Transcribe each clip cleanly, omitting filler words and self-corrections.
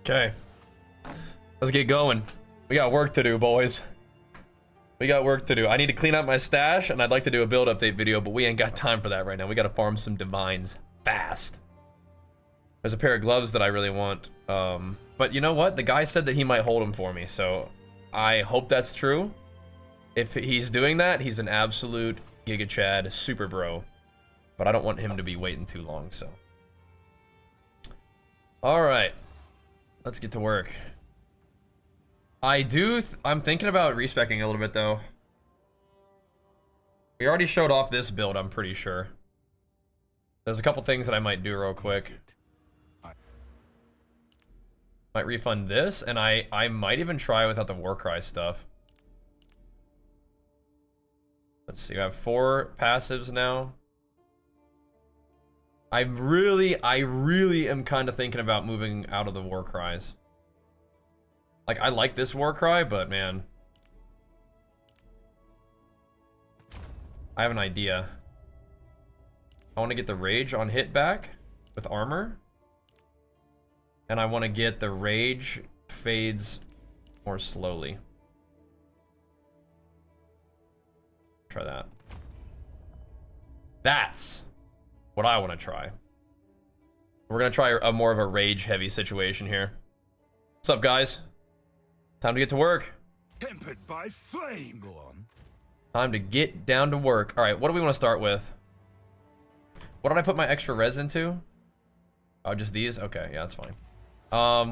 Okay. Let's get going. We got work to do, boys. We got work to do. I need to clean out my stash, and I'd like to do a build update video, but we ain't got time for that right now. We gotta farm some divines fast. There's a pair of gloves that I really want. But you know what? The guy said that he might hold them for me, so I hope that's true. If he's doing that, he's an absolute Giga Chad super bro. But I don't want him to be waiting too long, so. Alright. Let's get to work. I'm thinking about respecing a little bit, though. We already showed off this build, I'm pretty sure. There's a couple things that I might do real quick. Might refund this, and I might even try without the Warcry stuff. Let's see, I have 4 passives now. I really am kind of thinking about moving out of the Warcries. Like, I like this Warcry, but man. I have an idea. I want to get the Rage on hit back with armor. And I want to get the Rage fades more slowly. Try that. That's what I want to try. We're going to try a more of a Rage heavy situation here. What's up, guys? Time to get to work. Tempered by flame. Go on. Time to get down to work. All right, what do we want to start with? What did I put my extra res into? Oh, just these? Okay, yeah, that's fine.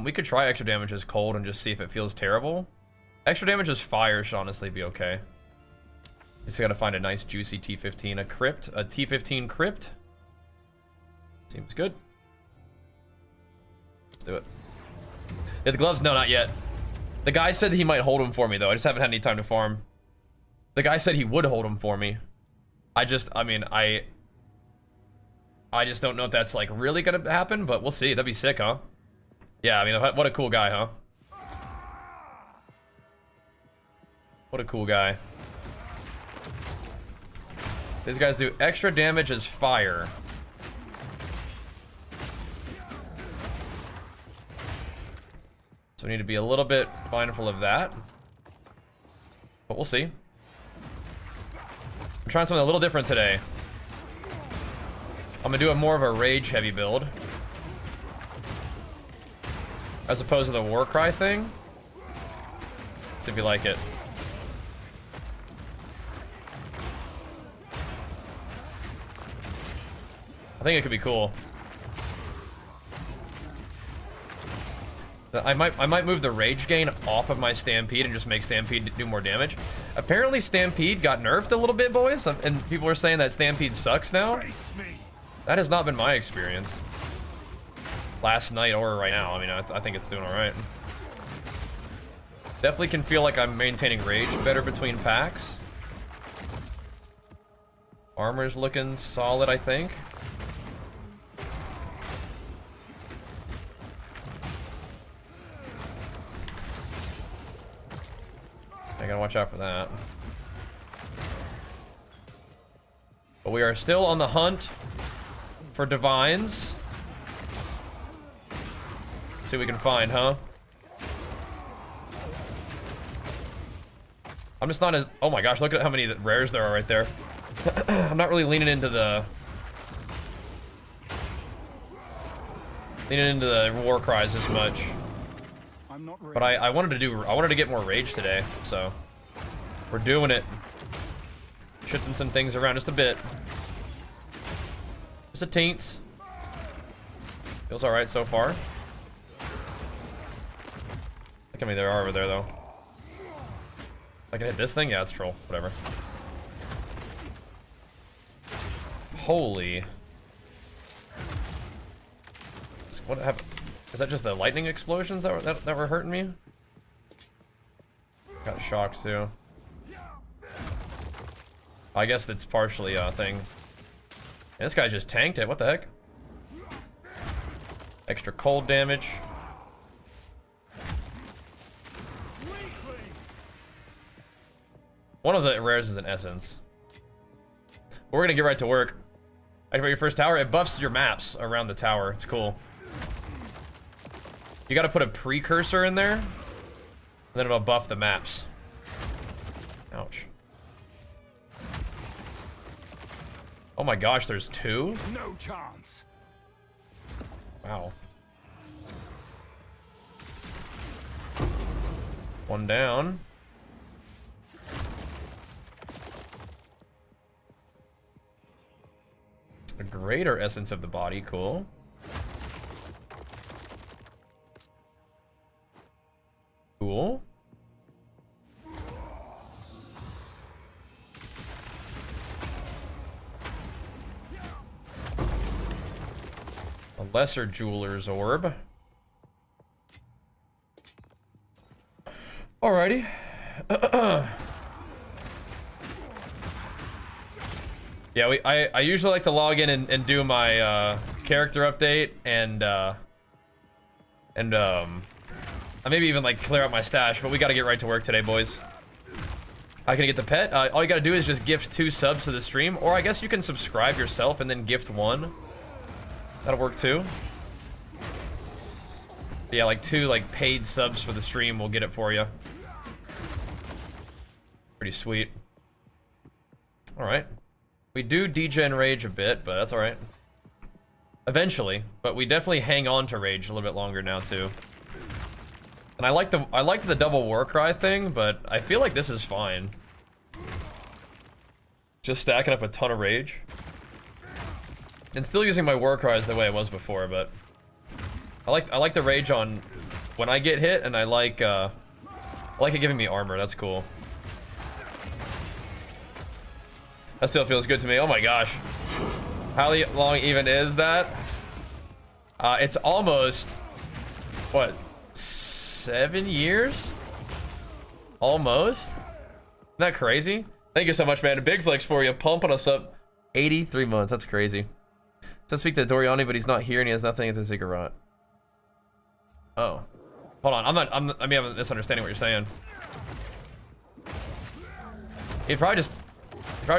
We could try extra damage as cold and just see if it feels terrible. Extra damage as fire should honestly be okay. Just gotta find a nice juicy T15, a T15 crypt. Seems good. Let's do it. Get the gloves? No, not yet. The guy said that he might hold them for me, though. I just haven't had any time to farm. The guy said he would hold them for me. I just don't know if that's, like, really gonna happen, but we'll see. That'd be sick, huh? Yeah, I mean, what a cool guy, huh? What a cool guy. These guys do extra damage as fire. So we need to be a little bit mindful of that. But we'll see. I'm trying something a little different today. I'm gonna do a more of a rage heavy build. As opposed to the Warcry thing. See if you like it. I think it could be cool. I might move the rage gain off of my Stampede and just make Stampede do more damage. Apparently Stampede got nerfed a little bit, boys, and people are saying that Stampede sucks now. That has not been my experience. Last night or right now. I mean, I think it's doing alright. Definitely can feel like I'm maintaining rage better between packs. Armor's looking solid, I think. I gotta watch out for that. But we are still on the hunt for divines. See what we can find, huh? I'm just not as... Oh my gosh, look at how many rares there are right there. I'm not really leaning into the war cries as much. But I wanted to get more rage today, so we're doing it. Shifting some things around just a bit. Just a taints. Feels alright so far. Look how many there are over there, though. I can hit this thing? Yeah, it's troll. Whatever. Holy. What happened? Is that just the lightning explosions that were hurting me? Got shocked, too. I guess that's partially a thing. And this guy just tanked it. What the heck? Extra cold damage. One of the rares is an essence. We're gonna get right to work. Activate your first tower. It buffs your maps around the tower. It's cool. You gotta put a precursor in there, and then it'll buff the maps. Ouch. Oh my gosh, there's 2? No chance. Wow. 1 down. A greater essence of the body, cool. Cool. A lesser jeweler's orb. Alrighty. Yeah, I usually like to log in and do my character update and I maybe even like clear out my stash, but we gotta get right to work today, boys. How can I get the pet? All you gotta do is just gift 2 subs to the stream, or I guess you can subscribe yourself and then gift 1. That'll work too. Yeah, like 2 like paid subs for the stream will get it for you. Pretty sweet. All right. We do degen rage a bit, but that's all right. Eventually, but we definitely hang on to rage a little bit longer now too. And I liked the double war cry thing, but I feel like this is fine. Just stacking up a ton of rage. And still using my war cries the way it was before, but I like the rage on when I get hit, and I like it giving me armor. That's cool. That still feels good to me. Oh my gosh. How long even is that? It's almost, what, 7 years? Almost? Isn't that crazy? Thank you so much, man. Big flex for you, pumping us up. 83 months, that's crazy. So speak to Doriani, but he's not here and he has nothing at the Ziggurat. Oh. Hold on, I mean, I'm misunderstanding what you're saying. He probably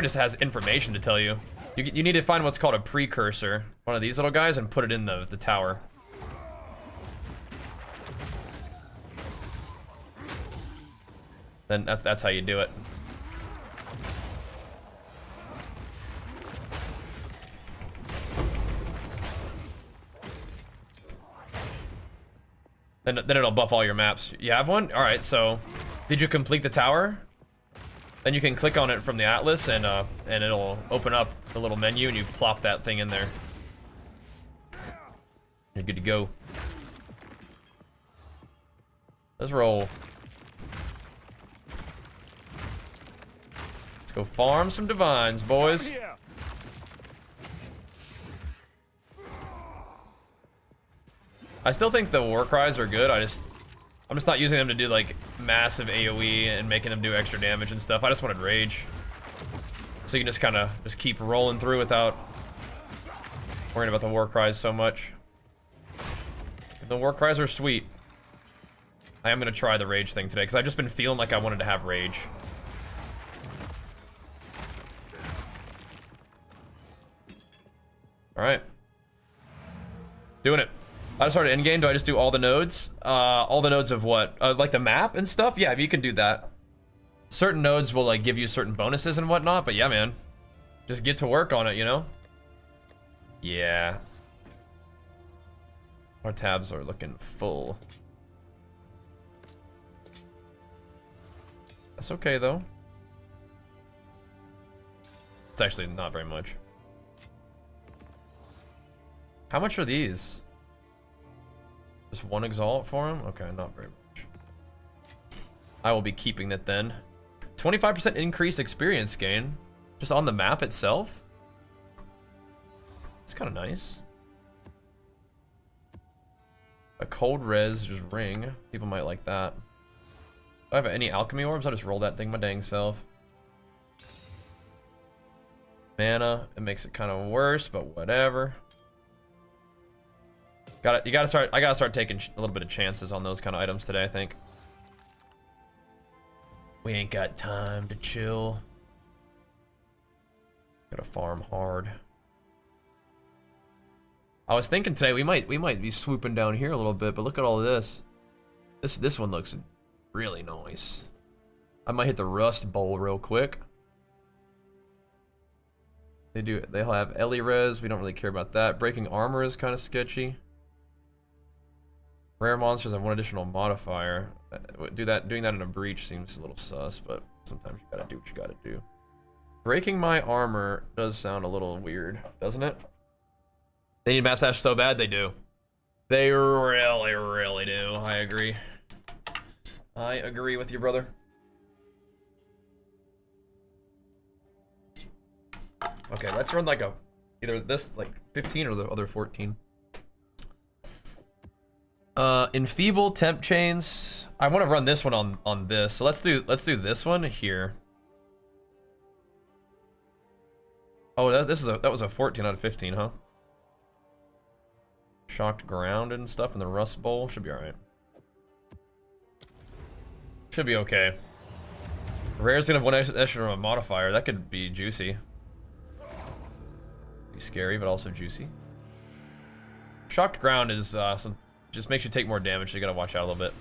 just has information to tell you. You need to find what's called a precursor, one of these little guys, and put it in the tower. Then that's how you do it. Then it'll buff all your maps. You have one? All right. So, did you complete the tower? Then you can click on it from the atlas, and it'll open up the little menu, and you plop that thing in there. You're good to go. Let's roll. Let's go farm some divines, boys. I still think the war cries are good. I'm just not using them to do like massive AoE and making them do extra damage and stuff. I just wanted rage. So you can just kind of keep rolling through without worrying about the war cries so much. The war cries are sweet. I am gonna try the rage thing today because I've just been feeling like I wanted to have rage. All right. Doing it. I just started Endgame. Do I just do all the nodes? All the nodes of what? Like the map and stuff? Yeah, you can do that. Certain nodes will like give you certain bonuses and whatnot, but yeah, man. Just get to work on it, you know? Yeah. Our tabs are looking full. That's okay, though. It's actually not very much. How much are these? Just 1 exalt for him? Okay, not very much. I will be keeping that then. 25% increased experience gain. Just on the map itself? It's kind of nice. A cold res just ring. People might like that. Do I have any alchemy orbs? I'll just roll that thing my dang self. Mana. It makes it kind of worse, but whatever. I gotta start taking a little bit of chances on those kind of items today, I think. We ain't got time to chill. Gotta farm hard. I was thinking today we might be swooping down here a little bit, but look at all this. This one looks really nice. I might hit the Rust Bowl real quick. They'll have Ellie Res, we don't really care about that. Breaking armor is kind of sketchy. Rare monsters have one additional modifier. Doing that in a breach seems a little sus, but sometimes you gotta do what you gotta do. Breaking my armor does sound a little weird, doesn't it? They need map stash so bad, they do. They really, really do. I agree. I agree with you, brother. Okay, let's run like either this like 15 or the other 14. Enfeeble temp chains. I want to run this one on this. So let's do this one here. Oh, that was a 14 out of 15, huh? Shocked ground and stuff in the Rust Bowl should be all right. Should be okay. Rare's gonna have one extra modifier. That could be juicy. Be scary, but also juicy. Shocked ground is just makes you take more damage, so you gotta watch out a little bit.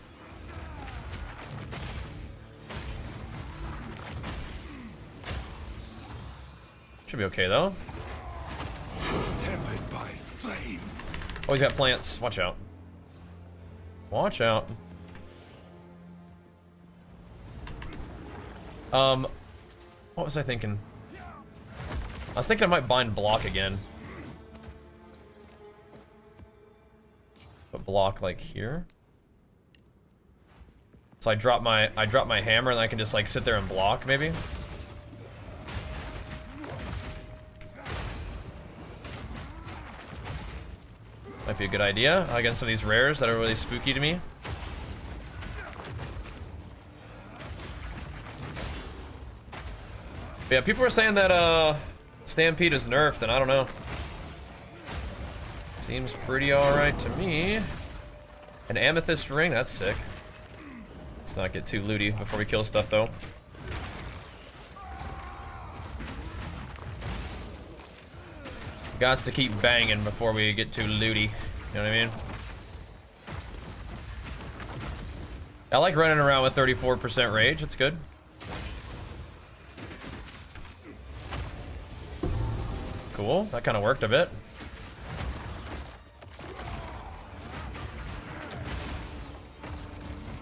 Should be okay though. Tempered by flame. Oh, he's got plants. Watch out. Watch out. What was I thinking? I was thinking I might bind block again. But block like here. So I drop my hammer and I can just like sit there and block maybe. Might be a good idea against some of these rares that are really spooky to me. But yeah, people are saying that Stampede is nerfed, and I don't know. Seems pretty alright to me. An amethyst ring, that's sick. Let's not get too looty before we kill stuff though. Gots to keep banging before we get too looty. You know what I mean? I like running around with 34% rage. It's good. Cool. That kind of worked a bit.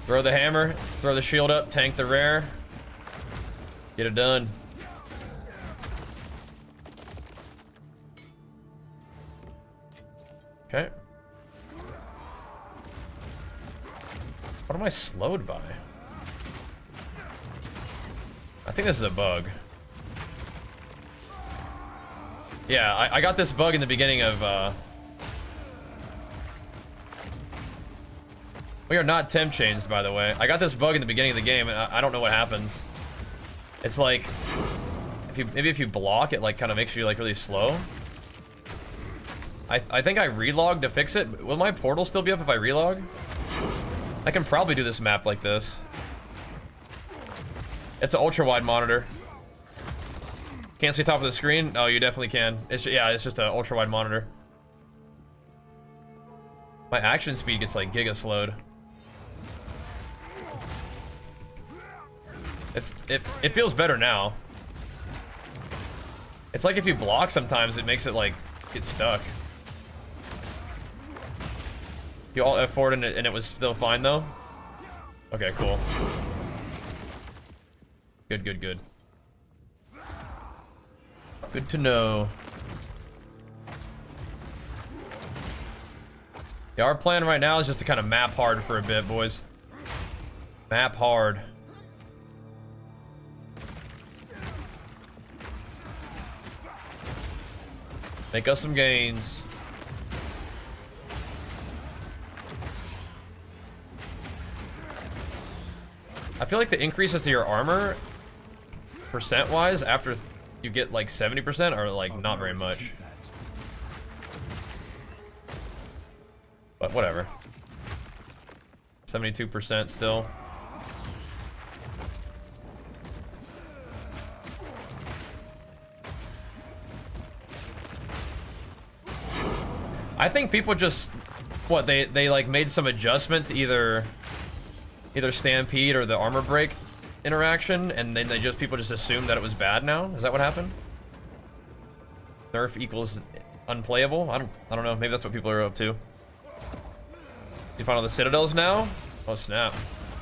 Throw the hammer. Throw the shield up. Tank the rare. Get it done. Okay. What am I slowed by? I think this is a bug. Yeah, I got this bug in the beginning of, We are not temp chains, by the way. I got this bug in the beginning of the game, and I don't know what happens. It's like, maybe if you block, it like kind of makes you like really slow. I think I relogged to fix it. Will my portal still be up if I relog? I can probably do this map like this. It's an ultra wide monitor. Can't see top of the screen? No, you definitely can. Yeah, it's just an ultra wide monitor. My action speed gets like giga slowed. It feels better now. It's like if you block sometimes, it makes it like get stuck. You all F4'd and it was still fine though? Okay, cool. Good, good, good. Good to know. Yeah, our plan right now is just to kind of map hard for a bit, boys. Map hard. Make us some gains. I feel like the increases to your armor, percent-wise, after you get like 70% are like not very much. But whatever. 72% still. I think people just, what, they like made some adjustment to either Stampede or the armor break interaction, and then people just assumed that it was bad now? Is that what happened? Nerf equals unplayable? I don't know. Maybe that's what people are up to. You find all the citadels now? Oh snap.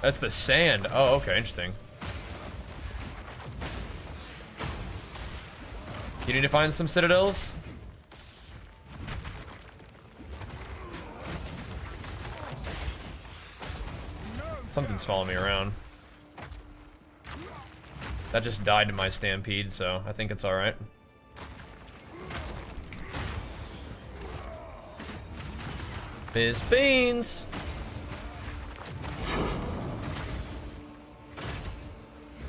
That's the sand. Oh, okay, interesting. You need to find some citadels? Something's following me around. That just died to my stampede, so I think it's alright. Biz Beans!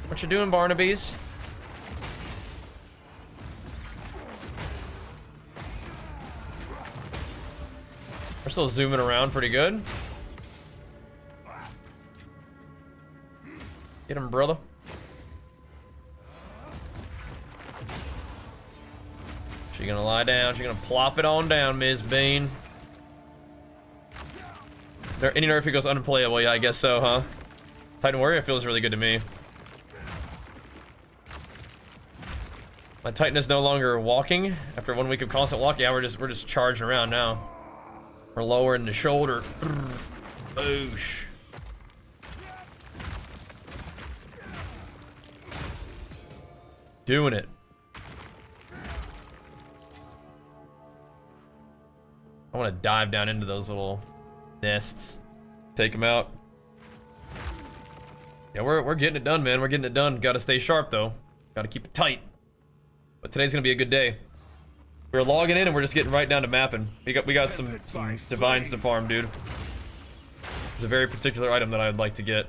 What you doing, Barnabies? We're still zooming around pretty good. Get him, brother. She gonna lie down. She's gonna plop it on down, Ms. Bean. Any nerf equals unplayable. Yeah, I guess so, huh? Titan Warrior feels really good to me. My Titan is no longer walking after 1 week of constant walk. Yeah, we're just charging around now. We're lowering the shoulder. Boosh. Doing it. I want to dive down into those little nests. Take them out. Yeah, we're getting it done, man. We're getting it done. Got to stay sharp, though. Got to keep it tight. But today's going to be a good day. We're logging in and we're just getting right down to mapping. We got some divines to farm, dude. There's a very particular item that I'd like to get.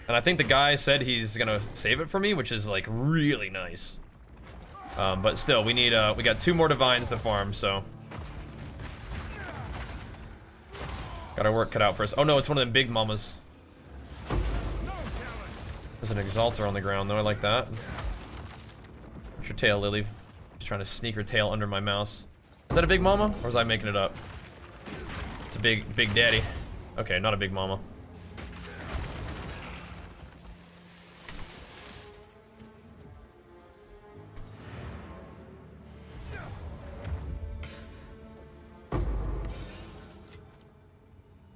And I think the guy said he's gonna save it for me, which is like really nice. But still, we need we got 2 more divines to farm, so got our work cut out for us. Oh no, it's one of them big mamas. There's an exalter on the ground though. I like that. What's your tail, Lily? She's trying to sneak her tail under my mouse. Is that a big mama, or was I making it up? It's a big daddy. Okay, not a big mama.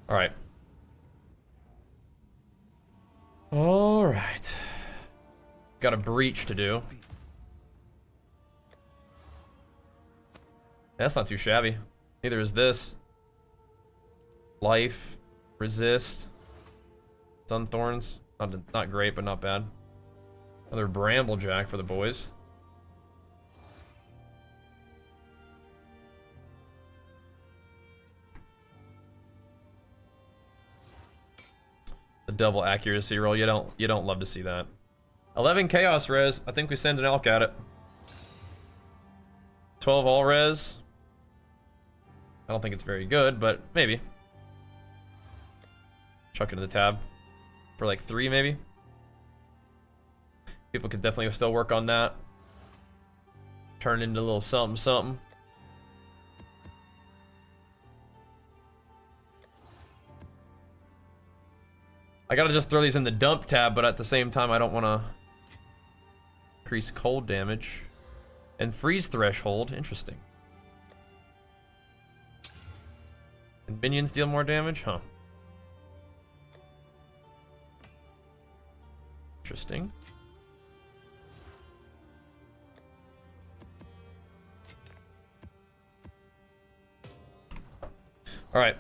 Alright. Alright. Got a breach to do. That's not too shabby. Neither is this. Life. Resist. Sunthorns. Not great, but not bad. Another Bramblejack for the boys. The double accuracy roll. You don't love to see that. 11 chaos res. I think we send an elk at it. 12 all res. I don't think it's very good, but maybe. Chuck it in the tab for like 3 maybe. People could definitely still work on that. Turn into a little something something. I gotta just throw these in the dump tab, but at the same time I don't want to increase cold damage. And freeze threshold, interesting. And minions deal more damage, huh? Interesting. All right.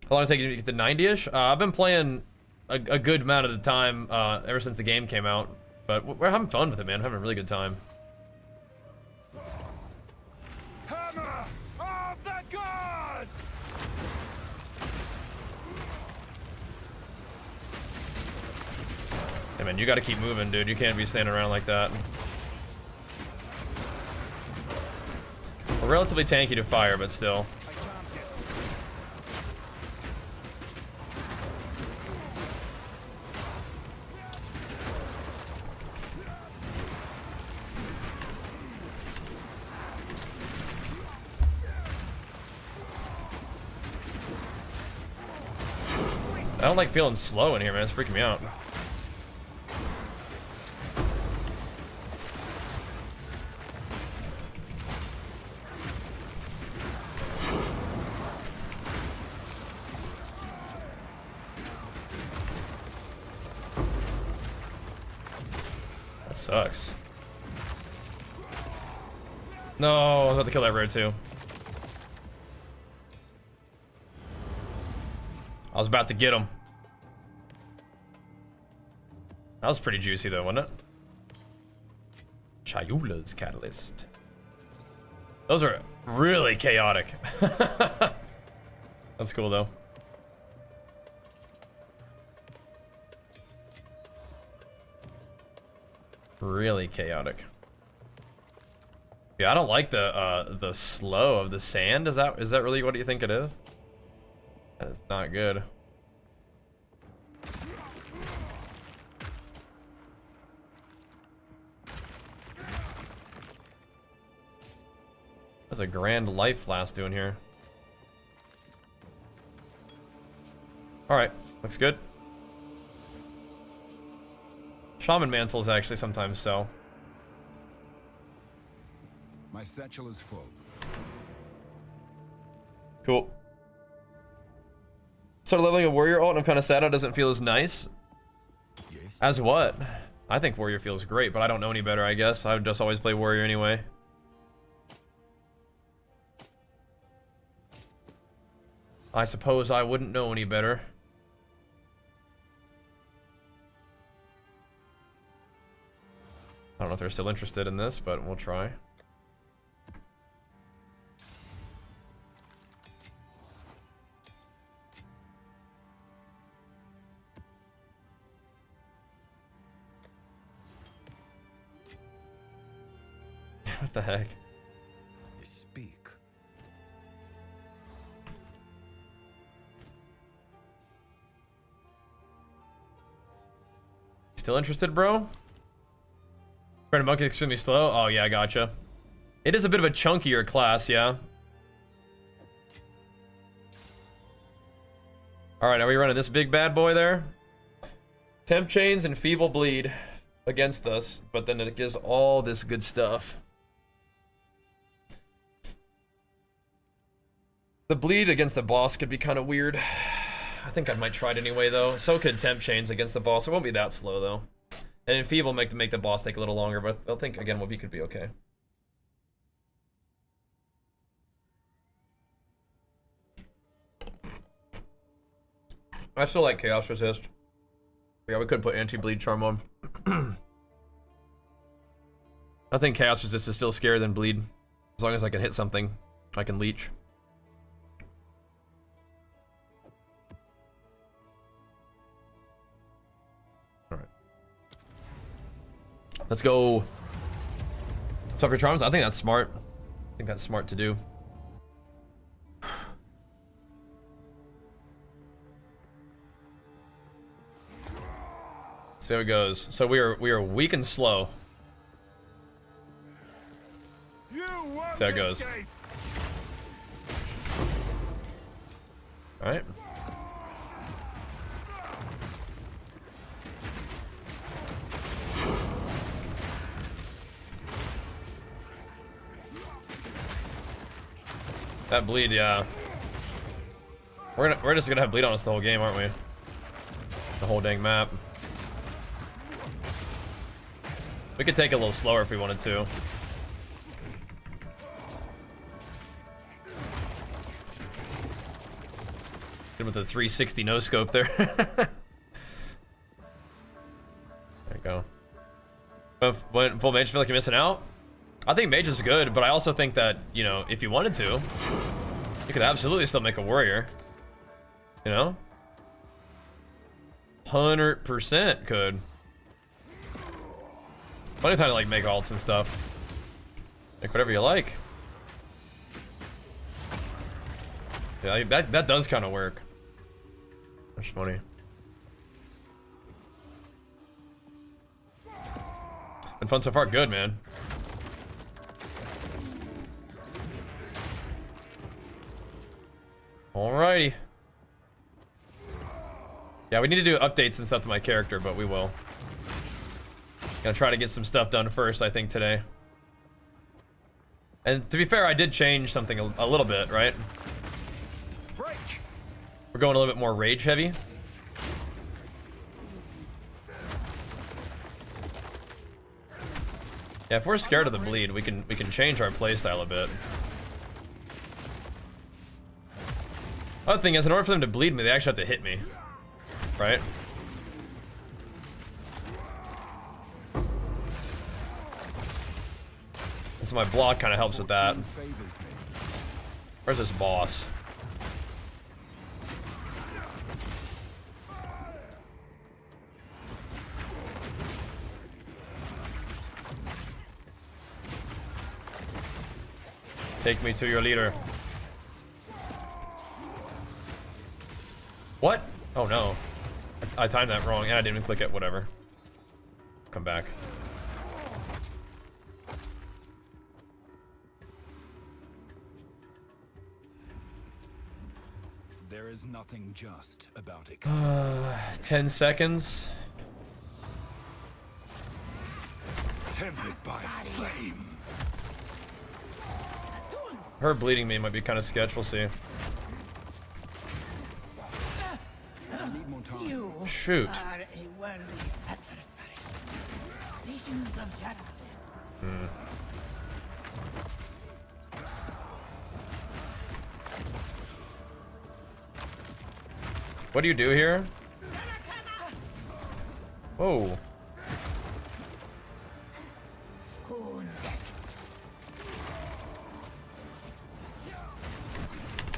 How long does it take you to get to 90-ish? I've been playing a good amount of the time ever since the game came out, but we're having fun with it, man. Having a really good time. Hammer of the gods! Hey man, you gotta keep moving, dude. You can't be standing around like that. We're relatively tanky to fire, but still. I don't like feeling slow in here, man. It's freaking me out. That sucks. No, I was about to kill that road too. I was about to get him. That was pretty juicy though, wasn't it? Chayula's catalyst. Those are really chaotic. That's cool though. Really chaotic. Yeah, I don't like the slow of the sand. Is that really what you think it is? That is not good. That's a grand life flask doing here. Alright, looks good. Shaman mantles actually sometimes sell. My satchel is full. Cool. Started leveling a warrior ult and I'm kind of sad it doesn't feel as nice. Yes. As what? I think warrior feels great, but I don't know any better, I guess. I would just always play warrior anyway. I suppose I wouldn't know any better. I don't know if they're still interested in this, but we'll try. What the heck? Speak. Still interested, bro? Friend of monkey extremely slow. Oh yeah, I gotcha. It is a bit of a chunkier class, yeah. All right, are we running this big bad boy there? Temp chains and feeble bleed against us, but then it gives all this good stuff. The bleed against the boss could be kind of weird. I think I might try it anyway, though. So could temp chains against the boss. It won't be that slow, though. And enfeeble make the boss take a little longer, but I think, again, Whoopi could be okay. I still like Chaos Resist. Yeah, we could put anti-bleed charm on. I think Chaos Resist is still scarier than bleed. As long as I can hit something, I can leech. Let's go. Stop your charms. I think that's smart. I think that's smart to do. See how it goes. So we are weak and slow. See how it goes. All right. That bleed, yeah. We're just gonna have bleed on us the whole game, aren't we? The whole dang map. We could take it a little slower if we wanted to. Good with the 360 no scope there. There you go. When full mage feel like you're missing out? I think mage is good, but I also think that, you know, if you wanted to, you could absolutely still make a warrior. You know? 100% could. Plenty of time to like make alts and stuff. Make whatever you like. Yeah, that does kind of work. That's funny. Been fun so far. Good, man. Yeah, we need to do updates and stuff to my character, but we will. Gonna try to get some stuff done first, I think, today. And to be fair, I did change something a little bit, right? We're going a little bit more rage heavy. Yeah, if we're scared of the bleed, we can change our playstyle a bit. Other thing is, in order for them to bleed me, they actually have to hit me, right? And so my block kind of helps with that. Where's this boss? Take me to your leader. What? Oh no. I timed that wrong. Yeah, I didn't even click it. Whatever. Come back. There is nothing just about it. 10 seconds. Tempted by flame. Her bleeding me might be kind of sketch. We'll see. Shoot. What do you do here? Whoa.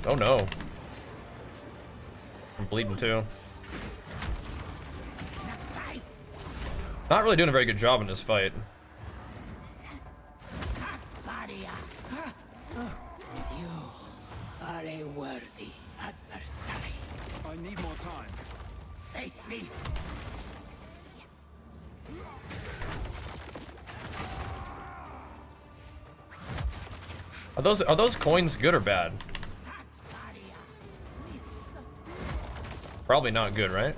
Oh no. I'm bleeding too. Not really doing a very good job in this fight. You are a worthy adversary. I need more time. Face me. Are those coins good or bad? Probably not good, right?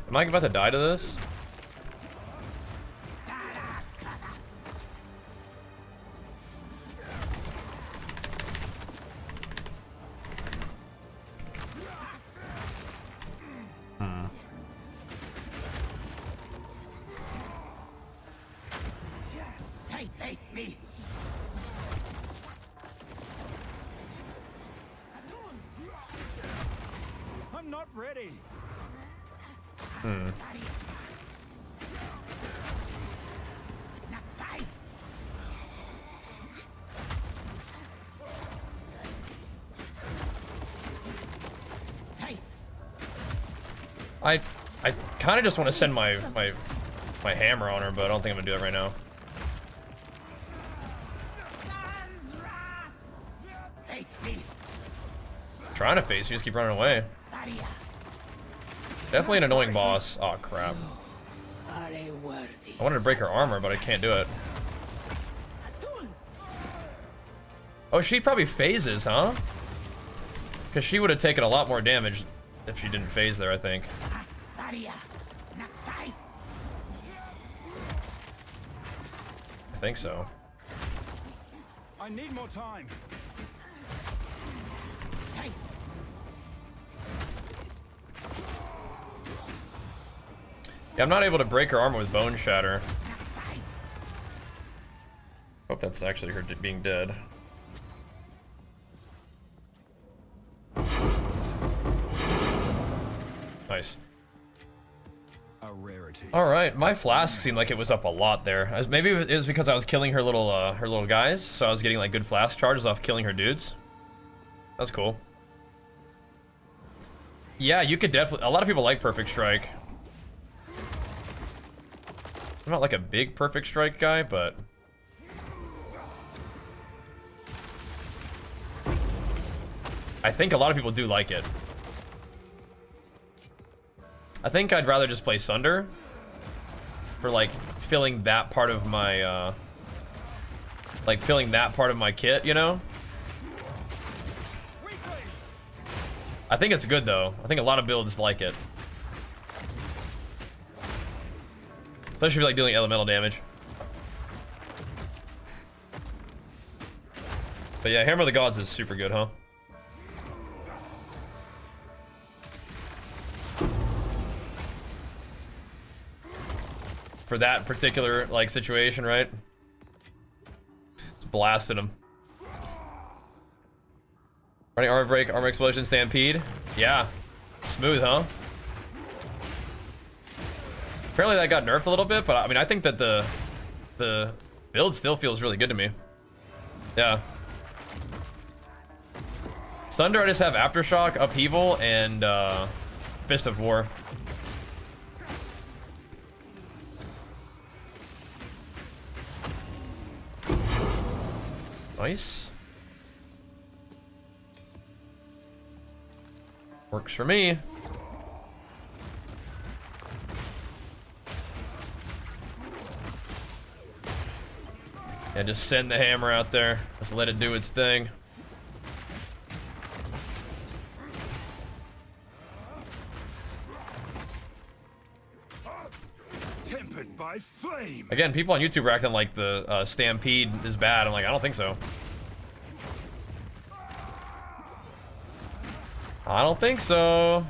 Am I about to die to this? Face me. I'm not ready. I kind of just want to send my hammer on her, but I don't think I'm gonna do it right now. Trying to face you, just keep running away. Definitely an annoying boss. Oh crap. I wanted to break her armor, but I can't do it. Oh, she probably phases, huh? Because she would have taken a lot more damage if she didn't phase there, I think. I think so. I need more time. Yeah, I'm not able to break her armor with Bone Shatter. Hope that's actually her being dead. Nice. A rarity. All right, my flask seemed like it was up a lot there. Maybe it was because I was killing her little guys, so I was getting like good flask charges off killing her dudes. That's cool. Yeah, you could definitely. A lot of people like Perfect Strike. I'm not like a big Perfect Strike guy, but I think a lot of people do like it. I think I'd rather just play Sunder. for like filling that part of my kit, you know? I think it's good though. I think a lot of builds like it. Especially if you like dealing elemental damage. But yeah, Hammer of the Gods is super good, huh? For that particular like situation, right? It's blasting him. Running armor break, armor explosion, stampede. Yeah, smooth, huh? Apparently that got nerfed a little bit, but I mean I think that the build still feels really good to me. Yeah. Sunder, I just have Aftershock, Upheaval, and Fist of War. Nice. Works for me. Yeah, just send the hammer out there. Just let it do its thing. Tempered by flame. Again, people on YouTube are acting like the stampede is bad. I'm like, I don't think so. I don't think so.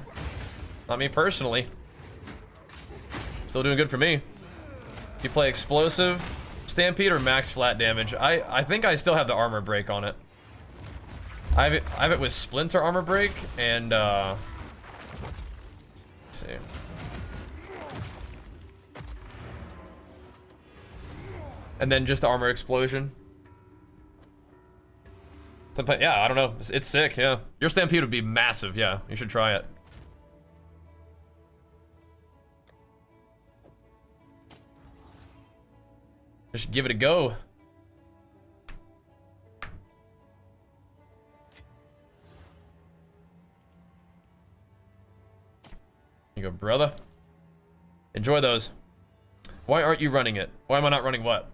Not me personally. Still doing good for me. You play explosive, stampede, or max flat damage? I think I still have the armor break on it. I have it with splinter armor break and let's see. And then just the armor explosion. Sometimes, yeah, I don't know. It's sick, yeah. Your stampede would be massive, yeah. You should try it. Just give it a go. You go, brother. Enjoy those. Why aren't you running it? Why am I not running what?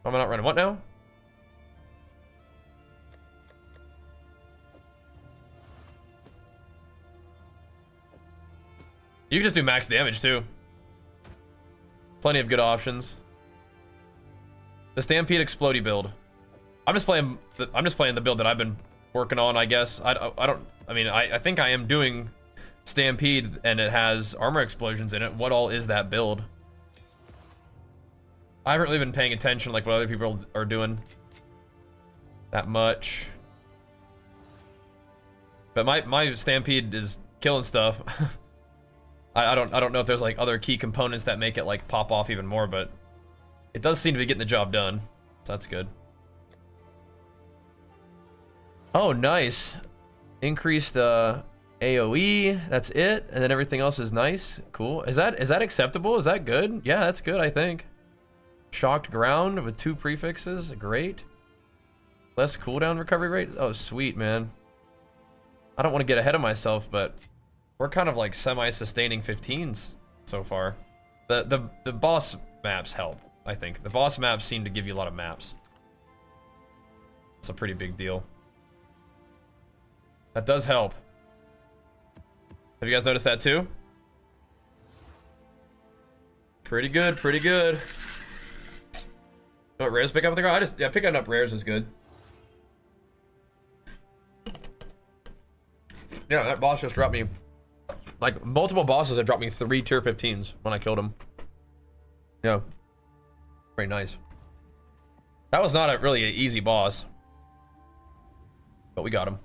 Why am I not running what now? You can just do max damage too. Plenty of good options. The Stampede Explodey build. I'm just playing the build that I've been working on, I guess. I think I am doing Stampede and it has armor explosions in it. What all is that build? I haven't really been paying attention like what other people are doing that much. But my Stampede is killing stuff. I don't know if there's like other key components that make it like pop off even more, but it does seem to be getting the job done. So that's good. Oh, nice. Increased AoE, that's it, and then everything else is nice. Cool. Is that acceptable? Is that good? Yeah, that's good, I think. Shocked ground with 2 prefixes, great. Less cooldown recovery rate. Oh, sweet, man. I don't want to get ahead of myself, but we're kind of like semi-sustaining 15s so far. The boss maps help, I think. The boss maps seem to give you a lot of maps. It's a pretty big deal. That does help. Have you guys noticed that too? Pretty good, pretty good. You know what rares pick up with the ground? Yeah, picking up rares is good. Yeah, that boss just dropped me, like multiple bosses have dropped me 3 tier 15s when I killed him. Yeah, very nice. That was not a really an easy boss, but we got him.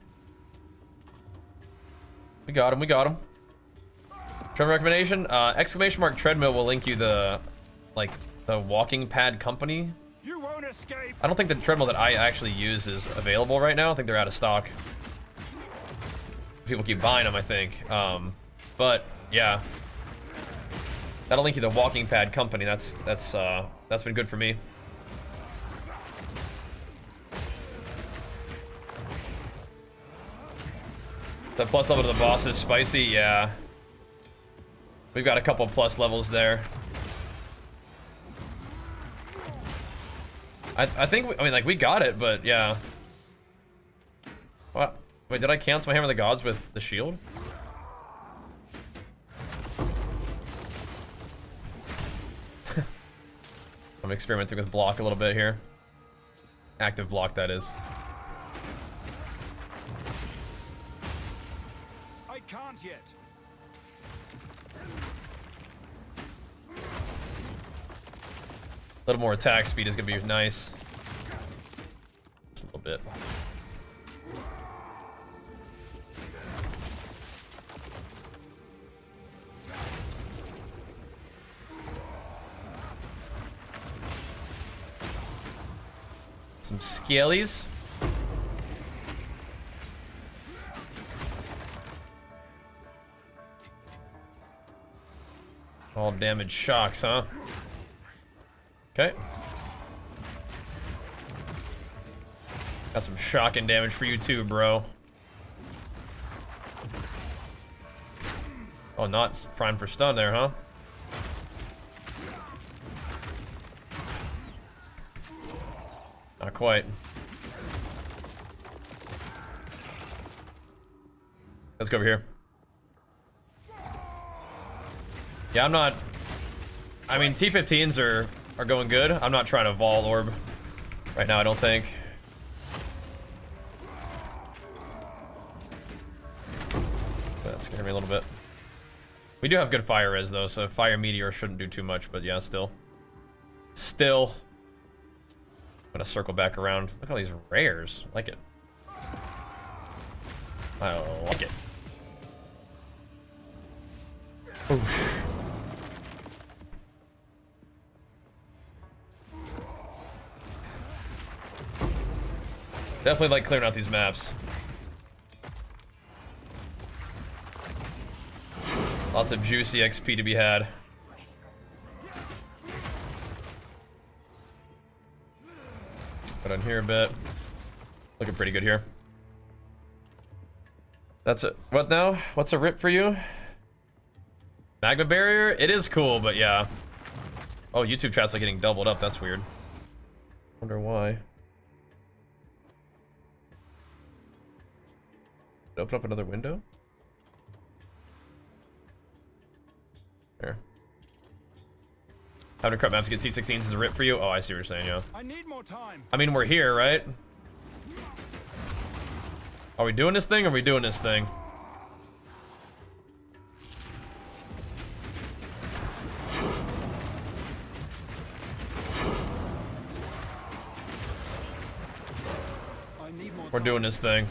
We got him. Trevor recommendation, exclamation mark treadmill will link you the walking pad company. You won't escape. I don't think the treadmill that I actually use is available right now. I think they're out of stock. People keep buying them, I think. But yeah, that'll link you the walking pad company. That's been good for me. The plus level to the boss is spicy, yeah. We've got a couple plus levels there. I think, I mean, like, we got it, but yeah. What? Wait, did I cancel my Hammer of the Gods with the shield? I'm experimenting with block a little bit here. Active block, that is. I can't yet. A little more attack speed is gonna be nice. Just a little bit. Some scalies. All damage shocks, huh? Okay. Got some shocking damage for you too, bro. Oh, not prime for stun there, huh? Not quite. Let's go over here. Yeah, I'm not... I mean, T15s are going good. I'm not trying to Vol Orb right now, I don't think. That scared me a little bit. We do have good fire res though, so fire meteor shouldn't do too much, but yeah, still. I'm gonna circle back around. Look at all these rares. I like it. I like it. Oof. Definitely like clearing out these maps. Lots of juicy XP to be had. Put on here a bit. Looking pretty good here. That's it. What now? What's a rip for you? Magma barrier? It is cool, but yeah. Oh, YouTube chat's like getting doubled up. That's weird. Wonder why. Open up another window? There. Having to crop maps to get T16s is a rip for you? Oh, I see what you're saying, yeah. I need more time. I mean, we're here, right? Are we doing this thing or are we doing this thing? I need more We're time. doing this thing.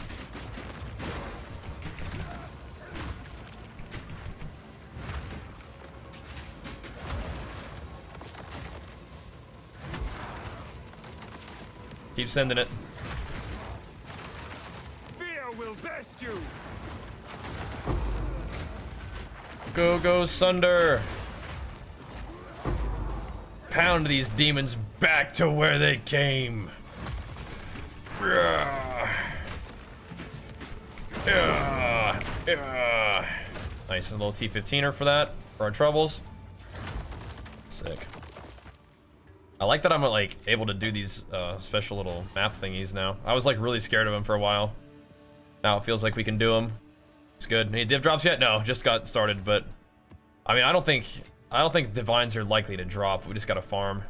Keep sending it. Fear will best you. Go, go, Sunder. Pound these demons back to where they came. Nice, and a little T15er for that, for our troubles. Sick. I like that I'm like able to do these special little map thingies now. I was like really scared of them for a while. Now it feels like we can do them. It's good. Any div drops yet? No, just got started. But I mean, I don't think divines are likely to drop. We just gotta farm.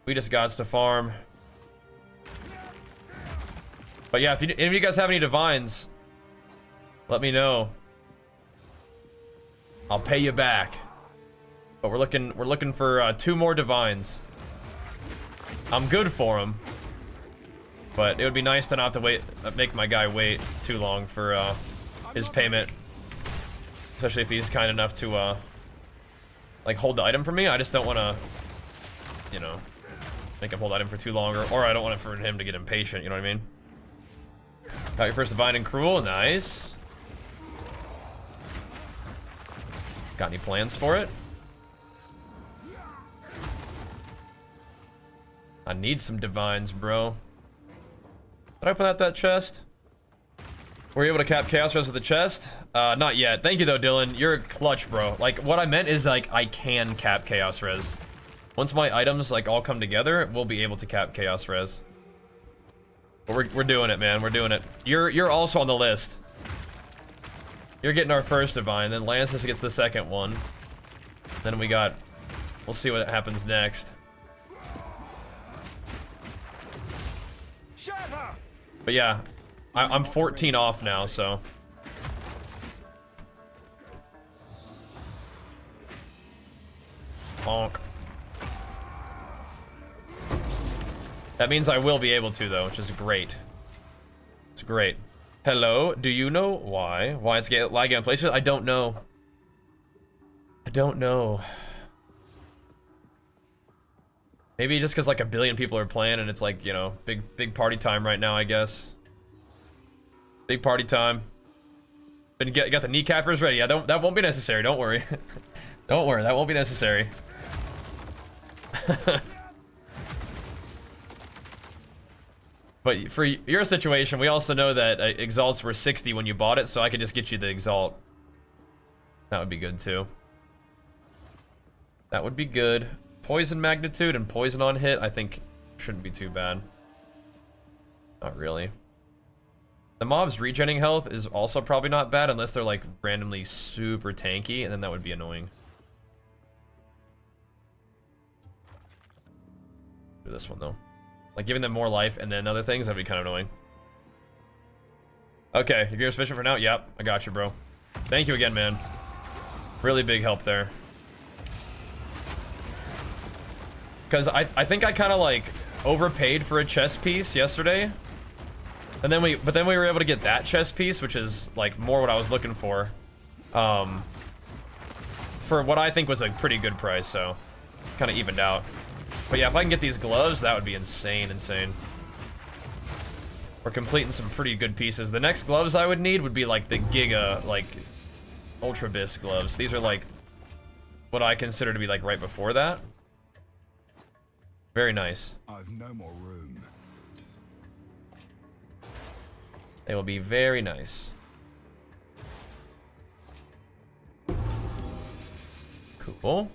We just got to farm. But yeah, if any of you guys have any divines, let me know. I'll pay you back. But we're looking for 2 more divines. I'm good for them, but it would be nice to not have to wait, make my guy wait too long for his payment, especially if he's kind enough to like hold the item for me. I just don't want to, you know, make him hold the item for too long, or I don't want it for him to get impatient. You know what I mean? Got your first divine and cruel, nice. Got any plans for it? I need some divines, bro. Did I open out that chest? Were you able to cap Chaos Res with the chest? Not yet. Thank you though, Dylan. You're clutch, bro. Like, what I meant is, like, I can cap Chaos Res. Once my items, like, all come together, we'll be able to cap Chaos Res. But we're doing it, man. We're doing it. You're also on the list. You're getting our first Divine, then Lances gets the second one. Then we'll see what happens next. Shatter! But yeah, I'm 14 off now, so. Bonk. That means I will be able to, though, which is great. It's great. Hello, do you know why? Why it's lagging on places? I don't know. I don't know. Maybe just because like a billion people are playing and it's like, you know, big party time right now, I guess. Big party time. But you got the kneecappers ready. Yeah, that won't be necessary. Don't worry. Don't worry, that won't be necessary. But for your situation, we also know that Exalts were 60 when you bought it, so I could just get you the Exalt. That would be good too. That would be good. Poison magnitude and poison on hit, I think, shouldn't be too bad. Not really. The mob's regenning health is also probably not bad unless they're like randomly super tanky, and then that would be annoying. Do this one though. Like giving them more life and then other things, that'd be kind of annoying. Okay, your gear's sufficient for now? Yep, I got you, bro. Thank you again, man. Really big help there. Because I think I kind of like overpaid for a chest piece yesterday. And then we were able to get that chest piece, which is like more what I was looking for. For what I think was a pretty good price, so kind of evened out. But yeah, if I can get these gloves, that would be insane. We're completing some pretty good pieces. The next gloves I would need would be like the Giga, like, Ultra Bisque gloves. These are like what I consider to be like right before that. Very nice. I've no more room. They will be very nice. Cool.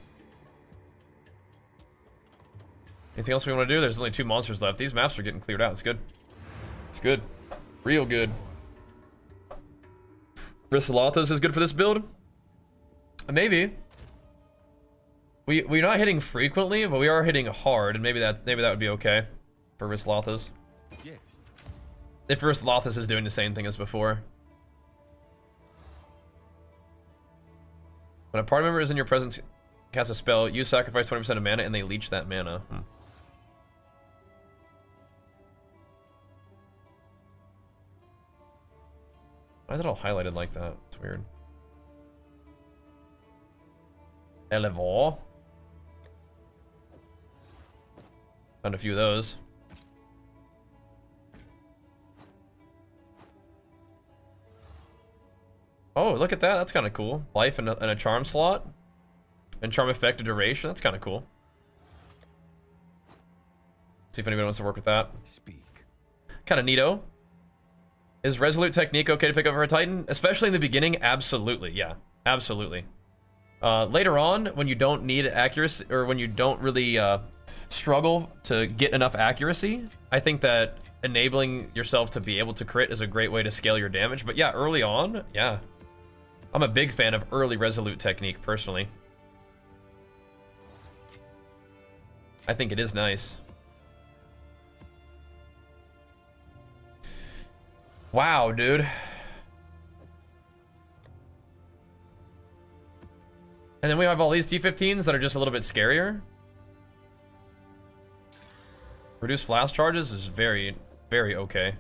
Anything else we want to do? There's only 2 monsters left. These maps are getting cleared out. It's good. It's good. Real good. Bristolathas is good for this build? Maybe. We're not hitting frequently, but we are hitting hard, and maybe that would be okay for Bristolathas. Yes. If Bristolathas is doing the same thing as before. When a party member is in your presence, cast a spell, you sacrifice 20% of mana, and they leech that mana. Why is it all highlighted like that? It's weird. Elevor. Found a few of those. Oh, look at that. That's kind of cool. Life and a charm slot. And charm effective duration. That's kind of cool. See if anybody wants to work with that. Speak. Kind of neato. Is Resolute Technique okay to pick up for a Titan? Especially in the beginning? Absolutely. Yeah. Absolutely. Later on, when you don't need accuracy, or when you don't really struggle to get enough accuracy, I think that enabling yourself to be able to crit is a great way to scale your damage. But yeah, early on, yeah. I'm a big fan of early Resolute Technique, personally. I think it is nice. Wow, dude. And then we have all these T15s that are just a little bit scarier. Reduce flash charges is very, very okay.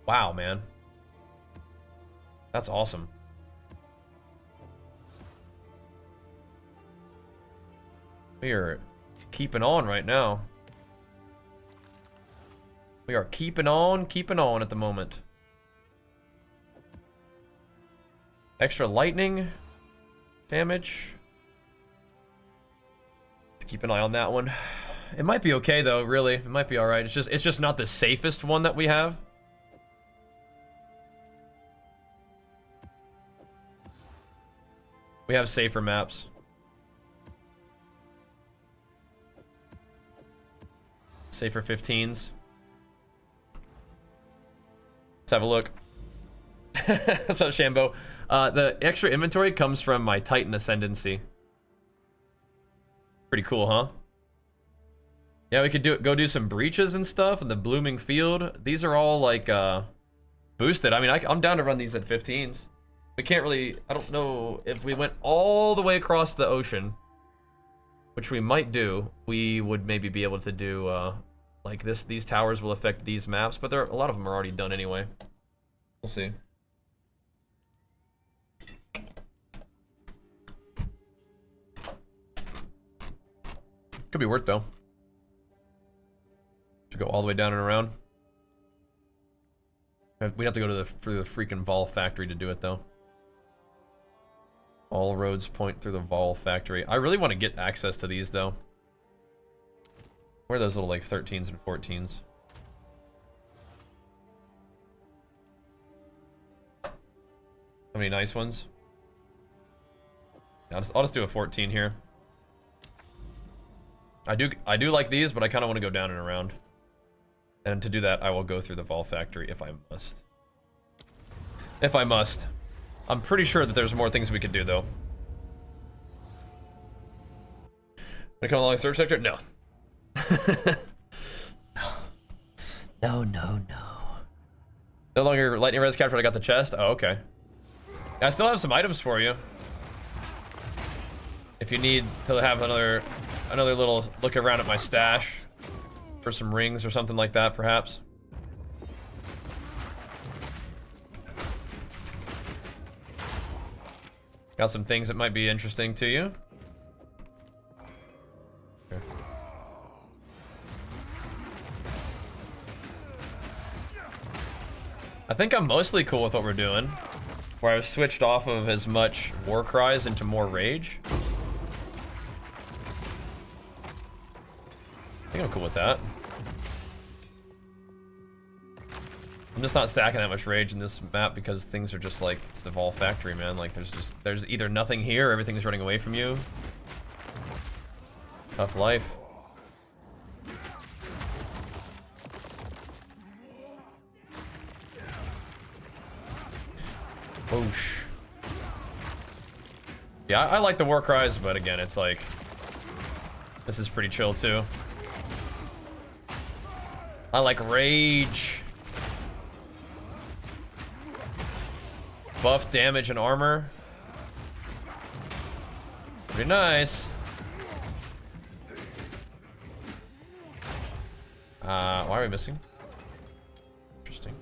Wow, man. That's awesome. We are keeping on right now. We are keeping on at the moment. Extra lightning damage. Let's keep an eye on that one. It might be okay though, really. It might be alright. It's just not the safest one that we have. We have safer maps. Safer 15s. Let's have a look. What's up, Shambo? The extra inventory comes from my Titan Ascendancy. Pretty cool, huh? Yeah, we could go do some breaches and stuff in the blooming field. These are all like boosted. I mean, I'm down to run these at 15s. We can't really, I don't know if we went all the way across the ocean, which we might do, we would maybe be able to do like this. These towers will affect these maps, but a lot of them are already done anyway. We'll see. Could be worth though. To go all the way down and around. We'd have to go to the freaking Vol factory to do it though. All roads point through the Vol factory. I really want to get access to these though. Where are those little like 13s and 14s? How many nice ones? Yeah, I'll just do a 14 here. I do like these, but I kind of want to go down and around. And to do that, I will go through the Vol factory if I must. If I must. I'm pretty sure that there's more things we could do, though. When it comes along the search sector? No. No. No. No longer lightning res captured. I got the chest. Oh, okay. I still have some items for you. If you need to have another little look around at my stash for some rings or something like that, perhaps. Got some things that might be interesting to you. Okay. I think I'm mostly cool with what we're doing, where I've switched off of as much war cries into more rage. I think I'm cool with that. I'm just not stacking that much rage in this map because things are just like, it's the Vol factory, man. Like there's either nothing here or everything's running away from you. Tough life. Whoosh. Yeah, I like the war cries, but again, it's like, this is pretty chill too. I like rage. Buff damage and armor. Pretty nice. Why are we missing? Interesting.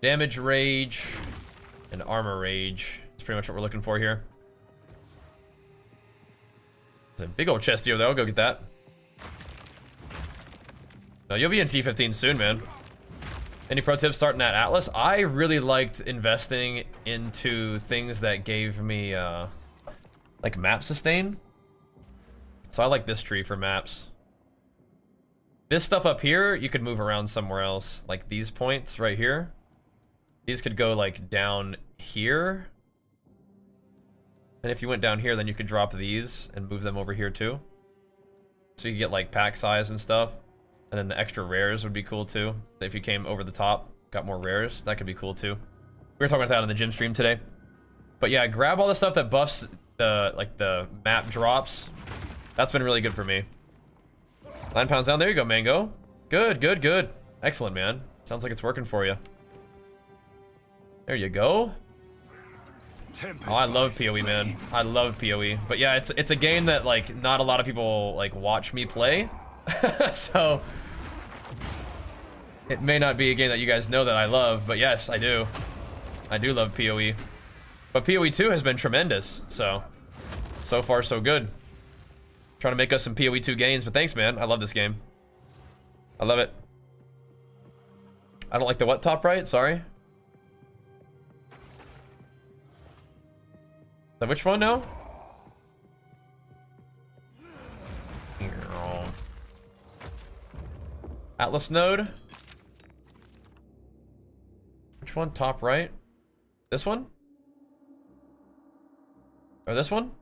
Damage rage and armor rage. That's pretty much what we're looking for here. There's a big old chest here though. Go get that. No, you'll be in T15 soon, man. Any pro tips starting at Atlas? I really liked investing into things that gave me like map sustain. So I like this tree for maps. This stuff up here, you could move around somewhere else. Like these points right here. These could go like down here. And if you went down here, then you could drop these and move them over here too. So you could get like pack size and stuff. And then the extra rares would be cool too. If you came over the top, got more rares, that could be cool too. We were talking about that on the gym stream today. But yeah, grab all the stuff that buffs the map drops. That's been really good for me. 9 pounds down. There you go, Mango. Good, good, good. Excellent, man. Sounds like it's working for you. There you go. Oh, I love PoE, man. I love PoE. But yeah, it's a game that like not a lot of people like watch me play. So it may not be a game that you guys know that I love, but yes, I do. I do love PoE. But PoE 2 has been tremendous, so far so good. Trying to make us some PoE 2 gains, but thanks, man. I love this game. I love it. I don't like the what top right? Sorry. Is that which one now? Atlas node. Which one? Top right? This one? Or this one?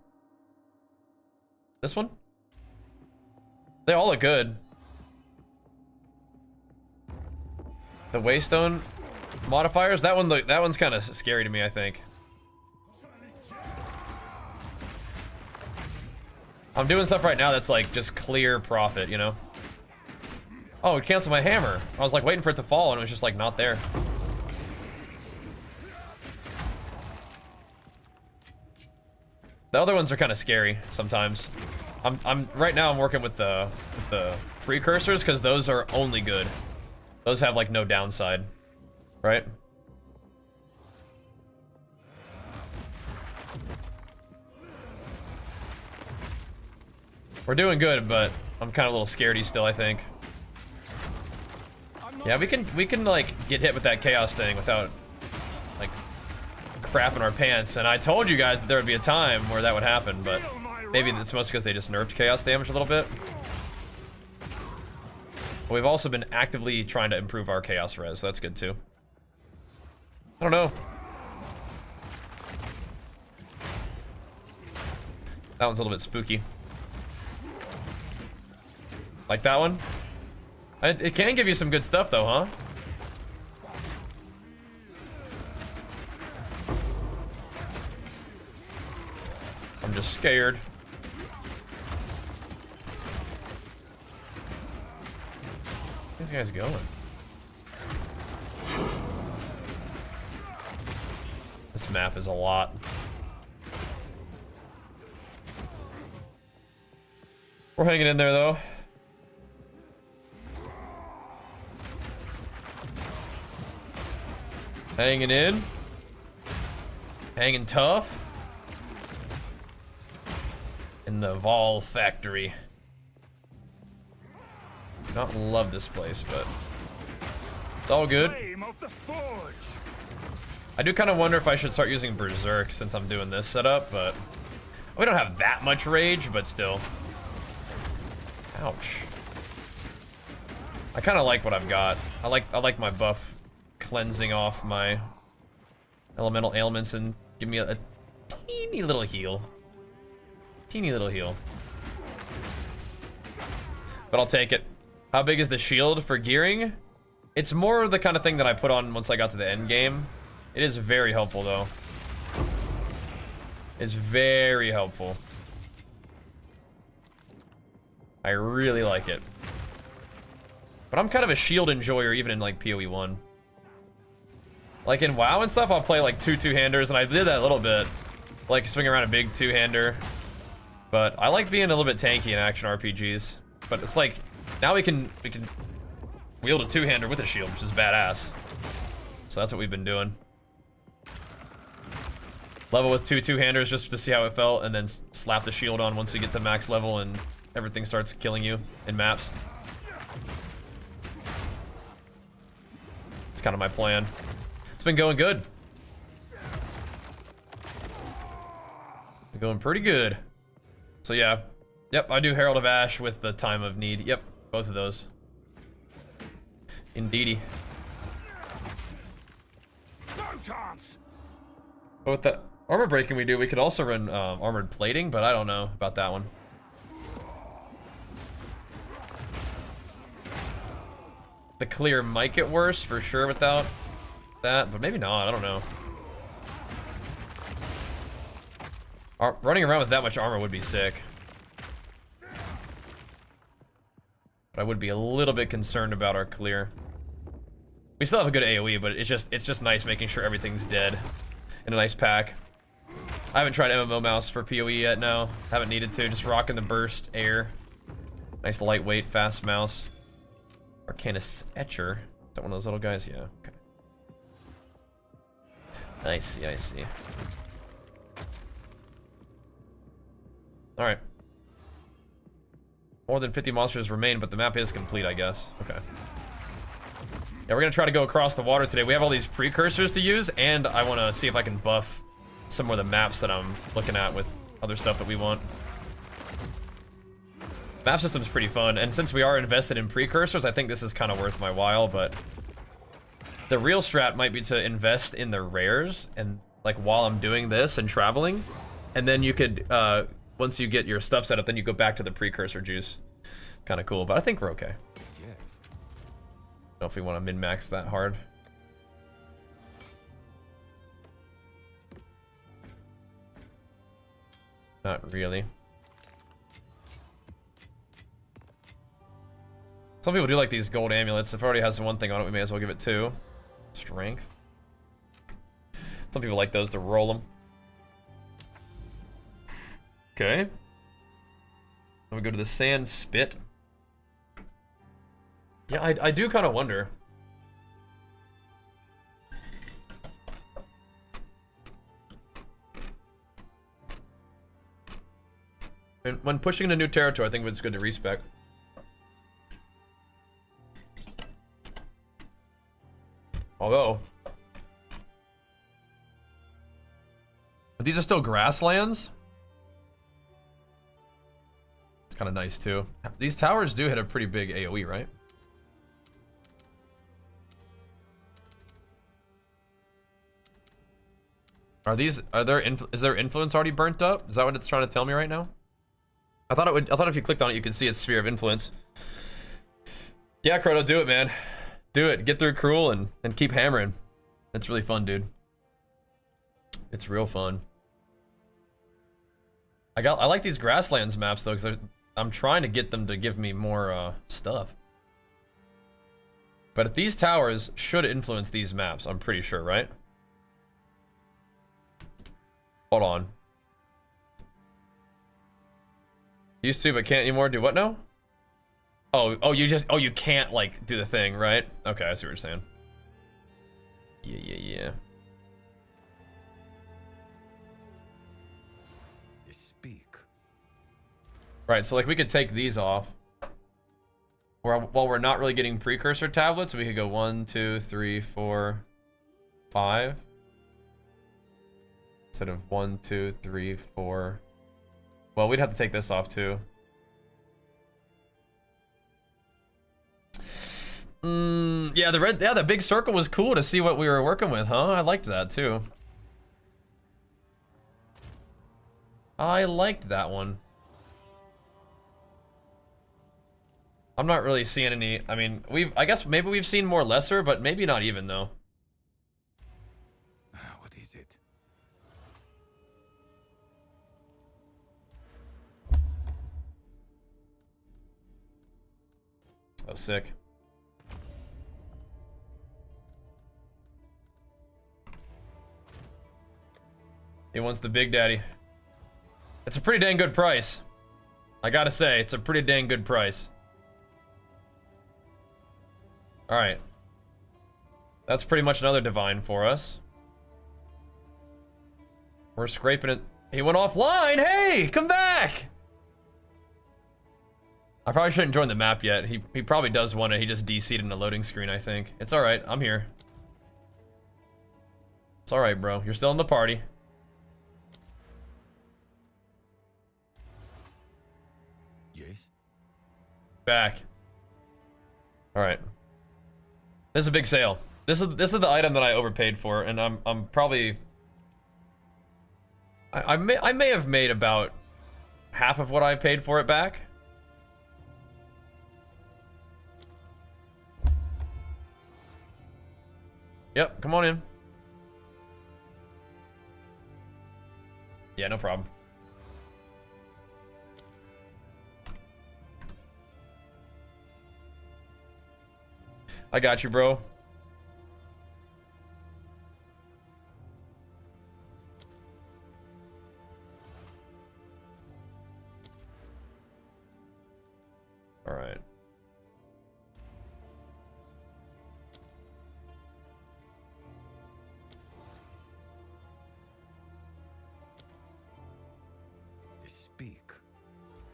This one? They all look good. The Waystone modifiers, that one's kind of scary to me, I think. I'm doing stuff right now that's like just clear profit, you know? Oh, it canceled my hammer. I was like waiting for it to fall and it was just like not there. The other ones are kind of scary sometimes. Right now I'm working with the precursors because those are only good. Those have like no downside, right? We're doing good, but I'm kind of a little scaredy still, I think. Yeah, we can like get hit with that chaos thing without like crapping our pants. And I told you guys that there would be a time where that would happen, but maybe it's mostly because they just nerfed chaos damage a little bit. But we've also been actively trying to improve our chaos res, so that's good too. I don't know. That one's a little bit spooky. Like that one? It can give you some good stuff though, huh? I'm just scared. Where's these guys going? This map is a lot. We're hanging in there though. Hanging in. Hanging tough. In the Vol factory. Not love this place, but it's all good. I do kind of wonder if I should start using Berserk since I'm doing this setup, but we don't have that much rage, but still. Ouch. I kind of like what I've got. I like my buff cleansing off my elemental ailments and give me a teeny little heal. Teeny little heal. But I'll take it. How big is the shield for gearing? It's more the kind of thing that I put on once I got to the end game. It is very helpful though. It's very helpful. I really like it. But I'm kind of a shield enjoyer even in like PoE 1. Like in WoW and stuff, I'll play like two-handers, and I did that a little bit. Like swing around a big two-hander. But I like being a little bit tanky in action RPGs. But it's like, now we can wield a two-hander with a shield, which is badass. So that's what we've been doing. Level with two-handers just to see how it felt, and then slap the shield on once you get to max level and everything starts killing you in maps. It's kind of my plan. It's been going good. Been going pretty good. So yeah. Yep, I do Herald of Ash with the Time of Need. Yep, both of those. Indeedy. No chance. But with the armor breaking we do, we could also run armored plating, but I don't know about that one. The clear might get worse for sure without that, but maybe not. I don't know. Running around with that much armor would be sick. But I would be a little bit concerned about our clear. We still have a good AoE, but it's just nice making sure everything's dead in a nice pack. I haven't tried MMO mouse for PoE yet, no. Haven't needed to, just rocking the burst air. Nice lightweight, fast mouse. Arcanus Etcher. Is that one of those little guys? Yeah, okay. I see, I see. Alright. More than 50 monsters remain, but the map is complete, I guess. Okay. Yeah, we're gonna try to go across the water today. We have all these precursors to use, and I wanna see if I can buff some of the maps that I'm looking at with other stuff that we want. Map system's pretty fun, and since we are invested in precursors, I think this is kind of worth my while, but the real strat might be to invest in the rares, and like while I'm doing this and traveling, And then you could, once you get your stuff set up, then you go back to the precursor juice. Kind of cool, but I think we're okay. Yes. Don't know if we want to min-max that hard. Not really. Some people do like these gold amulets. If it already has one thing on it, we may as well give it 2. Strength. Some people like those to roll them. Okay. Then we go to the sand spit. Yeah, I do kind of wonder. And when pushing into new territory, I think it's good to respec. Although, but these are still grasslands. It's kind of nice too. These towers do hit a pretty big AoE, right? Is their influence already burnt up? Is that what it's trying to tell me right now? I thought if you clicked on it, you could see its sphere of influence. Yeah, Croto, do it, man. Do it. Get through Cruel and keep hammering. It's really fun, dude. It's real fun. I like these grasslands maps though, because I'm trying to get them to give me more stuff. But these towers should influence these maps, I'm pretty sure, right? Hold on. Used to, but can't anymore. Do what now? Oh, you can't like do the thing, right? Okay, I see what you're saying. Yeah. You speak. Right, so like we could take these off. While we're not really getting precursor tablets, we could go 1, 2, 3, 4, 5. Instead of 1, 2, 3, 4. Well, we'd have to take this off too. Yeah, the big circle was cool to see what we were working with, huh? I liked that too. I liked that one. I'm not really seeing any. I mean, I guess maybe we've seen more lesser, but maybe not even though. What is it? Oh, sick. He wants the Big Daddy. It's a pretty dang good price. I gotta say, it's a pretty dang good price. Alright. That's pretty much another divine for us. We're scraping it. He went offline! Hey! Come back! I probably shouldn't join the map yet. He probably does want it. He just DC'd in the loading screen, I think. It's alright. I'm here. It's alright, bro. You're still in the party. Yes. Back. Alright. This is a big sale. This is the item that I overpaid for, and I'm probably I may have made about half of what I paid for it back. Yep, come on in. Yeah, no problem. I got you, bro. All right. You speak.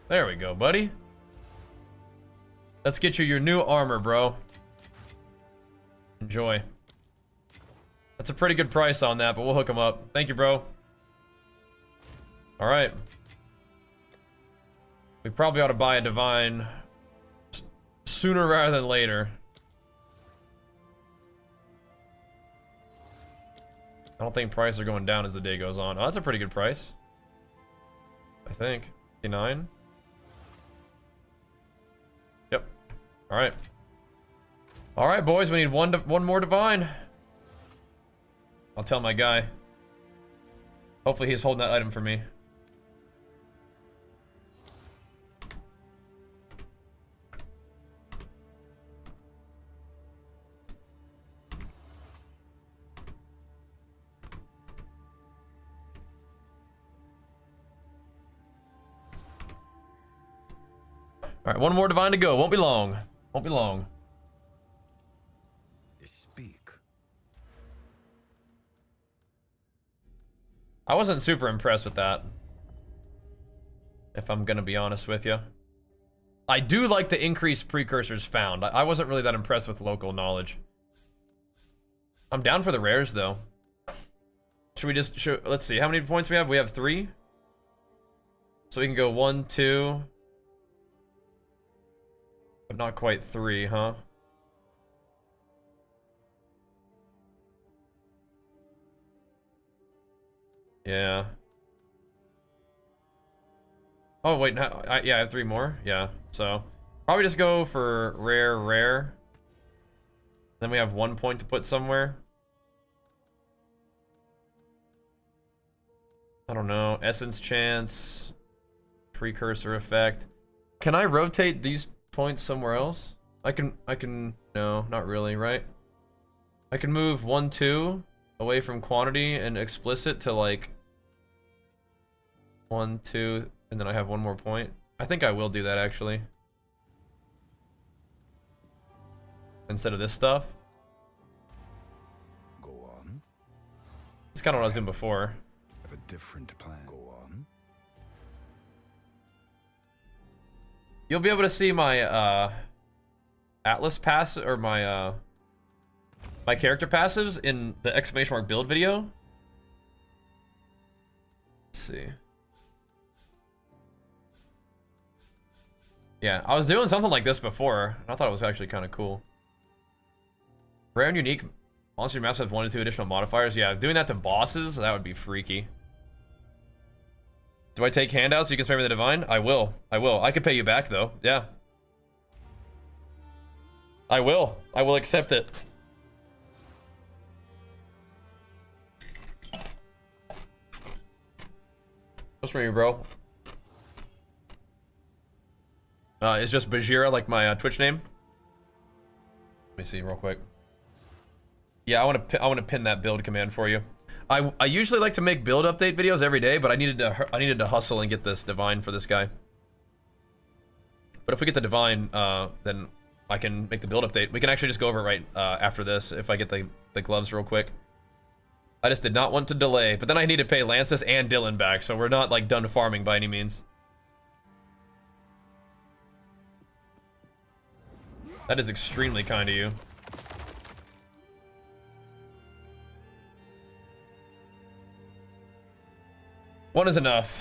There we go, buddy. Let's get you your new armor, bro. Enjoy. That's a pretty good price on that, but we'll hook him up. Thank you, bro. All right. We probably ought to buy a divine sooner rather than later. I don't think prices are going down as the day goes on. Oh, that's a pretty good price. I think. 59. Yep. All right. All right, boys. We need one more divine. I'll tell my guy. Hopefully he's holding that item for me. All right, one more divine to go. Won't be long. Won't be long. Speak. I wasn't super impressed with that, if I'm gonna be honest with you. I do like the increased precursors found. I wasn't really that impressed with local knowledge. I'm down for the rares though. Should we just let's see how many points we have? We have 3. So we can go 1, 2. But not quite 3, huh? Yeah. Oh wait, no, yeah, I have 3 more. Yeah, so probably just go for rare. Then we have 1 point to put somewhere. I don't know. Essence chance, precursor effect. Can I rotate these points somewhere else? I can. No, not really. Right? I can move 1, 2 away from quantity and explicit to like 1, 2, and then I have 1 more point. I think I will do that actually. Instead of this stuff. Go on. It's kind of what I was doing before. Have a different plan. Go on. You'll be able to see my Atlas pass or my my character passives in the exclamation mark build video. Let's see. Yeah, I was doing something like this before. I thought it was actually kind of cool. Rare and unique monster maps have 1 to 2 additional modifiers. Yeah, doing that to bosses, that would be freaky. Do I take handouts so you can spare me the divine? I will. I will. I could pay you back though. Yeah. I will. I will accept it. What's from you, bro? It's just Bajheera, like my Twitch name. Let me see real quick. Yeah, I want to pin that build command for you. I usually like to make build update videos every day, but I needed to hustle and get this divine for this guy. But if we get the divine, then I can make the build update. We can actually just go over it right after this if I get the gloves real quick. I just did not want to delay, but then I need to pay Lancis and Dylan back, so we're not like done farming by any means. That is extremely kind of you. One is enough.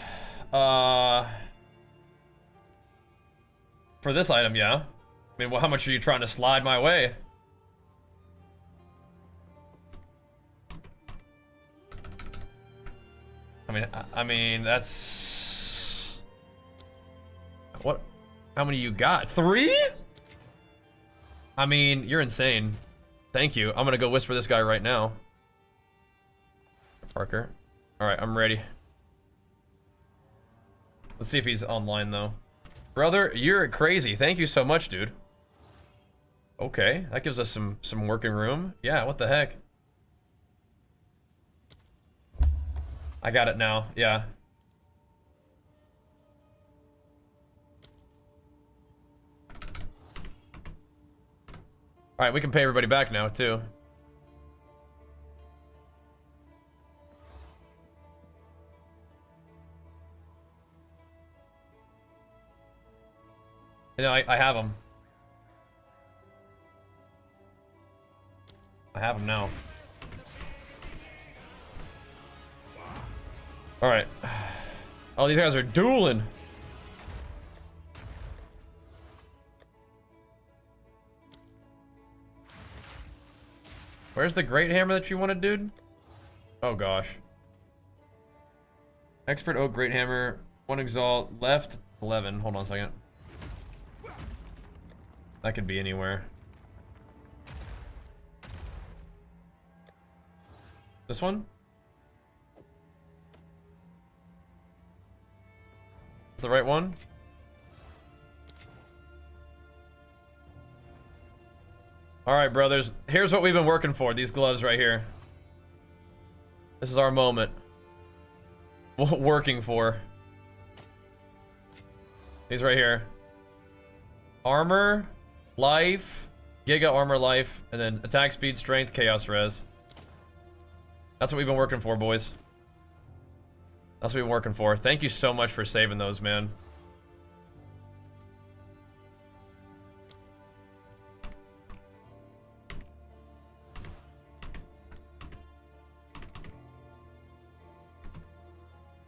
For this item, yeah. I mean, well, how much are you trying to slide my way? I mean, that's... What? How many you got? 3? I mean, you're insane. Thank you. I'm gonna go whisper this guy right now. Parker. Alright, I'm ready. Let's see if he's online, though. Brother, you're crazy. Thank you so much, dude. Okay, that gives us some working room. Yeah, what the heck? I got it now, yeah. Alright, we can pay everybody back now, too. You know, I have them. I have them now. Alright. Oh, these guys are dueling. Where's the great hammer that you wanted, dude? Oh, gosh. Expert oak great hammer. One exalt left, 11. Hold on a second. That could be anywhere. This one? It's the right one? Alright, brothers. Here's what we've been working for. These gloves right here. This is our moment. Working for. These right here. Armor, life, Giga armor life, and then attack speed, strength, chaos res. That's what we've been working for, boys. That's what we've been working for. Thank you so much for saving those, man.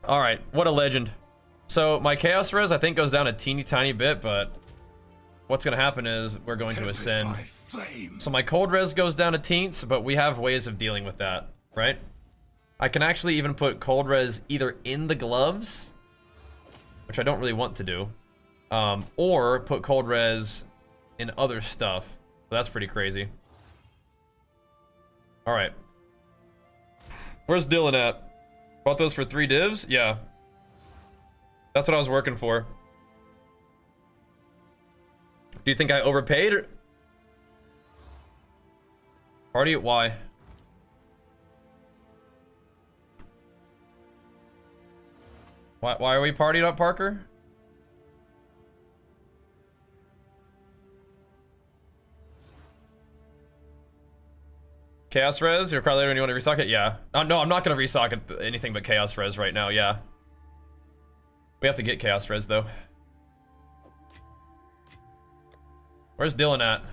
Alright, what a legend. So, my chaos res, I think, goes down a teeny tiny bit, but what's going to happen is we're going to ascend. So my cold res goes down a teens, but we have ways of dealing with that, right? I can actually even put cold res either in the gloves, which I don't really want to do, or put cold res in other stuff. So that's pretty crazy. Alright. Where's Dylan at? Bought those for 3 divs? Yeah. That's what I was working for. Do you think I overpaid? Or... Party? Why? Why are we partied up, Parker? Chaos res? You'll cry later when you want to restock it? Yeah. No, I'm not going to restock it, anything but chaos res right now, yeah. We have to get chaos res, though. Where's Dylan at?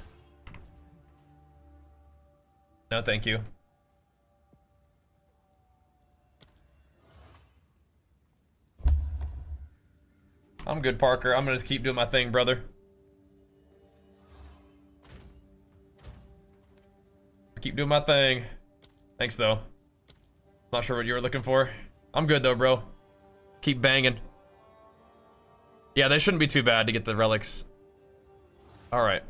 No, thank you. I'm good, Parker. I'm gonna just keep doing my thing, brother. Keep doing my thing. Thanks, though. Not sure what you were looking for. I'm good, though, bro. Keep banging. Yeah, they shouldn't be too bad to get the relics. Alright.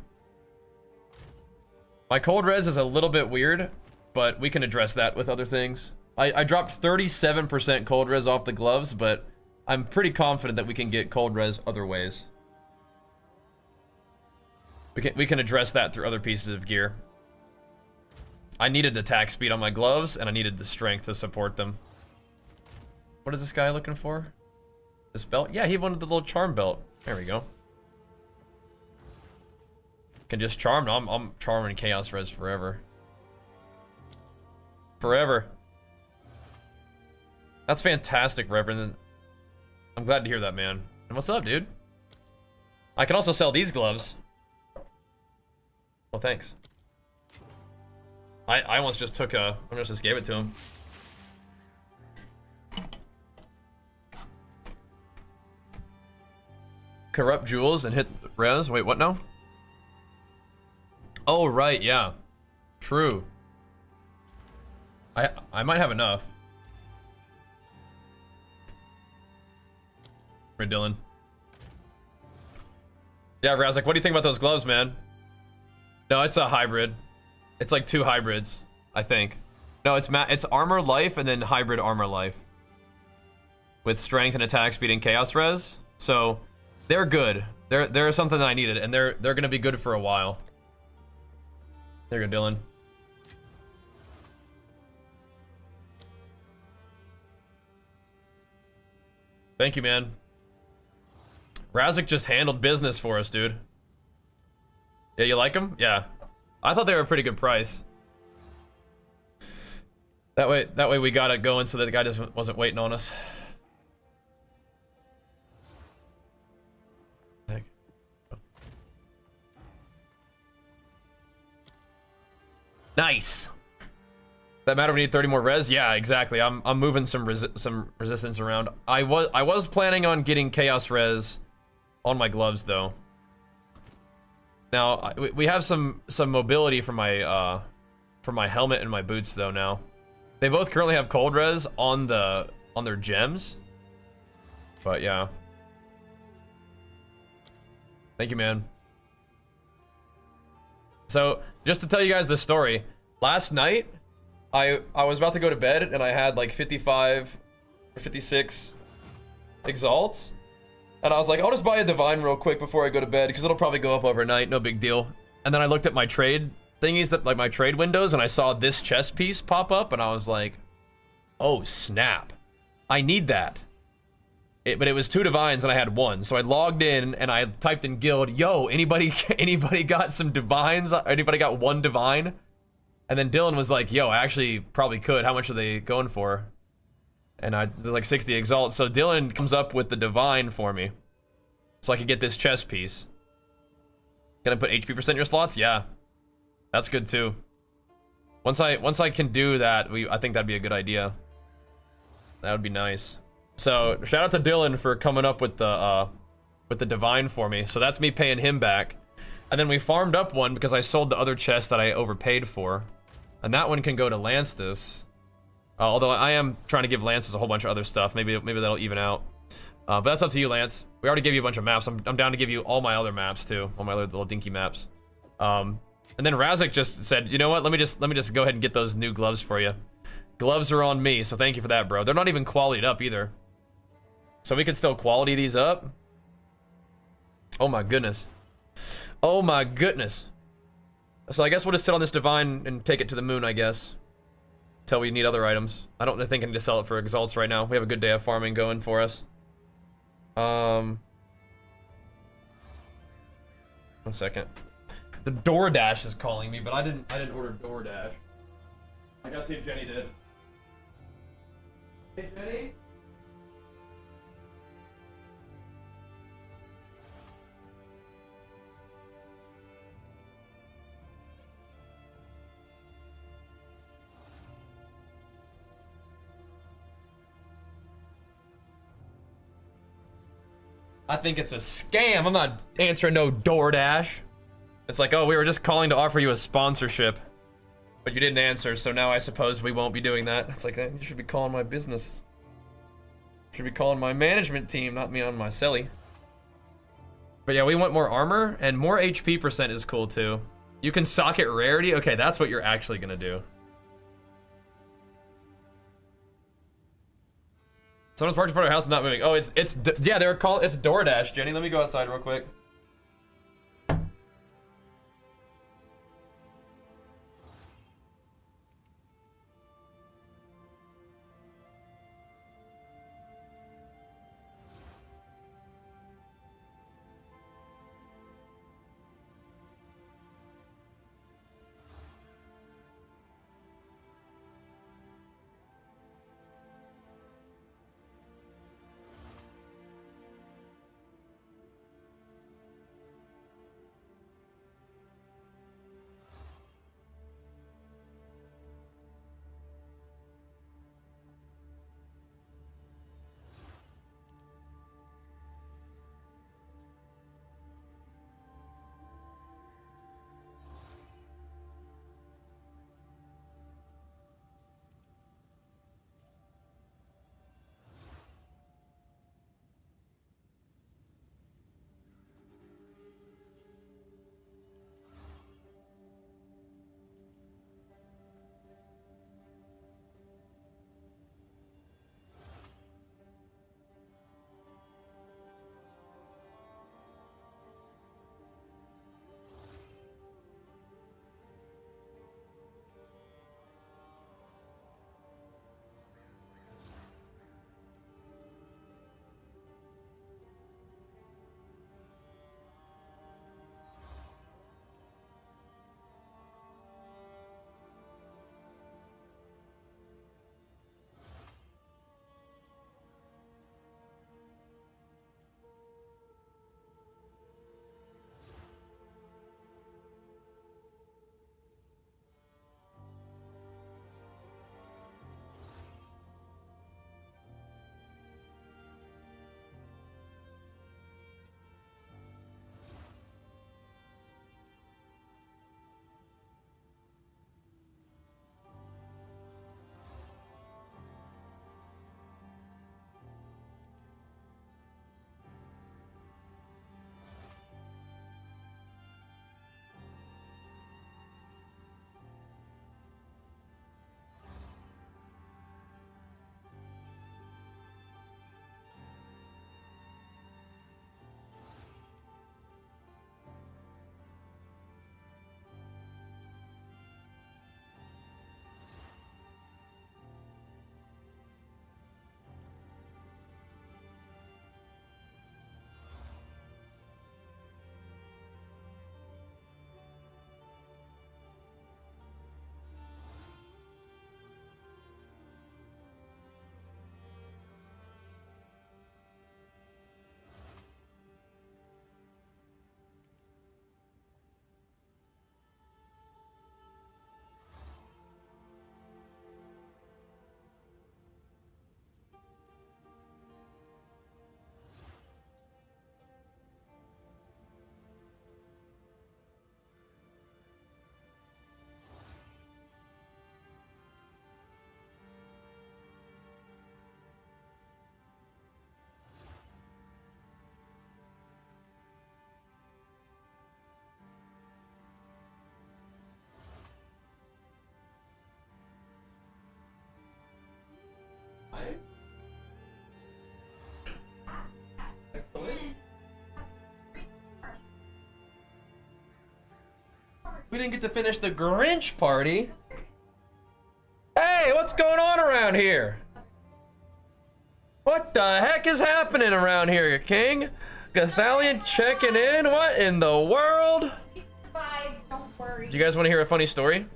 My cold res is a little bit weird, but we can address that with other things. I dropped 37% cold res off the gloves, but I'm pretty confident that we can get cold res other ways. We can address that through other pieces of gear. I needed the attack speed on my gloves, and I needed the strength to support them. What is this guy looking for? This belt? Yeah, he wanted the little charm belt. There we go. Can just charm? No, I'm charming chaos res forever. Forever. That's fantastic, Reverend. I'm glad to hear that, man. And what's up, dude? I can also sell these gloves. Well, thanks. I almost just took a... I almost just gave it to him. Corrupt jewels and hit res. Wait, what now? Oh, right, yeah. True. I might have enough. For Dylan. Yeah, Raz, like, what do you think about those gloves, man? No, it's a hybrid. It's like 2 hybrids, I think. No, it's armor life and then hybrid armor life. With strength and attack speed and chaos res. So, they're good. They're something that I needed, and they're gonna be good for a while. There you go, Dylan. Thank you, man. Razik just handled business for us, dude. Yeah, you like them? Yeah. I thought they were a pretty good price. That way we got it going so that the guy just wasn't waiting on us. Nice. That matter, we need 30 more res? Yeah, exactly. I'm moving some resistance around. I was planning on getting chaos res on my gloves though. Now we have some mobility for my helmet and my boots though now. They both currently have cold res on their gems. But yeah. Thank you, man. So, just to tell you guys the story, last night, I was about to go to bed and I had like 55 or 56 exalts. And I was like, I'll just buy a divine real quick before I go to bed because it'll probably go up overnight, no big deal. And then I looked at my trade thingies, that like my trade windows, and I saw this chess piece pop up and I was like, oh snap, I need that. But it was 2 divines and I had 1. So I logged in and I typed in guild, yo, anybody got some divines? Anybody got 1 divine? And then Dylan was like, yo, I actually probably could. How much are they going for? And there's like 60 exalts. So Dylan comes up with the divine for me. So I could get this chess piece. Can I put HP % in your slots? Yeah. That's good too. Once I can do that, I think that'd be a good idea. That would be nice. So shout out to Dylan for coming up with the divine for me. So that's me paying him back. And then we farmed up one because I sold the other chest that I overpaid for. And that one can go to Lancetus. Although I am trying to give Lancetus a whole bunch of other stuff. Maybe that'll even out. But that's up to you, Lance. We already gave you a bunch of maps. I'm down to give you all my other maps too. All my other little dinky maps. And then Razik just said, you know what? Let me just go ahead and get those new gloves for you. Gloves are on me, so thank you for that, bro. They're not even qualityed up either. So we can still quality these up. Oh my goodness. Oh my goodness. So I guess we'll just sit on this divine and take it to the moon, I guess. Until we need other items. I don't think I need to sell it for exalts right now. We have a good day of farming going for us. 1 second. The DoorDash is calling me, but I didn't order DoorDash. I gotta see if Jenny did. Hey, Jenny? I think it's a scam. I'm not answering no DoorDash. It's like, oh, we were just calling to offer you a sponsorship. But you didn't answer, so now I suppose we won't be doing that. It's like, you should be calling my business. You should be calling my management team, not me on my celly. But yeah, we want more armor, and more HP % is cool too. You can socket rarity? Okay, that's what you're actually gonna do. Someone's parked in front of our house and not moving. Oh, it's yeah, they're called, it's DoorDash, Jenny. Let me go outside real quick. We didn't get to finish the Grinch party. Hey, what's going on around here? What the heck is happening around here, King? Gathalion checking in? What in the world? Don't worry. Do you guys want to hear a funny story?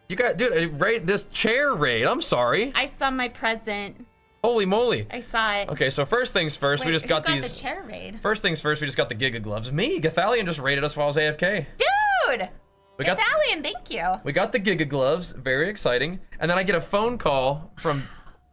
You got, dude, raid this chair raid. I'm sorry. I saw my present. Holy moly. I saw it. Okay, so first things first, we Wait, just got who these. the chair raid? First things first, we just got the Giga gloves. Me, Gathalion just raided us while I was AFK. Dude! We got Italian, thank you. We got the Giga gloves, very exciting. And then I get a phone call from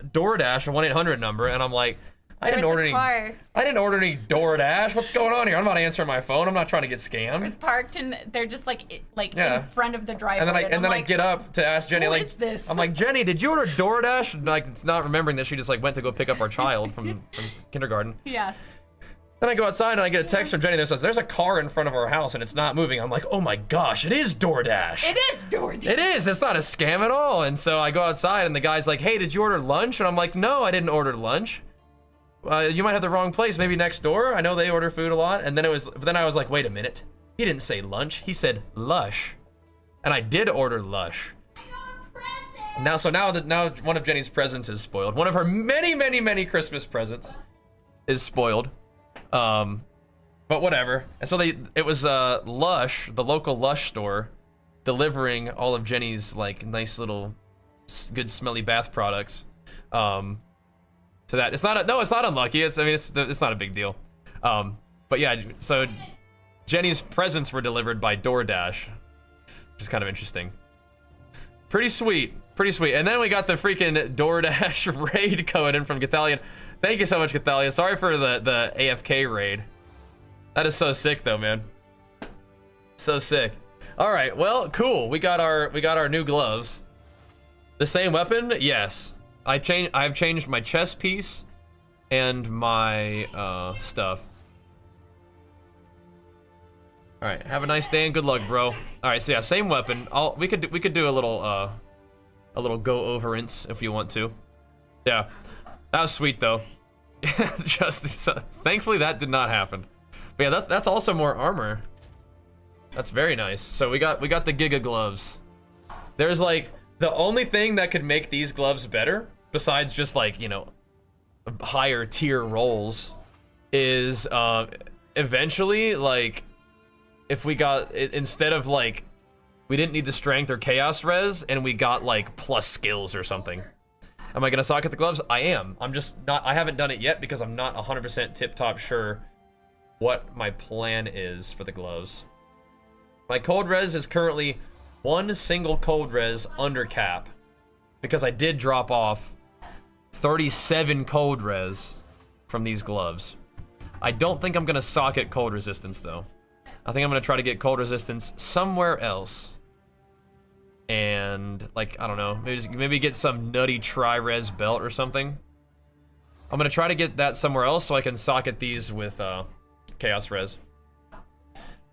DoorDash, a 1-800 number, and I'm like, I didn't order any DoorDash. What's going on here? I'm not answering my phone. I'm not trying to get scammed. It's parked and they're just like Yeah. in front of the driveway. And then I get up to ask Jenny, who like, is this? I'm like, Jenny, did you order DoorDash? And, like, not remembering that she just like went to go pick up our child from kindergarten. Yeah. Then I go outside and I get a text from Jenny that says, there's a car in front of our house and it's not moving. I'm like, oh my gosh, it is DoorDash. It is DoorDash. It is. It's not a scam at all. And so I go outside and the guy's like, hey, did you order lunch? And I'm like, no, I didn't order lunch. You might have the wrong place. Maybe next door. I know they order food a lot. And then I was like, wait a minute. He didn't say lunch. He said lush. And I did order lush. Now one of Jenny's presents is spoiled. One of her many, many, many Christmas presents is spoiled. But whatever. And so it was Lush, the local Lush store, delivering all of Jenny's like nice little good smelly bath products. To that. It's not unlucky. It's not a big deal. But yeah, so Jenny's presents were delivered by DoorDash, which is kind of interesting. Pretty sweet. And then we got the freaking DoorDash raid coming in from Gathalion. Thank you so much, Gathalion. Sorry for the AFK raid. That is so sick though, man. So sick. All right, well, cool. We got our new gloves. The same weapon? Yes. I've changed my chest piece and my stuff. All right, have a nice day and good luck, bro. All right, so yeah, same weapon. We could do a little go overance if you want to. Yeah, that was sweet though. Thankfully that did not happen. But yeah, that's also more armor. That's very nice. So we got the Giga gloves. There's like the only thing that could make these gloves better, besides just like, you know, higher tier rolls, is eventually like if we got it, instead of like we didn't need the strength or chaos res and we got like plus skills or something. Am I gonna socket the gloves? I am. I'm just not. I haven't done it yet because I'm not 100% tip-top sure what my plan is for the gloves. My cold res is currently one single cold res under cap because I did drop off 37 cold res from these gloves. I don't think I'm gonna socket cold resistance though. I think I'm gonna try to get cold resistance somewhere else. And like, I don't know, maybe get some nutty tri-res belt or something. I'm gonna try to get that somewhere else so I can socket these with chaos res.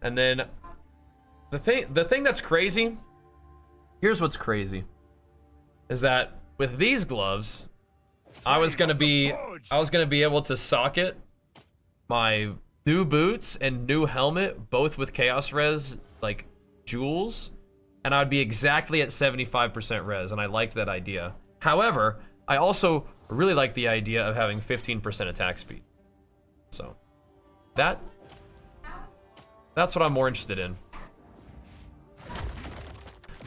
And then the thing that's crazy, here's what's crazy, is that with these gloves, I was gonna be able to socket my new boots and new helmet both with chaos res like jewels, and I would be exactly at 75% res, and I liked that idea. However, I also really like the idea of having 15% attack speed. So that's what I'm more interested in.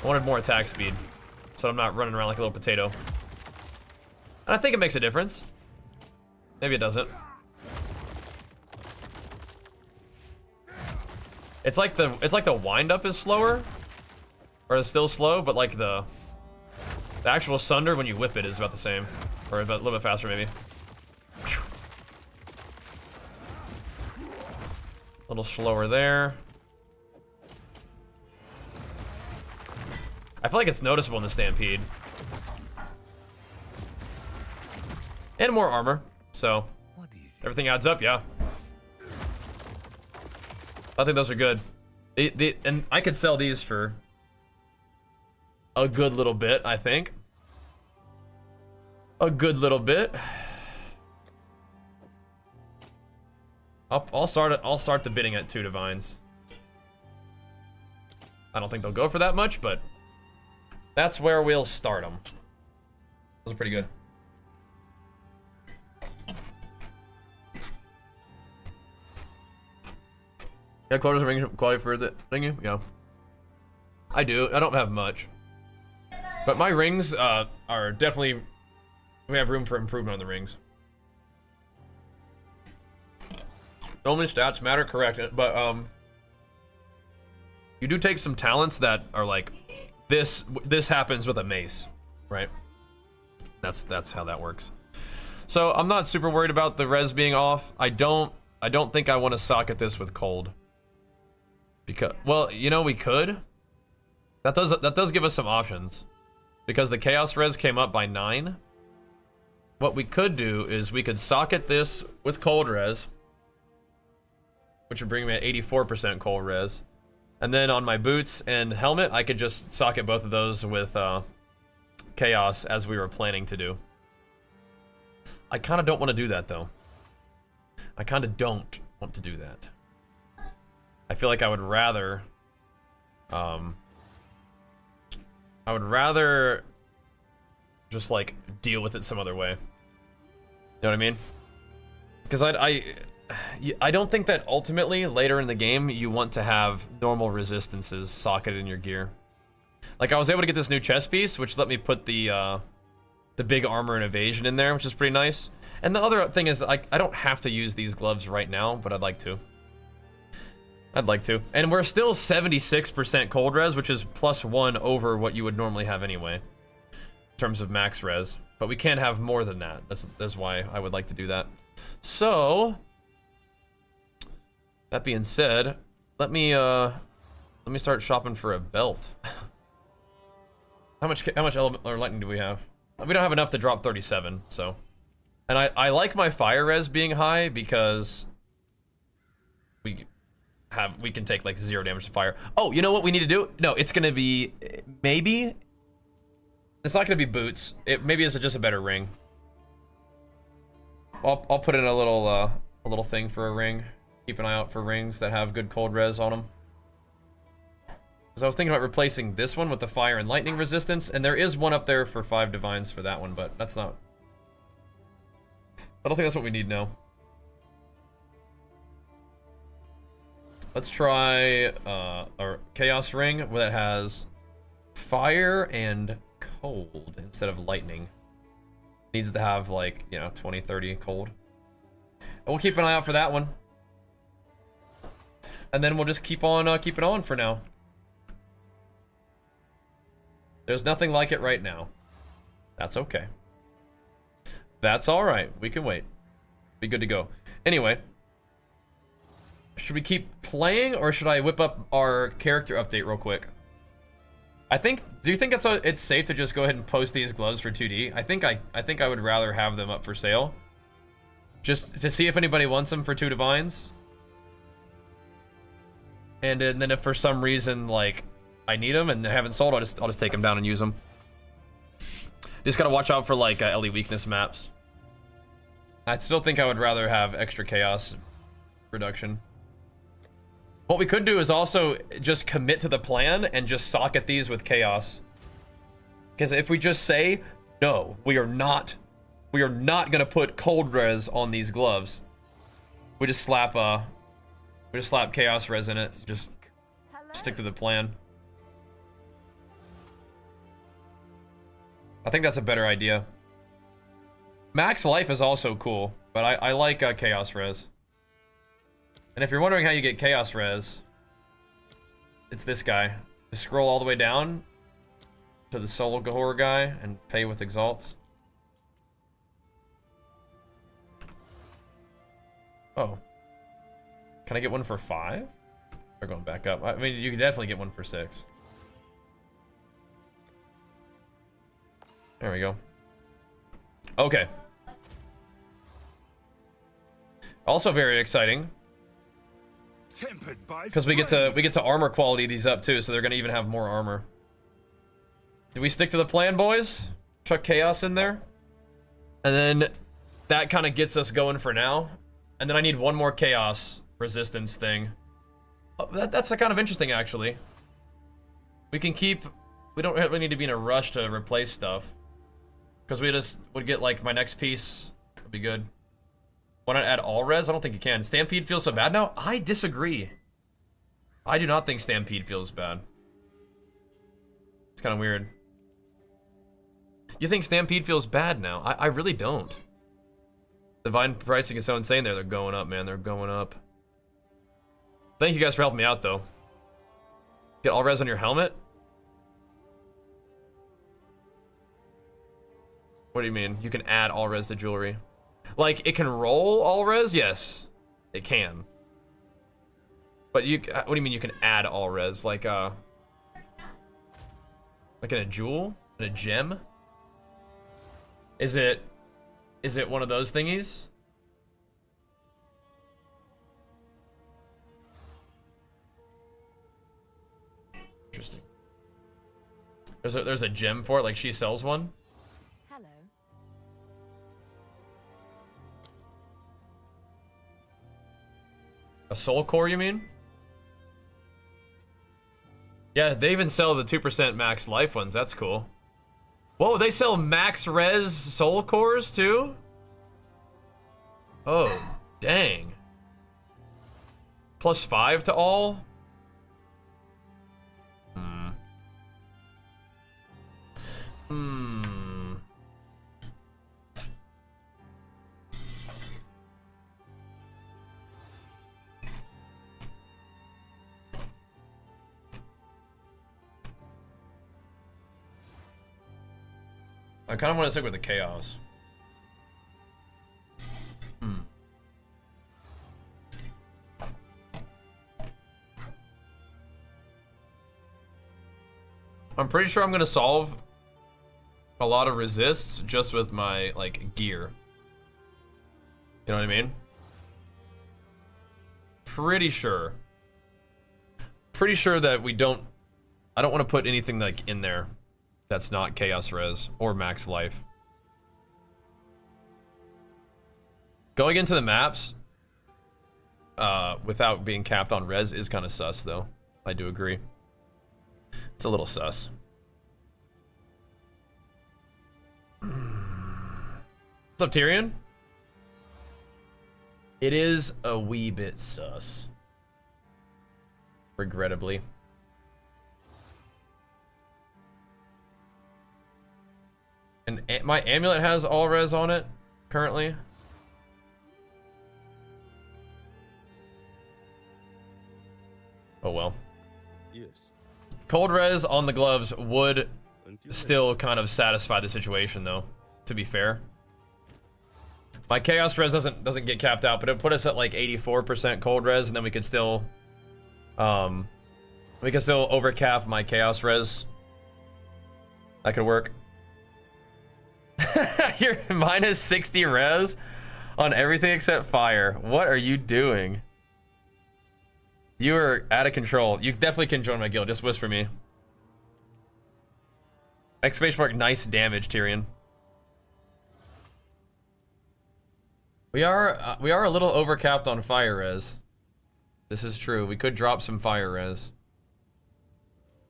I wanted more attack speed, so I'm not running around like a little potato. And I think it makes a difference. Maybe it doesn't. It's like the wind up is slower, or it's still slow, but like the actual sunder when you whip it is about the same, or a little bit faster maybe. A little slower there. I feel like it's noticeable in the Stampede. And more armor, so everything adds up, yeah. I think those are good. And I could sell these for a good little bit, I think. A good little bit. I'll start the bidding at 2 divines. I don't think they'll go for that much, but that's where we'll start them. Those are pretty good. Yeah, quarters ring quality for the thingy? Yeah. I do. I don't have much. But my rings are definitely... We have room for improvement on the rings. Only stats matter, correct. But, you do take some talents that are like... This happens with a mace, right? That's how that works. So, I'm not super worried about the res being off. I don't think I want to socket this with cold. Because, well, you know, we could. That does give us some options. Because the chaos res came up by 9. What we could do is we could socket this with cold res, which would bring me at 84% cold res. And then on my boots and helmet, I could just socket both of those with chaos as we were planning to do. I kind of don't want to do that though. I kind of don't want to do that. I feel like I would rather just like deal with it some other way. You know what I mean? Because I don't think that ultimately later in the game you want to have normal resistances socketed in your gear. Like I was able to get this new chest piece, which let me put the big armor and evasion in there, which is pretty nice. And the other thing is I don't have to use these gloves right now, but I'd like to. And we're still 76% cold res, which is +1 over what you would normally have anyway, in terms of max res. But we can't have more than that. That's why I would like to do that. So, that being said, let me start shopping for a belt. How much element or lightning do we have? We don't have enough to drop 37, so. And I like my fire res being high because we can take like 0 damage to fire. Oh, you know what we need to do? No, it's gonna be maybe. It's not gonna be boots. Maybe it's just a better ring. I'll put in a little thing for a ring. Keep an eye out for rings that have good cold res on them. Because I was thinking about replacing this one with the fire and lightning resistance, and there is one up there for 5 divines for that one, but that's not. I don't think that's what we need now. Let's try a chaos ring that has fire and cold instead of lightning. Needs to have like, you know, 20, 30 cold. And we'll keep an eye out for that one. And then we'll just keep on keeping on for now. There's nothing like it right now. That's okay. That's all right. We can wait. Be good to go. Anyway, should we keep playing or should I whip up our character update real quick? Do you think it's safe to just go ahead and post these gloves for 2D? I think I would rather have them up for sale. Just to see if anybody wants them for 2 divines. And then if for some reason like I need them and they haven't sold, I'll just take them down and use them. Just gotta watch out for like LE weakness maps. I still think I would rather have extra chaos reduction. What we could do is also just commit to the plan and just socket these with chaos. Because if we just say, no, we are not gonna put cold res on these gloves. We just slap chaos res in it. Just stick to the plan. I think that's a better idea. Max life is also cool, but I like chaos res. And if you're wondering how you get chaos res, it's this guy. Just scroll all the way down to the Soul Gahor guy and pay with exalts. Oh. Can I get one for 5? They're going back up. I mean, you can definitely get one for 6. There we go. Okay. Also very exciting. Because we get to armor quality these up too, so they're gonna even have more armor. Do we stick to the plan, boys? Chuck chaos in there, and then that kind of gets us going for now. And then I need one more chaos resistance thing. Oh, that's kind of interesting actually. We can keep... We don't really need to be in a rush to replace stuff. Because we just would get, like, my next piece. Would be good. Why not add all res? I don't think you can. Stampede feels so bad now? I disagree. I do not think Stampede feels bad. It's kind of weird. You think Stampede feels bad now? I really don't. Divine pricing is so insane there. They're going up, man. They're going up. Thank you guys for helping me out, though. Get all res on your helmet? What do you mean? You can add all res to jewelry. Like, it can roll all res? Yes. It can. But you, what do you mean you can add all res? Like in a jewel? In a gem? Is it one of those thingies? Interesting. There's a gem for it, like she sells one? Hello. A soul core, you mean? Yeah, they even sell the 2% max life ones. That's cool. Whoa, they sell max res soul cores too? Oh, dang. +5 to all? I kind of want to stick with the chaos. I'm pretty sure I'm gonna solve a lot of resists just with my, like, gear. You know what I mean? Pretty sure. Pretty sure that we don't... I don't want to put anything, like, in there that's not chaos res or max life. Going into the maps without being capped on res is kind of sus, though. I do agree. It's a little sus. What's up, Tyrion? It is a wee bit sus. Regrettably. And my amulet has all res on it currently. Oh well. Yes. Cold res on the gloves would still kind of satisfy the situation, though, to be fair. My chaos res doesn't get capped out, but it put us at like 84% cold res, and then we could still overcap my chaos res. That could work. You're minus 60 res on everything except fire. What are you doing? You are out of control. You definitely can join my guild. Just whisper me. Exclamation mark, nice damage, Tyrion. We are a little overcapped on fire res. This is true. We could drop some fire res.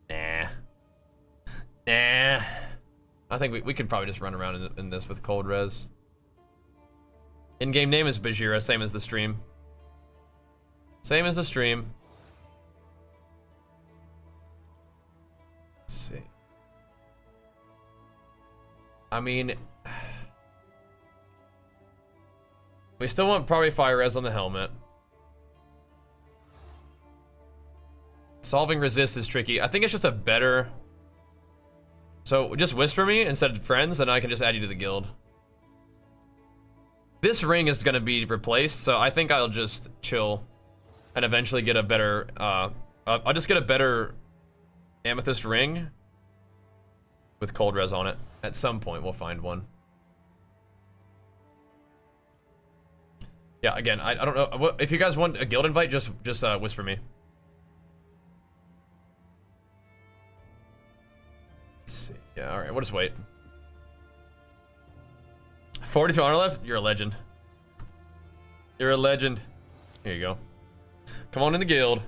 Nah. I think we could probably just run around in this with cold res. In-game name is Bajheera, same as the stream. Same as the stream. Let's see. I mean, we still want probably fire res on the helmet. Solving resist is tricky. I think it's just a better... So just whisper me instead of friends, and I can just add you to the guild. This ring is gonna be replaced, so I think I'll just chill and eventually get a better, I'll just get a better amethyst ring with cold res on it. At some point, we'll find one. Yeah, again, I don't know. If you guys want a guild invite, just whisper me. Let's see. Yeah, all right, we'll just wait. 42 honor left? You're a legend. You're a legend. Here you go. Come on in the guild.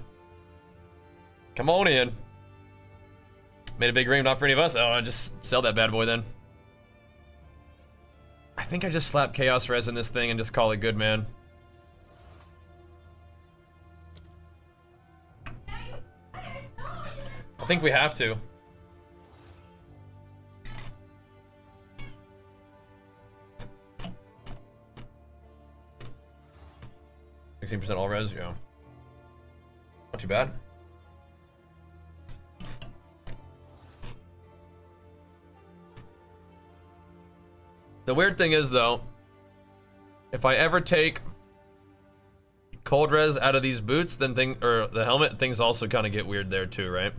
Come on in. Made a big ring, not for any of us. Oh, I just sell that bad boy then. I think I just slap Chaos Res in this thing and just call it good, man. I think we have to. 16% all res, yeah. Not too bad. The weird thing is, though, if I ever take cold res out of these boots, then the helmet, things also kind of get weird there too, right?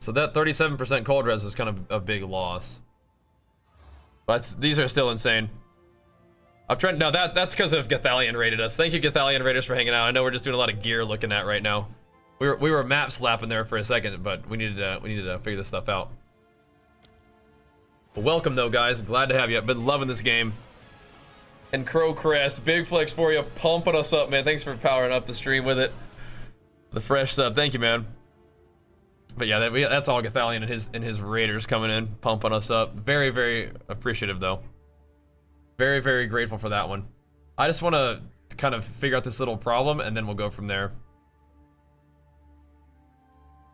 So that 37% cold res is kind of a big loss. But these are still insane. I'm trying. No, that's because of Gathalion raided us. Thank you, Gathalion raiders, for hanging out. I know we're just doing a lot of gear looking at right now. We were map slapping there for a second, but we needed to figure this stuff out. But welcome though, guys. Glad to have you. I've been loving this game. And Crow Crest, big flex for you, pumping us up, man. Thanks for powering up the stream with it. The fresh sub, thank you, man. But yeah, that's all Gathalion and his raiders coming in, pumping us up. Very, very appreciative though. Very, very grateful for that one. I just want to kind of figure out this little problem, and then we'll go from there.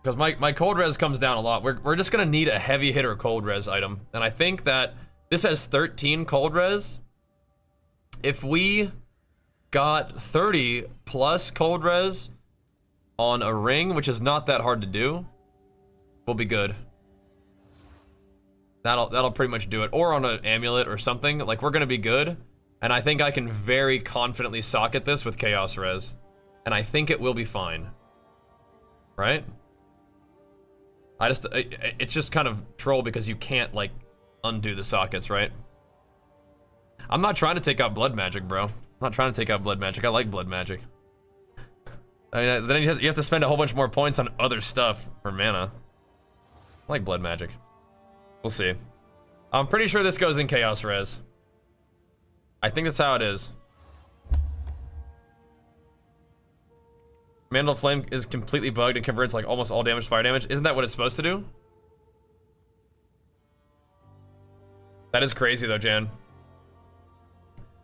Because my cold res comes down a lot. We're just gonna need a heavy hitter cold res item, and I think that this has 13 cold res. If we got 30 plus cold res on a ring, which is not that hard to do, we'll be good. That'll pretty much do it. Or on an amulet or something. Like, we're gonna be good. And I think I can very confidently socket this with Chaos Res. And I think it will be fine. Right? It's just kind of troll because you can't, like, undo the sockets, right? I'm not trying to take out blood magic, bro. I'm not trying to take out blood magic. I like blood magic. I mean, then you have to spend a whole bunch more points on other stuff for mana. I like blood magic. We'll see. I'm pretty sure this goes in Chaos Res. I think that's how it is. Mandal Flame is completely bugged and converts like almost all damage to fire damage. Isn't that what it's supposed to do? That is crazy though, Jan.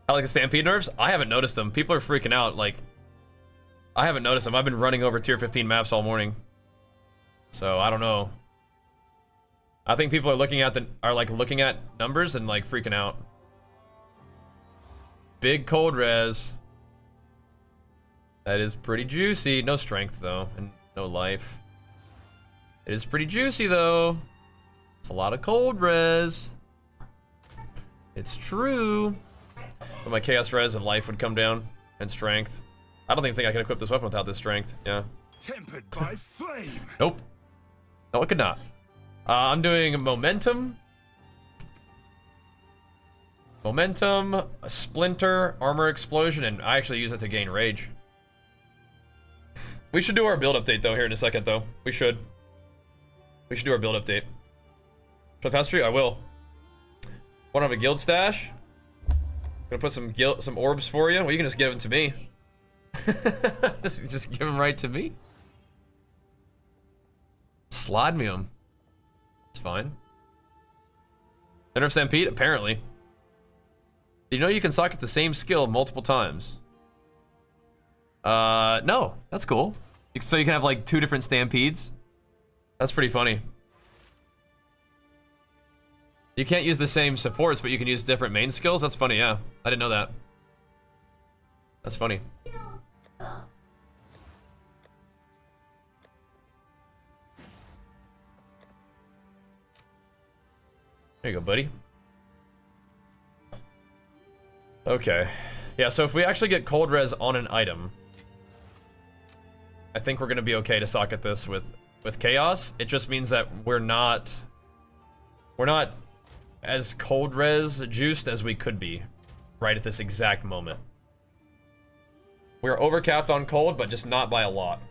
I like the Stampede nerfs. I haven't noticed them. People are freaking out. Like, I haven't noticed them. I've been running over tier 15 maps all morning. So I don't know. I think people are looking at looking at numbers and like freaking out. Big cold res. That is pretty juicy. No strength though, and no life. It is pretty juicy though. It's a lot of cold res. It's true. But my chaos res and life would come down, and strength. I don't even think I can equip this weapon without this strength. Yeah. Tempered by flame. Nope. No, it could not. I'm doing momentum. Momentum, a splinter, armor explosion, and I actually use it to gain rage. We should do our build update though here in a second though. We should do our build update. Should I pass through? I will. Want to have a guild stash? Gonna put some orbs for you. Well, you can just give them to me. just give them right to me. Slide me them. It's fine. Enter Stampede? Apparently. Did you know you can socket the same skill multiple times? No. That's cool. So you can have like 2 different Stampedes? That's pretty funny. You can't use the same supports, but you can use different main skills? That's funny, yeah. I didn't know that. That's funny. There you go, buddy. Okay. Yeah, so if we actually get cold res on an item, I think we're gonna be okay to socket this with chaos. It just means that we're not as cold res juiced as we could be right at this exact moment. We're overcapped on cold, but just not by a lot.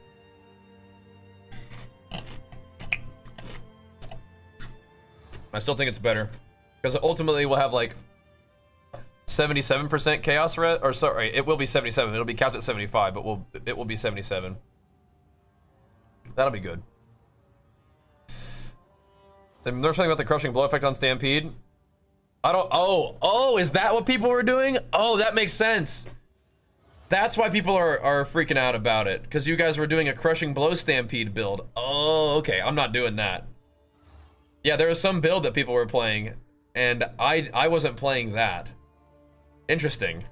I still think it's better because ultimately we'll have like 77% chaos res, or sorry, it will be 77. It'll be capped at 75, but it will be 77. That'll be good. There's something about the crushing blow effect on Stampede. I don't. Oh, is that what people were doing? Oh, that makes sense. That's why people are freaking out about it, because you guys were doing a crushing blow Stampede build. Oh, okay. I'm not doing that. Yeah, there was some build that people were playing, and I wasn't playing that. Interesting.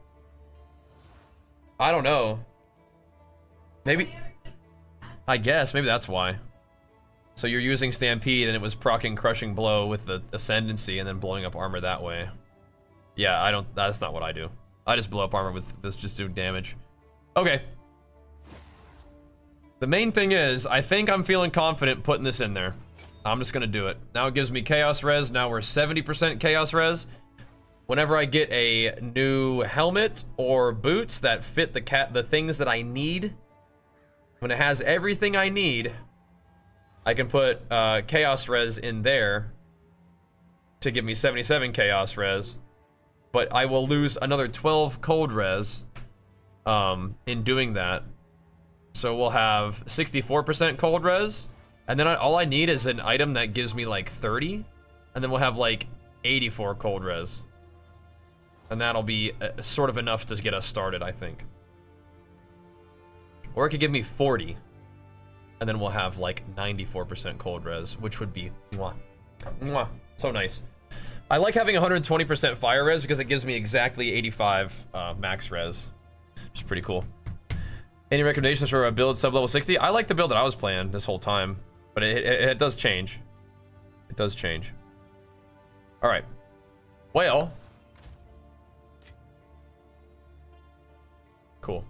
I don't know. Maybe. I guess maybe that's why. So you're using Stampede and it was proccing Crushing Blow with the Ascendancy and then blowing up armor that way. Yeah, I don't. That's not what I do. I just blow up armor with this, just do damage. Okay. The main thing is, I think I'm feeling confident putting this in there. I'm just gonna do it. Now it gives me Chaos Res. Now we're 70% Chaos Res. Whenever I get a new helmet or boots that fit the things that I need, when it has everything I need, I can put Chaos Res in there to give me 77 Chaos Res, but I will lose another 12 Cold Res in doing that. So we'll have 64% Cold Res, and then all I need is an item that gives me like 30, and then we'll have like 84 Cold Res. And that'll be sort of enough to get us started, I think. Or it could give me 40. And then we'll have like 94% cold res, which would be mwah, mwah, so nice. I like having 120% fire res because it gives me exactly 85 max res, which is pretty cool. Any recommendations for a build sub-level 60? I like the build that I was playing this whole time, but it does change. It does change. All right. Well. Cool.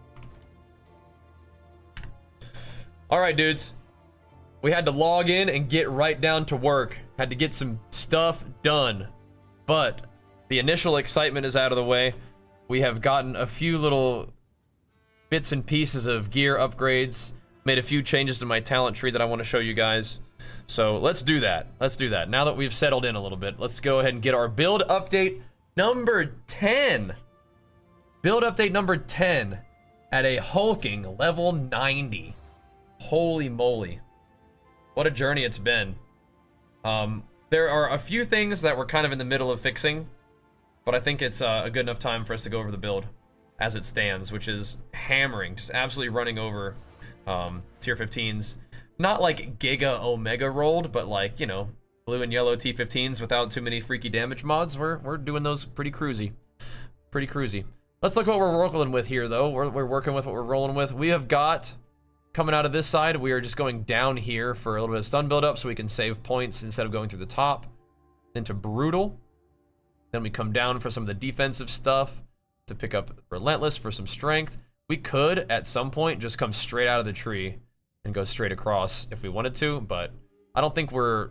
All right, dudes. We had to log in and get right down to work. Had to get some stuff done. But the initial excitement is out of the way. We have gotten a few little bits and pieces of gear upgrades. Made a few changes to my talent tree that I want to show you guys. So let's do that. Let's do that. Now that we've settled in a little bit, let's go ahead and get our build update number 10. Build update number 10 at a hulking level 90. Holy moly. What a journey it's been. There are a few things that we're kind of in the middle of fixing, but I think it's a good enough time for us to go over the build as it stands, which is hammering, just absolutely running over tier 15s. Not like Giga Omega rolled, but like, you know, blue and yellow T15s without too many freaky damage mods. We're doing those pretty cruisy. Pretty cruisy. Let's look at what we're rolling with here, though. We're working with what we're rolling with. We have got, coming out of this side, we are just going down here for a little bit of stun build up so we can save points instead of going through the top. Into Brutal. Then we come down for some of the defensive stuff to pick up Relentless for some strength. We could, at some point, just come straight out of the tree and go straight across if we wanted to, but I don't think we're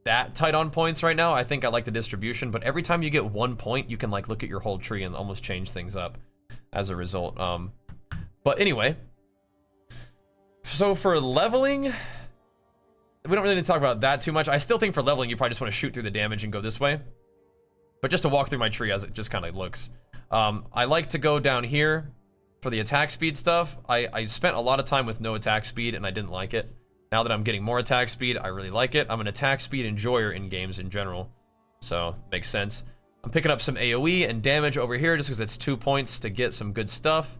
that tight on points right now. I think I like the distribution, but every time you get 1 point, you can like look at your whole tree and almost change things up as a result. But anyway, so for leveling, we don't really need to talk about that too much. I still think for leveling, you probably just want to shoot through the damage and go this way. But just to walk through my tree as it just kind of looks. I like to go down here for the attack speed stuff. I spent a lot of time with no attack speed and I didn't like it. Now that I'm getting more attack speed, I really like it. I'm an attack speed enjoyer in games in general, so makes sense. I'm picking up some AoE and damage over here just because it's 2 points to get some good stuff.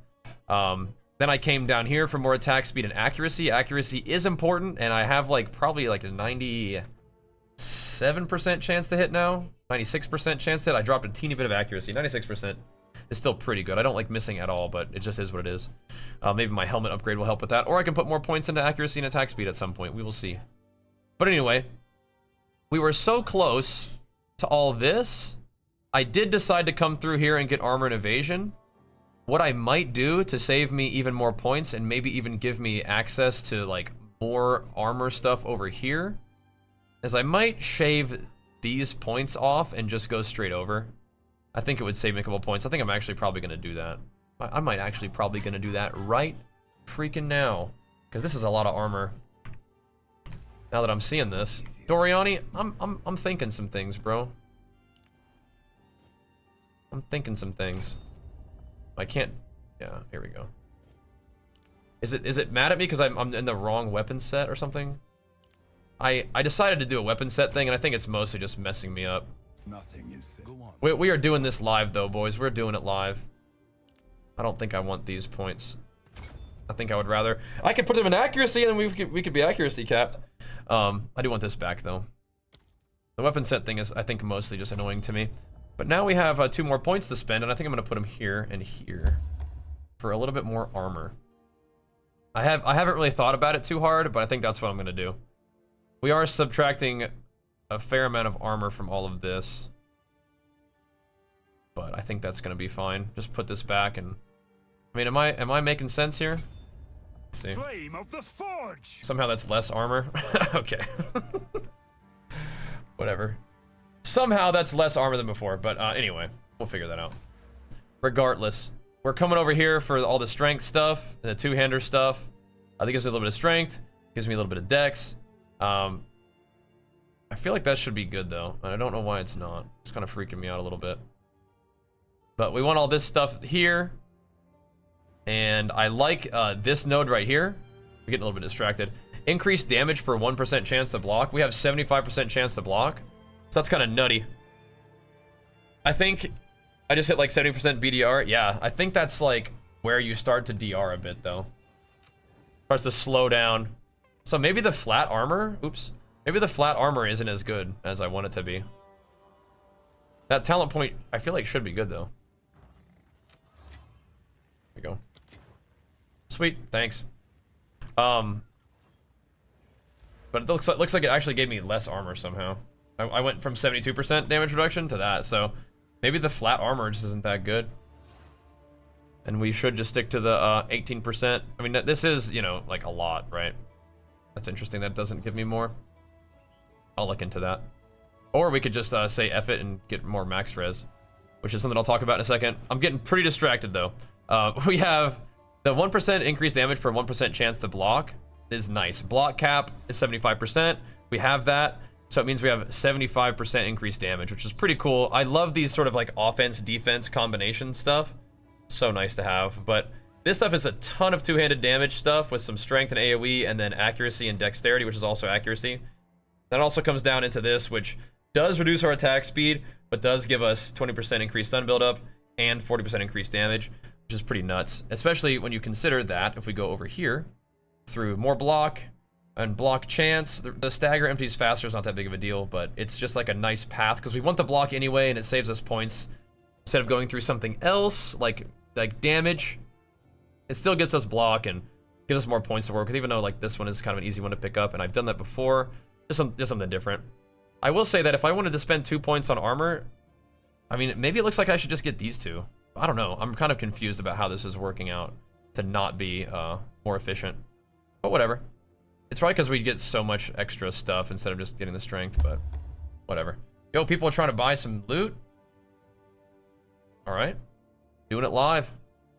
Then I came down here for more attack speed and accuracy. Accuracy is important, and I have like probably like a 97% chance to hit now. 96% chance to hit. I dropped a teeny bit of accuracy. 96% is still pretty good. I don't like missing at all, but it just is what it is. Maybe my helmet upgrade will help with that, or I can put more points into accuracy and attack speed at some point. We will see. But anyway, we were so close to all this. I did decide to come through here and get armor and evasion. What I might do to save me even more points and maybe even give me access to like more armor stuff over here is I might shave these points off and just go straight over. I think it would save me a couple points. I think I'm actually probably going to do that. I might actually probably going to do that right freaking now, because this is a lot of armor. Now that I'm seeing this, Doriani, I'm thinking some things, bro. I'm thinking some things. I can't. Yeah, here we go. Is it mad at me because I'm in the wrong weapon set or something? I decided to do a weapon set thing, and I think it's mostly just messing me up. Nothing is said. Go on. We are doing this live though, boys. We're doing it live. I don't think I want these points. I think I would rather. I could put them in accuracy, and then we could be accuracy capped. I do want this back though. The weapon set thing is, I think, mostly just annoying to me. But now we have 2 more points to spend, and I think I'm gonna put them here and here for a little bit more armor. I haven't really thought about it too hard, but I think that's what I'm gonna do. We are subtracting a fair amount of armor from all of this, but I think that's gonna be fine. Just put this back, and I mean, am I making sense here? Let's see. Flame of the forge. Somehow that's less armor. Okay. Whatever. Somehow that's less armor than before, but anyway, we'll figure that out. Regardless, we're coming over here for all the strength stuff and the two-hander stuff. I think it gives me a little bit of strength, gives me a little bit of dex. I feel like that should be good though, and I don't know why it's not. It's kind of freaking me out a little bit. But we want all this stuff here, and I like this node right here. We're getting a little bit distracted. Increased damage per 1% chance to block. We have 75% chance to block, so that's kind of nutty. I think I just hit like 70% BDR. Yeah, I think that's like where you start to DR a bit though. Starts to slow down. So maybe the flat armor, oops. Maybe the flat armor isn't as good as I want it to be. That talent point, I feel like should be good though. There we go. Sweet, thanks. But it looks like it actually gave me less armor somehow. I went from 72% damage reduction to that, so maybe the flat armor just isn't that good. And we should just stick to the 18%. I mean, this is, you know, like a lot, right? That's interesting that doesn't give me more. I'll look into that. Or we could just say F it and get more max res, which is something I'll talk about in a second. I'm getting pretty distracted though. We have the 1% increased damage per 1% chance to block is nice. Block cap is 75%. We have that. So it means we have 75% increased damage, which is pretty cool. I love these sort of like offense defense combination stuff. So nice to have. But this stuff is a ton of two-handed damage stuff with some strength and AoE, and then accuracy and dexterity, which is also accuracy. That also comes down into this, which does reduce our attack speed, but does give us 20% increased stun buildup and 40% increased damage, which is pretty nuts. Especially when you consider that if we go over here through more block and block chance, the stagger empties faster is not that big of a deal, but it's just like a nice path because we want the block anyway, and it saves us points instead of going through something else like damage. It still gets us block and gives us more points to work with, even though like this one is kind of an easy one to pick up, and I've done that before. Just something different. I will say that if I wanted to spend 2 points on armor, I mean, maybe it looks like I should just get these two. I don't know. I'm kind of confused about how this is working out to not be more efficient. But whatever. It's probably because we get so much extra stuff instead of just getting the strength, but whatever. Yo, people are trying to buy some loot. All right. Doing it live.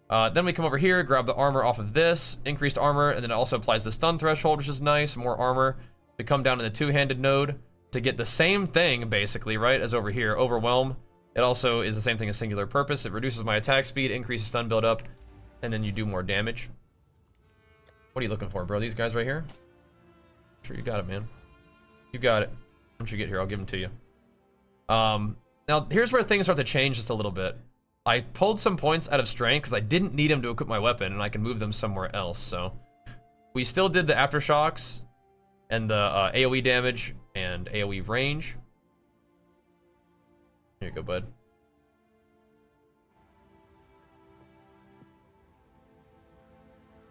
Then we come over here, grab the armor off of this, increased armor, and then it also applies the stun threshold, which is nice. More armor. We come down to the two-handed node to get the same thing, basically, right, as over here. Overwhelm. It also is the same thing as singular purpose. It reduces my attack speed, increases stun buildup, and then you do more damage. What are you looking for, bro? These guys right here? Sure, you got it, man. You got it. Once you get here, I'll give them to you. Now, here's where things start to change just a little bit. I pulled some points out of strength because I didn't need them to equip my weapon, and I can move them somewhere else. So we still did the aftershocks and the AoE damage and AoE range. Here you go, bud.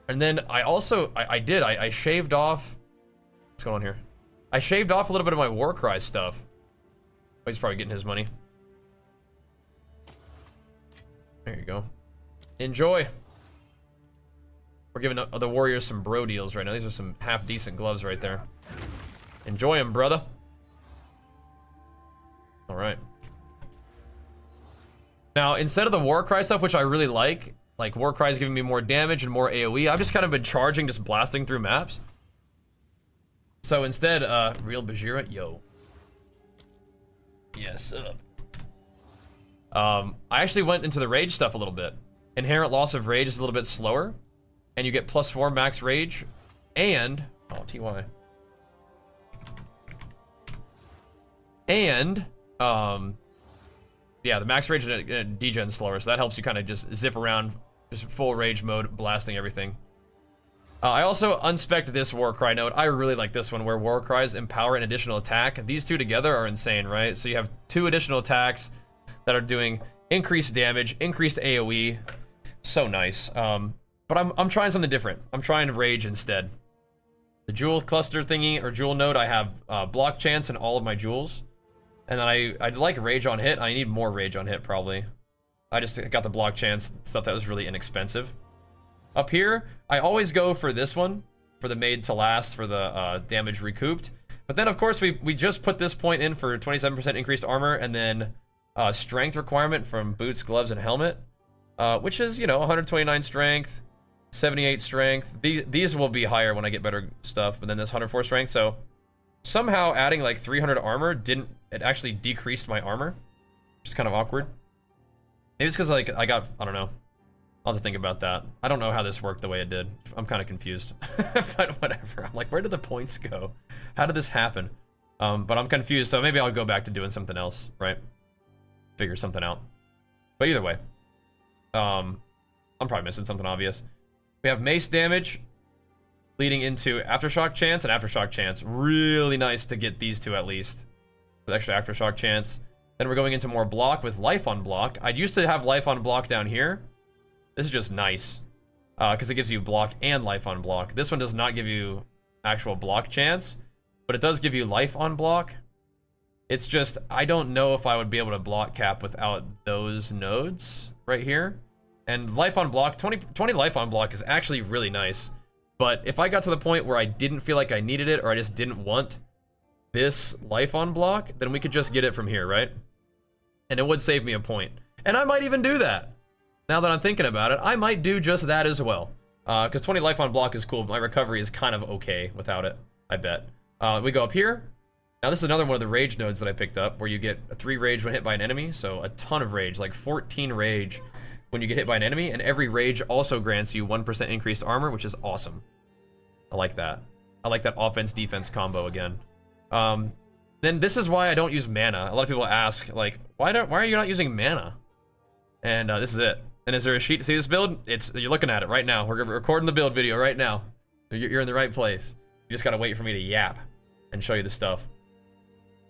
And then I also, I shaved off, what's going on here? I shaved off a little bit of my Warcry stuff. Oh, he's probably getting his money. There you go. Enjoy. We're giving the Warriors some bro deals right now. These are some half-decent gloves right there. Enjoy them, brother. All right. Now, instead of the Warcry stuff, which I really like Warcry is giving me more damage and more AoE, I've just kind of been charging, just blasting through maps. So instead, real Bajheera, yo. Yes, I actually went into the rage stuff a little bit. Inherent loss of rage is a little bit slower, and you get +4 max rage, and oh TY. And yeah, the max rage and degen slower, so that helps you kind of just zip around, just full rage mode, blasting everything. I also unspec'd this Warcry node. I really like this one, where Warcries empower an additional attack. These two together are insane, right? So you have 2 additional attacks that are doing increased damage, increased AoE. So nice. But I'm trying something different. I'm trying rage instead. The jewel cluster thingy, or jewel node, I have block chance in all of my jewels. And then I'd like rage on hit. I need more rage on hit, probably. I just got the block chance, stuff that was really inexpensive. Up here, I always go for this one, for the made to last, for the damage recouped. But then, of course, we just put this point in for 27% increased armor, and then strength requirement from boots, gloves, and helmet, which is, you know, 129 strength, 78 strength. These will be higher when I get better stuff, but then this 104 strength. So somehow adding like 300 armor it actually decreased my armor, which is kind of awkward. Maybe it's because like I don't know. I'll have to think about that. I don't know how this worked the way it did. I'm kind of confused. But whatever. I'm like, where did the points go? How did this happen? But I'm confused, so maybe I'll go back to doing something else, right? Figure something out. But either way, I'm probably missing something obvious. We have mace damage leading into aftershock chance and aftershock chance. Really nice to get these two at least, with extra aftershock chance. Then we're going into more block with life on block. I used to have life on block down here. This is just nice, because it gives you block and life on block. This one does not give you actual block chance, but it does give you life on block. It's just, I don't know if I would be able to block cap without those nodes right here. And life on block, 20 life on block is actually really nice. But if I got to the point where I didn't feel like I needed it, or I just didn't want this life on block, then we could just get it from here, right? And it would save me a point. And I might even do that. Now that I'm thinking about it, I might do just that as well. Because 20 life on block is cool, but my recovery is kind of okay without it, I bet. We go up here. Now this is another one of the rage nodes that I picked up, where you get a 3 rage when hit by an enemy, so a ton of rage, like 14 rage when you get hit by an enemy, and every rage also grants you 1% increased armor, which is awesome. I like that. I like that offense-defense combo again. Then this is why I don't use mana. A lot of people ask, like, why are you not using mana? And this is it. And is there a sheet to see this build? You're looking at it right now. We're recording the build video right now. You're in the right place. You just gotta wait for me to yap and show you the stuff.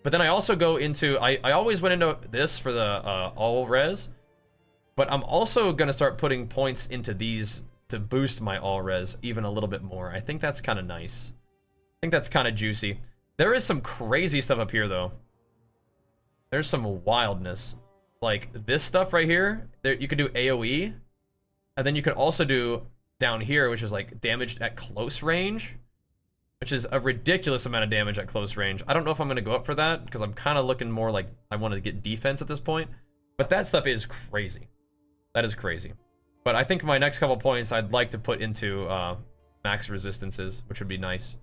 But then I also go into, I always went into this for the all res, but I'm also gonna start putting points into these to boost my all res even a little bit more. I think that's kind of nice. I think that's kind of juicy. There is some crazy stuff up here though. There's some wildness. Like this stuff right here, you could do AoE, and then you could also do down here, which is like damage at close range, which is a ridiculous amount of damage at close range. I don't know if I'm gonna go up for that, because I'm kind of looking more like I want to get defense at this point, but that stuff is crazy. That is crazy. But I think my next couple points I'd like to put into max resistances, which would be nice.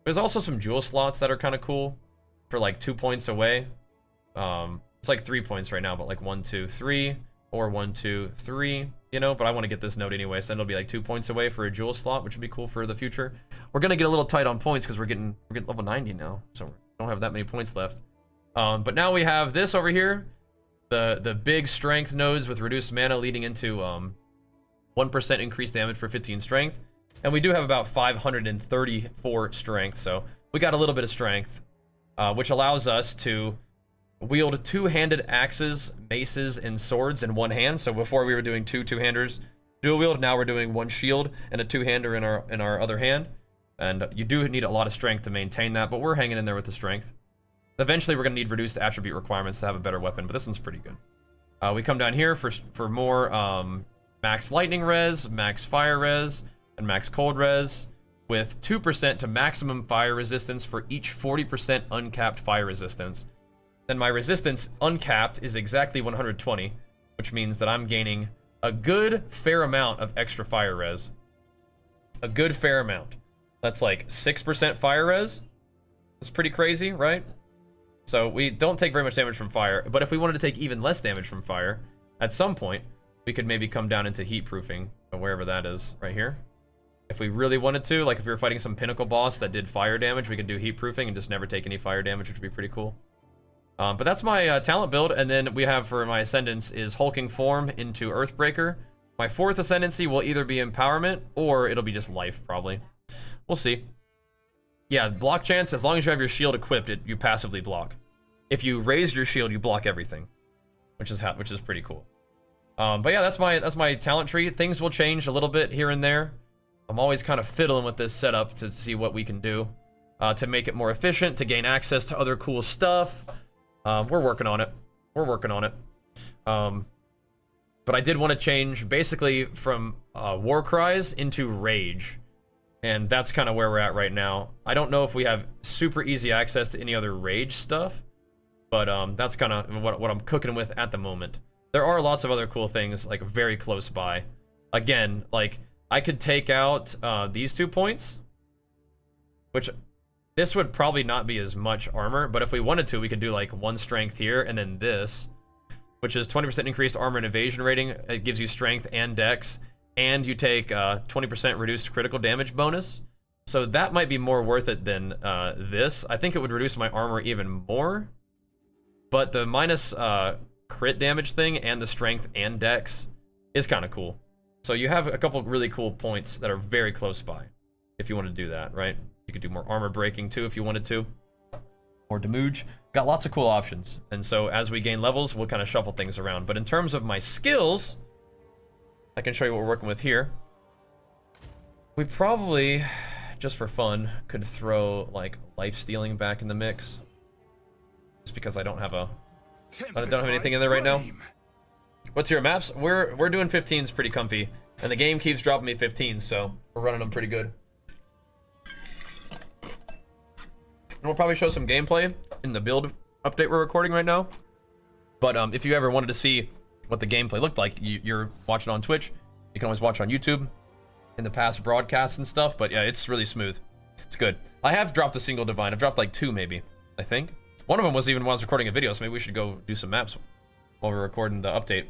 There's also some jewel slots that are kind of cool for like 2 points away. It's like 3 points right now, but like 1, 2, 3, or 1, 2, 3, you know, but I want to get this node anyway, so then it'll be like 2 points away for a jewel slot, which would be cool for the future. We're gonna get a little tight on points because we're getting level 90 now, so we don't have that many points left. But now we have this over here, the big strength nodes with reduced mana leading into 1% increased damage for 15 strength, and we do have about 534 strength, so we got a little bit of strength, which allows us to wield 2-handed axes, maces, and swords in one hand. So before we were doing two-handers dual wield, now we're doing 1 shield and a 2-hander in our other hand. And you do need a lot of strength to maintain that, but we're hanging in there with the strength. Eventually we're gonna need reduced attribute requirements to have a better weapon, but this one's pretty good. We come down here for more max lightning res, max fire res, and max cold res, with 2% to maximum fire resistance for each 40% uncapped fire resistance. Then my resistance uncapped is exactly 120, which means that I'm gaining a good fair amount of extra fire res. A good fair amount. That's like 6% fire res. That's pretty crazy, right? So we don't take very much damage from fire, but if we wanted to take even less damage from fire, at some point, we could maybe come down into heat proofing, wherever that is, right here. If we really wanted to, like if we were fighting some pinnacle boss that did fire damage, we could do heat proofing and just never take any fire damage, which would be pretty cool. But that's my talent build, and then we have for my ascendants is hulking form into Earthbreaker. My 4th ascendancy will either be empowerment or it'll be just life, probably. We'll see. Yeah, block chance, as long as you have your shield equipped, you passively block. If you raise your shield, you block everything, which is pretty cool. But yeah, that's my talent tree. Things will change a little bit here and there. I'm always kind of fiddling with this setup to see what we can do to make it more efficient, to gain access to other cool stuff. We're working on it. We're working on it. But I did want to change basically from war cries into rage. And that's kind of where we're at right now. I don't know if we have super easy access to any other rage stuff, but that's kind of what I'm cooking with at the moment. There are lots of other cool things like very close by. Again, like I could take out these 2 points, which this would probably not be as much armor, but if we wanted to, we could do like 1 strength here and then this, which is 20% increased armor and evasion rating. It gives you strength and dex, and you take 20% reduced critical damage bonus. So that might be more worth it than this. I think it would reduce my armor even more, but the minus crit damage thing and the strength and dex is kind of cool. So you have a couple really cool points that are very close by if you want to do that, right? You could do more armor breaking too if you wanted to. Or damage. Got lots of cool options. And so as we gain levels, we'll kind of shuffle things around. But in terms of my skills, I can show you what we're working with here. We probably, just for fun, could throw like life stealing back in the mix. Just because I don't have anything in there right now. What's your maps? We're doing 15s pretty comfy, and the game keeps dropping me 15s, so we're running them pretty good. And we'll probably show some gameplay in the build update we're recording right now. But if you ever wanted to see what the gameplay looked like, you're watching on Twitch. You can always watch on YouTube in the past broadcasts and stuff. But yeah, it's really smooth. It's good. I have dropped a single divine. I've dropped like 2 maybe, I think. One of them was even when I was recording a video, so maybe we should go do some maps while we're recording the update.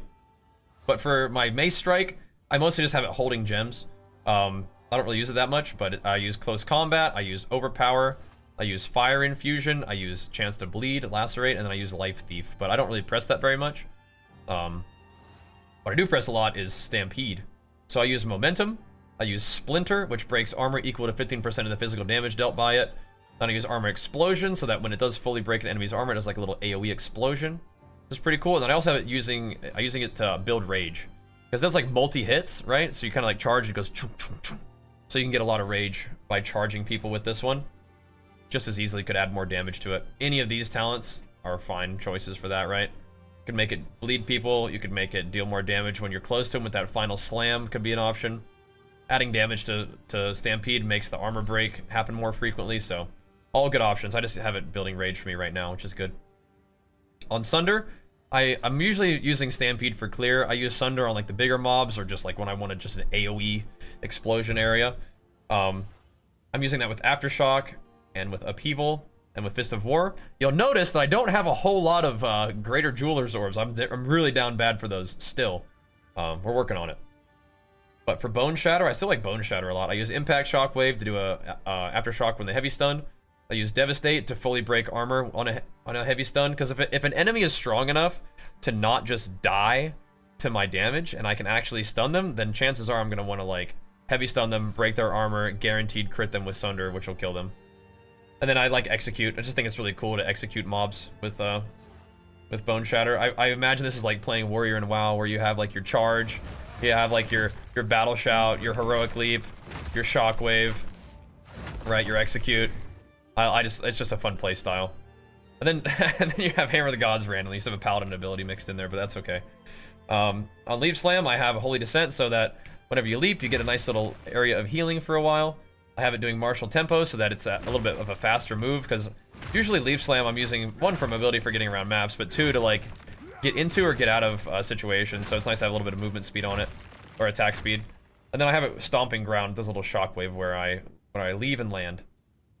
But for my mace strike, I mostly just have it holding gems. I don't really use it that much, but I use close combat, I use overpower, I use fire infusion, I use chance to bleed, lacerate, and then I use life thief. But I don't really press that very much. What I do press a lot is stampede. So I use momentum, I use splinter, which breaks armor equal to 15% of the physical damage dealt by it. Then I use armor explosion, so that when it does fully break an enemy's armor, it does like a little AoE explosion. It's pretty cool. And then I also have it using it to build rage, because that's like multi-hits, right? So you kind of like charge, it goes chung, chung, chung. So you can get a lot of rage by charging people with this one. Just as easily could add more damage to it. Any of these talents are fine choices for that, right? You could make it bleed people, you could make it deal more damage when you're close to them with that final slam could be an option. Adding damage to Stampede makes the armor break happen more frequently, so all good options. I just have it building rage for me right now, which is good. On Sunder, I'm usually using Stampede for clear. I use Sunder on like the bigger mobs or just like when I wanted just an AoE explosion area. I'm using that with Aftershock and with Upheaval and with Fist of War. You'll notice that I don't have a whole lot of Greater Jeweler's Orbs. I'm really down bad for those still. We're working on it. But for Bone Shatter, I still like Bone Shatter a lot. I use Impact Shockwave to do a Aftershock when the heavy stun. I use Devastate to fully break armor on a heavy stun, because if an enemy is strong enough to not just die to my damage and I can actually stun them, then chances are I'm going to want to like heavy stun them, break their armor, guaranteed crit them with Sunder, which will kill them. And then I like Execute. I just think it's really cool to execute mobs with Bone Shatter. I imagine this is like playing Warrior in WoW, where you have like your charge, you have like your Battle Shout, your Heroic Leap, your Shockwave, right, your Execute. It's just a fun play style. And then you have Hammer of the Gods randomly. You just have a Paladin ability mixed in there, but that's okay. On Leap Slam, I have a Holy Descent, so that whenever you leap, you get a nice little area of healing for a while. I have it doing Martial Tempo, so that it's a little bit of a faster move, because usually Leap Slam I'm using, 1, for mobility for getting around maps, but 2, to like get into or get out of situations, so it's nice to have a little bit of movement speed on it, or attack speed. And then I have it Stomping Ground, does a little shockwave where I leave and land.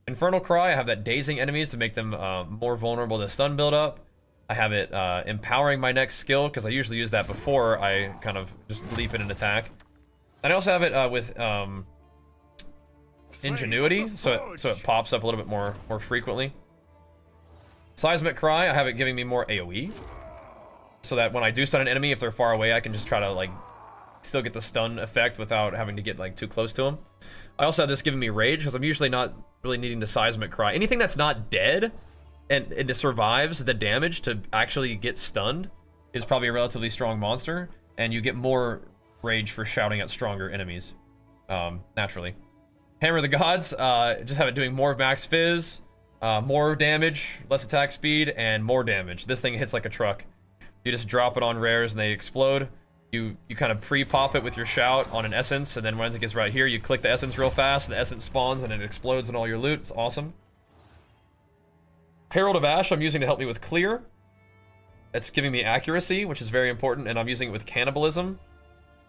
Infernal Cry, I have that dazing enemies to make them more vulnerable to stun buildup. I have it empowering my next skill, because I usually use that before I kind of just leap in and attack. And I also have it with ingenuity, so it pops up a little bit more frequently. Seismic Cry, I have it giving me more AoE, so that when I do stun an enemy, if they're far away, I can just try to like still get the stun effect without having to get like too close to them. I also have this giving me rage because I'm usually not really needing to Seismic Cry. Anything that's not dead and it survives the damage to actually get stunned is probably a relatively strong monster, and you get more rage for shouting at stronger enemies, naturally. Hammer of the Gods, just have it doing more max fizz, more damage, less attack speed, and more damage. This thing hits like a truck. You just drop it on rares and they explode. You kind of pre-pop it with your shout on an essence, and then once it gets right here, you click the essence real fast, the essence spawns, and it explodes in all your loot. It's awesome. Herald of Ash I'm using to help me with clear. It's giving me accuracy, which is very important, and I'm using it with cannibalism.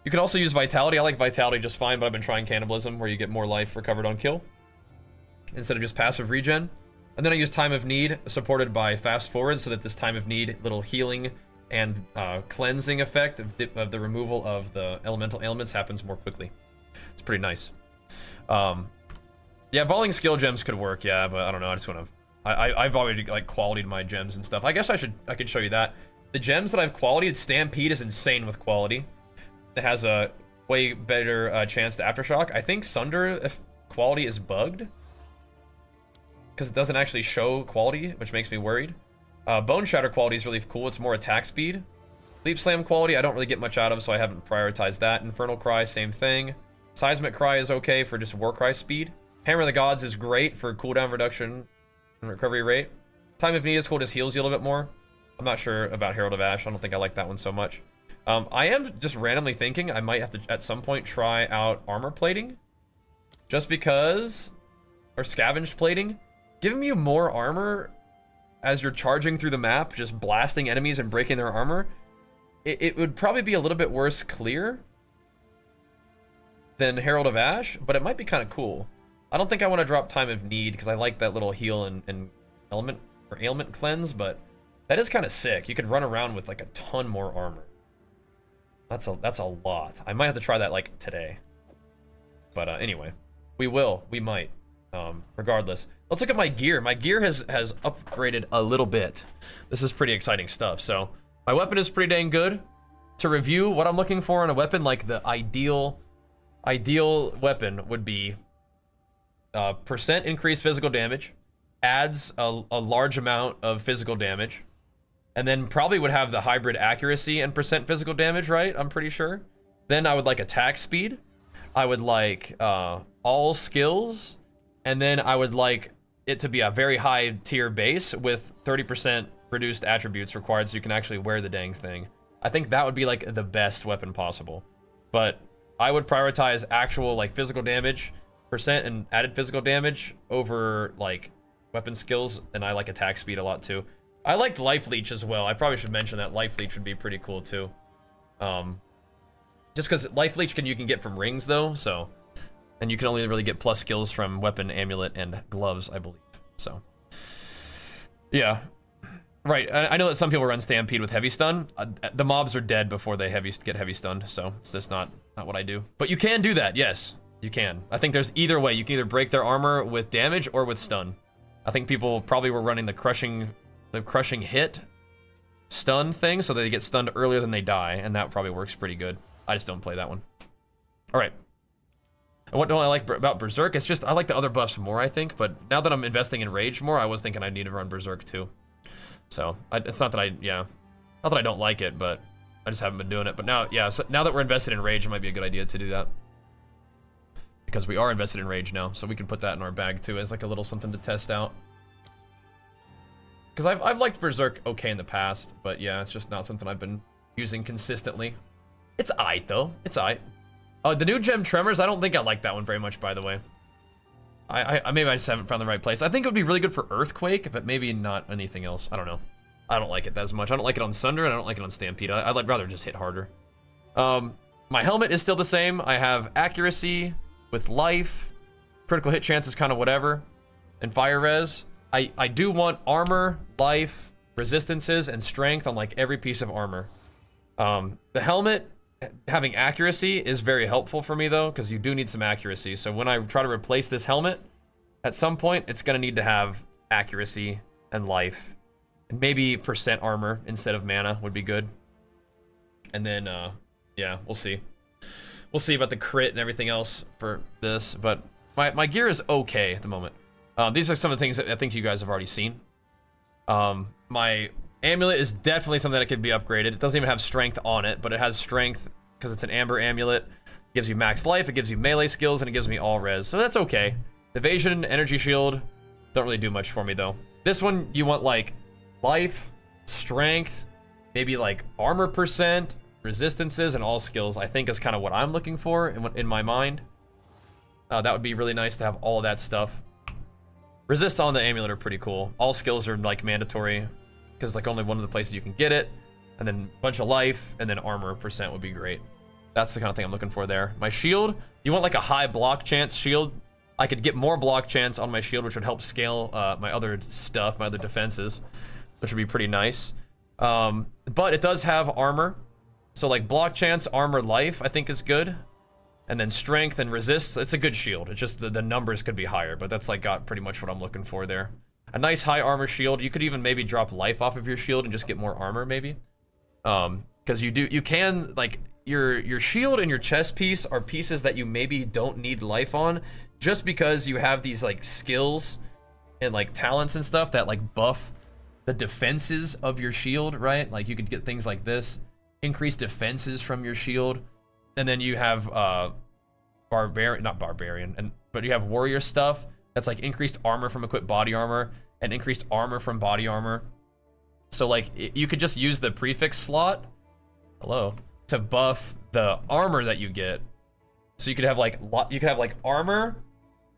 You can also use vitality. I like vitality just fine, but I've been trying cannibalism, where you get more life recovered on kill instead of just passive regen. And then I use Time of Need, supported by Fast Forward, so that this Time of Need little healing and cleansing effect of the removal of the elemental ailments happens more quickly. It's pretty nice. Yeah, volleying skill gems could work, yeah, but I don't know. I just want to. I've already like qualityed my gems and stuff. I guess I could show you that. The gems that I've qualityed, Stampede is insane with quality. It has a way better chance to Aftershock. I think Sunder, if quality is bugged, because it doesn't actually show quality, which makes me worried. Bone Shatter quality is really cool. It's more attack speed. Leap Slam quality, I don't really get much out of, so I haven't prioritized that. Infernal Cry, same thing. Seismic Cry is okay for just Warcry speed. Hammer of the Gods is great for cooldown reduction and recovery rate. Time of Need is cool, just heals you a little bit more. I'm not sure about Herald of Ash. I don't think I like that one so much. I am just randomly thinking I might have to, at some point, try out armor plating. Just because... Or scavenged plating. Giving you more armor as you're charging through the map, just blasting enemies and breaking their armor, it would probably be a little bit worse clear than Herald of Ash, but it might be kind of cool. I don't think I want to drop Time of Need because I like that little heal and element or ailment cleanse, but that is kind of sick. You could run around with like a ton more armor. That's a lot. I might have to try that like today. But anyway, we might. Regardless, let's look at my gear. My gear has upgraded a little bit. This is pretty exciting stuff. So my weapon is pretty dang good. To review what I'm looking for in a weapon, like the ideal weapon would be percent increased physical damage, adds a large amount of physical damage, and then probably would have the hybrid accuracy and percent physical damage, right? I'm pretty sure. Then I would like attack speed. I would like all skills. And then I would like it to be a very high tier base with 30% reduced attributes required so you can actually wear the dang thing. I think that would be like the best weapon possible. But I would prioritize actual like physical damage percent and added physical damage over like weapon skills, and I like attack speed a lot too. I liked Life Leech as well. I probably should mention that Life Leech would be pretty cool too. Just because Life Leech you can get from rings though, so. And you can only really get plus skills from weapon, amulet, and gloves, I believe. So, yeah. Right, I know that some people run Stampede with heavy stun. The mobs are dead before they get heavy stunned, so it's just not what I do. But you can do that, yes. You can. I think there's either way. You can either break their armor with damage or with stun. I think people probably were running the crushing hit stun thing, so they get stunned earlier than they die, and that probably works pretty good. I just don't play that one. All right. And what don't I like about Berserk? It's just, I like the other buffs more, I think, but now that I'm investing in Rage more, I was thinking I need to run Berserk too. So, it's not that not that I don't like it, but I just haven't been doing it. But now, yeah, so now that we're invested in Rage, it might be a good idea to do that. Because we are invested in Rage now, so we can put that in our bag too as like a little something to test out. Because I've liked Berserk okay in the past, but yeah, it's just not something I've been using consistently. It's aight though, it's aight. Oh, the new gem Tremors, I don't think I like that one very much, by the way. Maybe I just haven't found the right place. I think it would be really good for Earthquake, but maybe not anything else. I don't know. I don't like it as much. I don't like it on Sunder, and I don't like it on Stampede. I'd rather just hit harder. My helmet is still the same. I have accuracy with life. Critical hit chance is kind of whatever. And fire res. I do want armor, life, resistances, and strength on like every piece of armor. The helmet having accuracy is very helpful for me though, because you do need some accuracy. So when I try to replace this helmet, at some point it's gonna need to have accuracy and life, and maybe percent armor instead of mana would be good. And then yeah, we'll see. We'll see about the crit and everything else for this, but my gear is okay at the moment. These are some of the things that I think you guys have already seen. My amulet is definitely something that could be upgraded. It doesn't even have strength on it, but it has strength because it's an amber amulet. It gives you max life, it gives you melee skills, and it gives me all res, so that's okay. Evasion, energy shield, don't really do much for me though. This one, you want like life, strength, maybe like armor percent, resistances, and all skills, I think is kind of what I'm looking for in my mind. That would be really nice to have all of that stuff. Resists on the amulet are pretty cool. All skills are like mandatory, because like only one of the places you can get it. And then a bunch of life, and then armor percent would be great. That's the kind of thing I'm looking for there. My shield, you want like a high block chance shield. I could get more block chance on my shield, which would help scale my other stuff, my other defenses, which would be pretty nice. But it does have armor. So like block chance, armor, life, I think is good. And then strength and resist, it's a good shield. It's just the numbers could be higher, but that's like got pretty much what I'm looking for there. A nice high armor shield. You could even maybe drop life off of your shield and just get more armor maybe. Because you can, like, your shield and your chest piece are pieces that you maybe don't need life on, just because you have these like skills and like talents and stuff that like buff the defenses of your shield, right? Like you could get things like this, increased defenses from your shield, and then you have Barbarian, but you have warrior stuff that's like increased armor from equipped body armor and increased armor from body armor. So like you could just use the prefix slot, to buff the armor that you get. So you could have like armor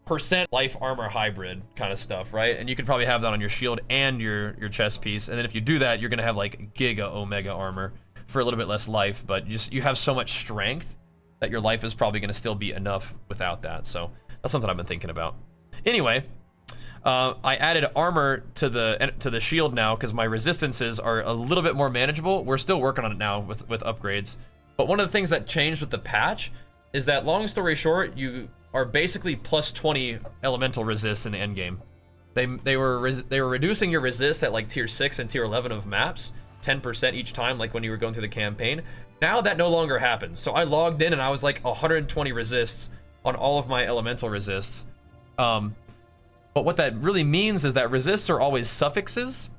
percent life armor hybrid kind of stuff, right? And you could probably have that on your shield and your chest piece. And then if you do that, you're gonna have like giga omega armor for a little bit less life, but you have so much strength that your life is probably gonna still be enough without that. So that's something I've been thinking about. Anyway, I added armor to the shield now because my resistances are a little bit more manageable. We're still working on it now with upgrades. But one of the things that changed with the patch is that, long story short, you are basically plus 20 elemental resist in the end game. They were reducing your resist at like tier 6 and tier 11 of maps, 10% each time, like when you were going through the campaign. Now that no longer happens. So I logged in and I was like 120 resists on all of my elemental resists. But what that really means is that resists are always suffixes.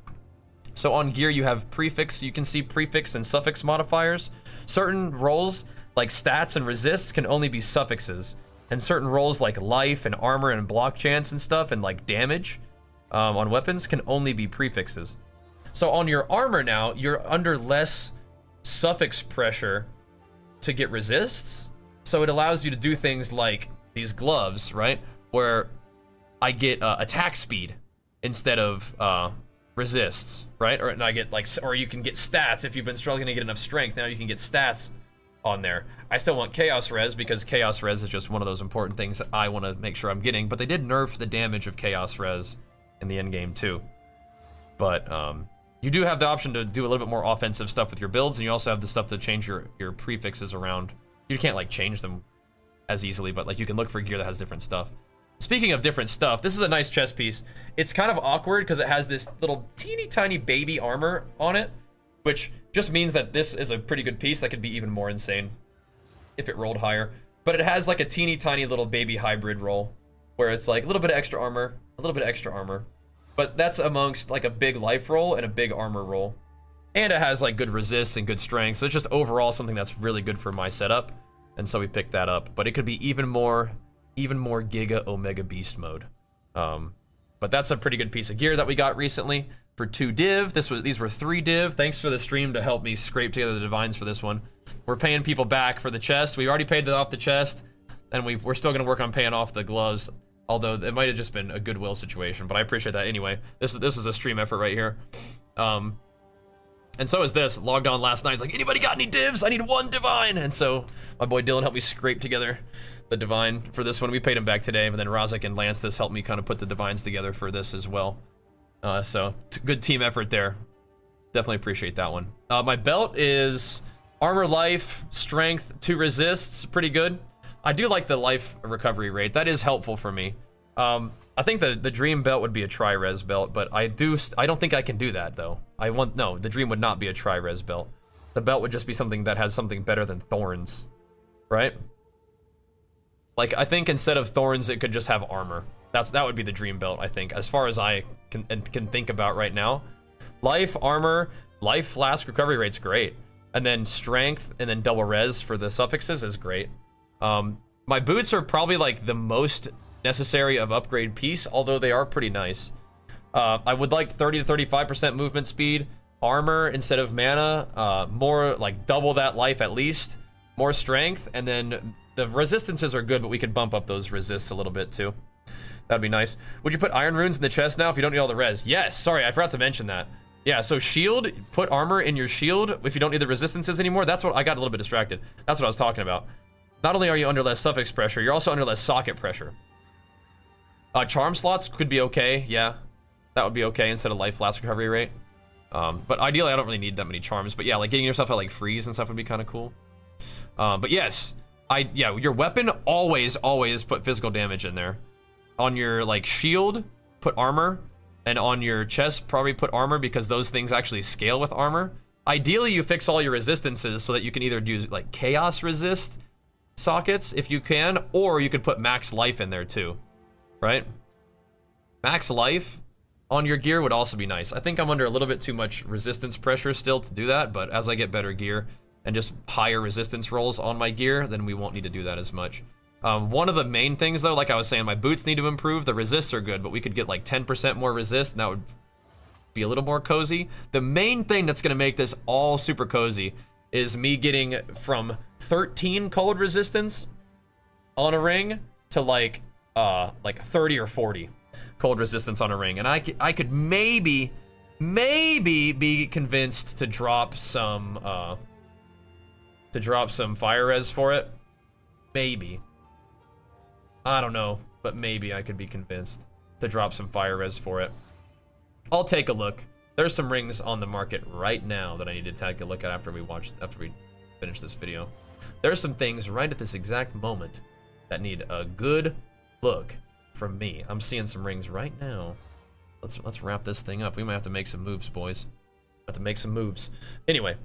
So on gear you have prefix, you can see prefix and suffix modifiers. Certain roles like stats and resists can only be suffixes. And certain roles like life and armor and block chance and stuff and like damage on weapons can only be prefixes. So on your armor now, you're under less suffix pressure to get resists. So it allows you to do things like these gloves, right? Where I get attack speed instead of resists, right? Or I get like, or you can get stats if you've been struggling to get enough strength. Now you can get stats on there. I still want chaos res because chaos res is just one of those important things that I want to make sure I'm getting. But they did nerf the damage of chaos res in the end game too. But you do have the option to do a little bit more offensive stuff with your builds, and you also have the stuff to change your prefixes around. You can't like change them as easily, but like you can look for gear that has different stuff. Speaking of different stuff, this is a nice chest piece. It's kind of awkward because it has this little teeny tiny baby armor on it, which just means that this is a pretty good piece that could be even more insane if it rolled higher. But it has like a teeny tiny little baby hybrid roll where it's like a little bit of extra armor, a little bit of extra armor. But that's amongst like a big life roll and a big armor roll. And it has like good resist and good strength. So it's just overall something that's really good for my setup. And so we picked that up. But it could be even more giga omega beast mode. But that's a pretty good piece of gear that we got recently for 2 div. These were 3 div. Thanks for the stream to help me scrape together the divines for this one. We're paying people back for the chest. We already paid off the chest, and we're still gonna work on paying off the gloves. Although it might have just been a goodwill situation, but I appreciate that anyway. This is a stream effort right here. And so is this. Logged on last night. He's like, anybody got any divs? I need 1 divine. And so my boy Dylan helped me scrape together the divine for this one. We paid him back today, but then Razak and Lance this helped me kind of put the divines together for this as well. So good team effort there. Definitely appreciate that one. My belt is Armor, life, strength, 2 resists, pretty good. I do like the life recovery rate. That is helpful for me. I think the dream belt would be a tri-res belt, but I don't think I can do that though. No, the dream would not be a tri-res belt. The belt would just be something that has something better than thorns, right? Like, I think instead of thorns, it could just have armor. That would be the dream belt, I think, as far as I can think about right now. Life, armor, life flask recovery rate's great. And then strength, and then double res for the suffixes is great. My boots are probably like the most necessary of upgrade piece, although they are pretty nice. I would like 30 to 35% movement speed, armor instead of mana, more like double that life at least, more strength, and then the resistances are good, but we could bump up those resists a little bit too. That'd be nice. Would you put iron runes in the chest now if you don't need all the res? Yes, sorry, I forgot to mention that. Yeah, so shield, put armor in your shield if you don't need the resistances anymore. That's what I got a little bit distracted. That's what I was talking about. Not only are you under less suffix pressure, you're also under less socket pressure. Charm slots could be okay, yeah. That would be okay instead of life flask recovery rate. But ideally, I don't really need that many charms. But yeah, like getting yourself at like freeze and stuff would be kind of cool. But yes, yeah, your weapon always put physical damage in there. On your like shield, put armor, and on your chest, probably put armor because those things actually scale with armor. Ideally, you fix all your resistances so that you can either do like chaos resist sockets if you can, or you could put max life in there too. Right? Max life on your gear would also be nice. I think I'm under a little bit too much resistance pressure still to do that, but as I get better gear and just higher resistance rolls on my gear, then we won't need to do that as much. One of the main things though, like I was saying, my boots need to improve. The resists are good, but we could get like 10% more resist, and that would be a little more cozy. The main thing that's gonna make this all super cozy is me getting from 13 cold resistance on a ring to like 30 or 40 cold resistance on a ring, and I could maybe be convinced to drop some fire res for it. Maybe, I don't know, but maybe I could be convinced to drop some fire res for it. I'll take a look. There's some rings on the market right now that I need to take a look at after we finish this video. There's some things right at this exact moment that need a good look from me. I'm seeing some rings right now. Let's wrap this thing up. We might have to make some moves, boys. Have to make some moves. Anyway,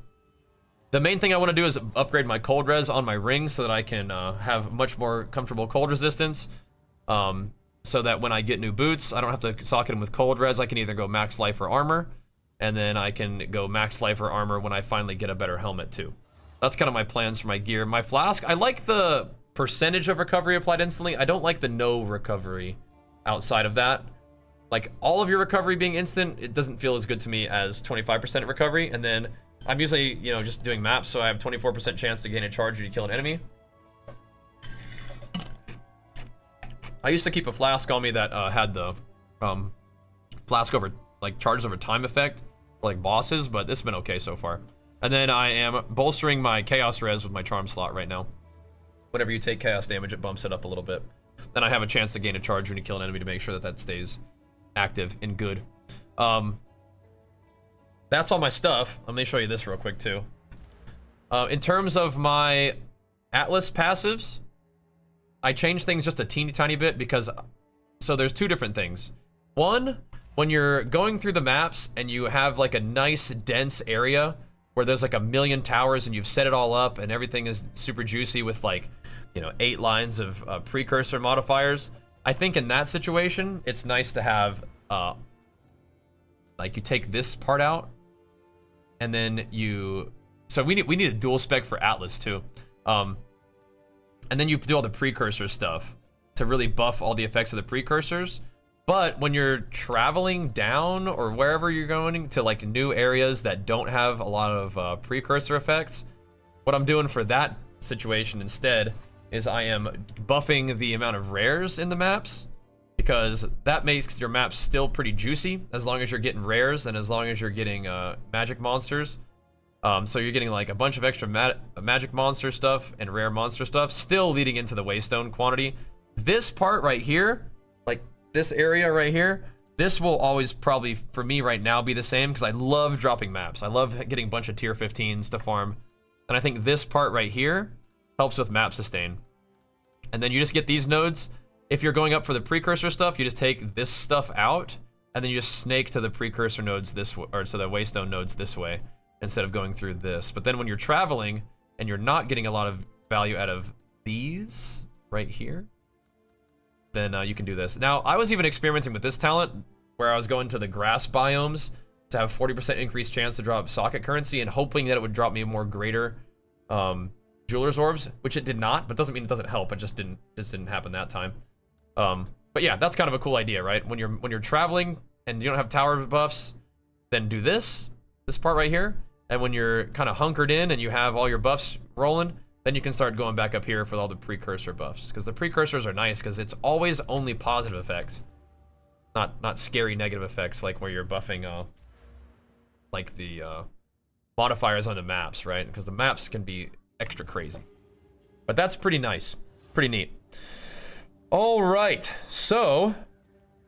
the main thing I want to do is upgrade my cold res on my ring so that I can have much more comfortable cold resistance. So that when I get new boots, I don't have to socket them with cold res. I can either go max life or armor, and then I can go max life or armor when I finally get a better helmet too. That's kind of my plans for my gear. My flask, I like the percentage of recovery applied instantly. I don't like the no recovery outside of that. Like all of your recovery being instant, it doesn't feel as good to me as 25% recovery. And then I'm usually, you know, just doing maps, so I have 24% chance to gain a charge when you kill an enemy. I used to keep a flask on me that had the flask over, like charges over time effect for like bosses, but it's been okay so far. And then I am bolstering my chaos res with my charm slot right now. Whenever you take chaos damage, it bumps it up a little bit. Then I have a chance to gain a charge when you kill an enemy to make sure that that stays active and good. That's all my stuff. Let me show you this real quick too. In terms of my Atlas passives, I changed things just a teeny tiny bit because, so there's two different things. One, when you're going through the maps and you have like a nice dense area where there's like a million towers and you've set it all up and everything is super juicy with like, you know, 8 lines of precursor modifiers. I think in that situation, it's nice to have, like you take this part out and then you, so we need a dual spec for Atlas too. And then you do all the precursor stuff to really buff all the effects of the precursors. But when you're traveling down or wherever you're going to like new areas that don't have a lot of precursor effects, what I'm doing for that situation instead is I am buffing the amount of rares in the maps, because that makes your maps still pretty juicy as long as you're getting rares and as long as you're getting magic monsters. So you're getting like a bunch of extra magic monster stuff and rare monster stuff, still leading into the waystone quantity. This part right here, like this area right here, this will always probably, for me right now, be the same because I love dropping maps. I love getting a bunch of tier 15s to farm And I think this part right here helps with map sustain. And then you just get these nodes. If you're going up for the precursor stuff, you just take this stuff out, and then you just snake to the precursor nodes this way, or to the waystone nodes this way, instead of going through this. But then when you're traveling, and you're not getting a lot of value out of these right here, then you can do this. Now, I was even experimenting with this talent, where I was going to the grass biomes to have 40% increased chance to drop socket currency, and hoping that it would drop me more greater jeweler's orbs, which it did not, but doesn't mean it doesn't help. It just didn't happen that time. But yeah, that's kind of a cool idea, right? When you're traveling and you don't have tower buffs, then do this part right here. And when you're kind of hunkered in and you have all your buffs rolling, then you can start going back up here for all the precursor buffs. Because the precursors are nice because it's always only positive effects. Not scary negative effects like where you're buffing like the modifiers on the maps, right? Because the maps can be extra crazy. But that's pretty nice. Pretty neat. All right. So,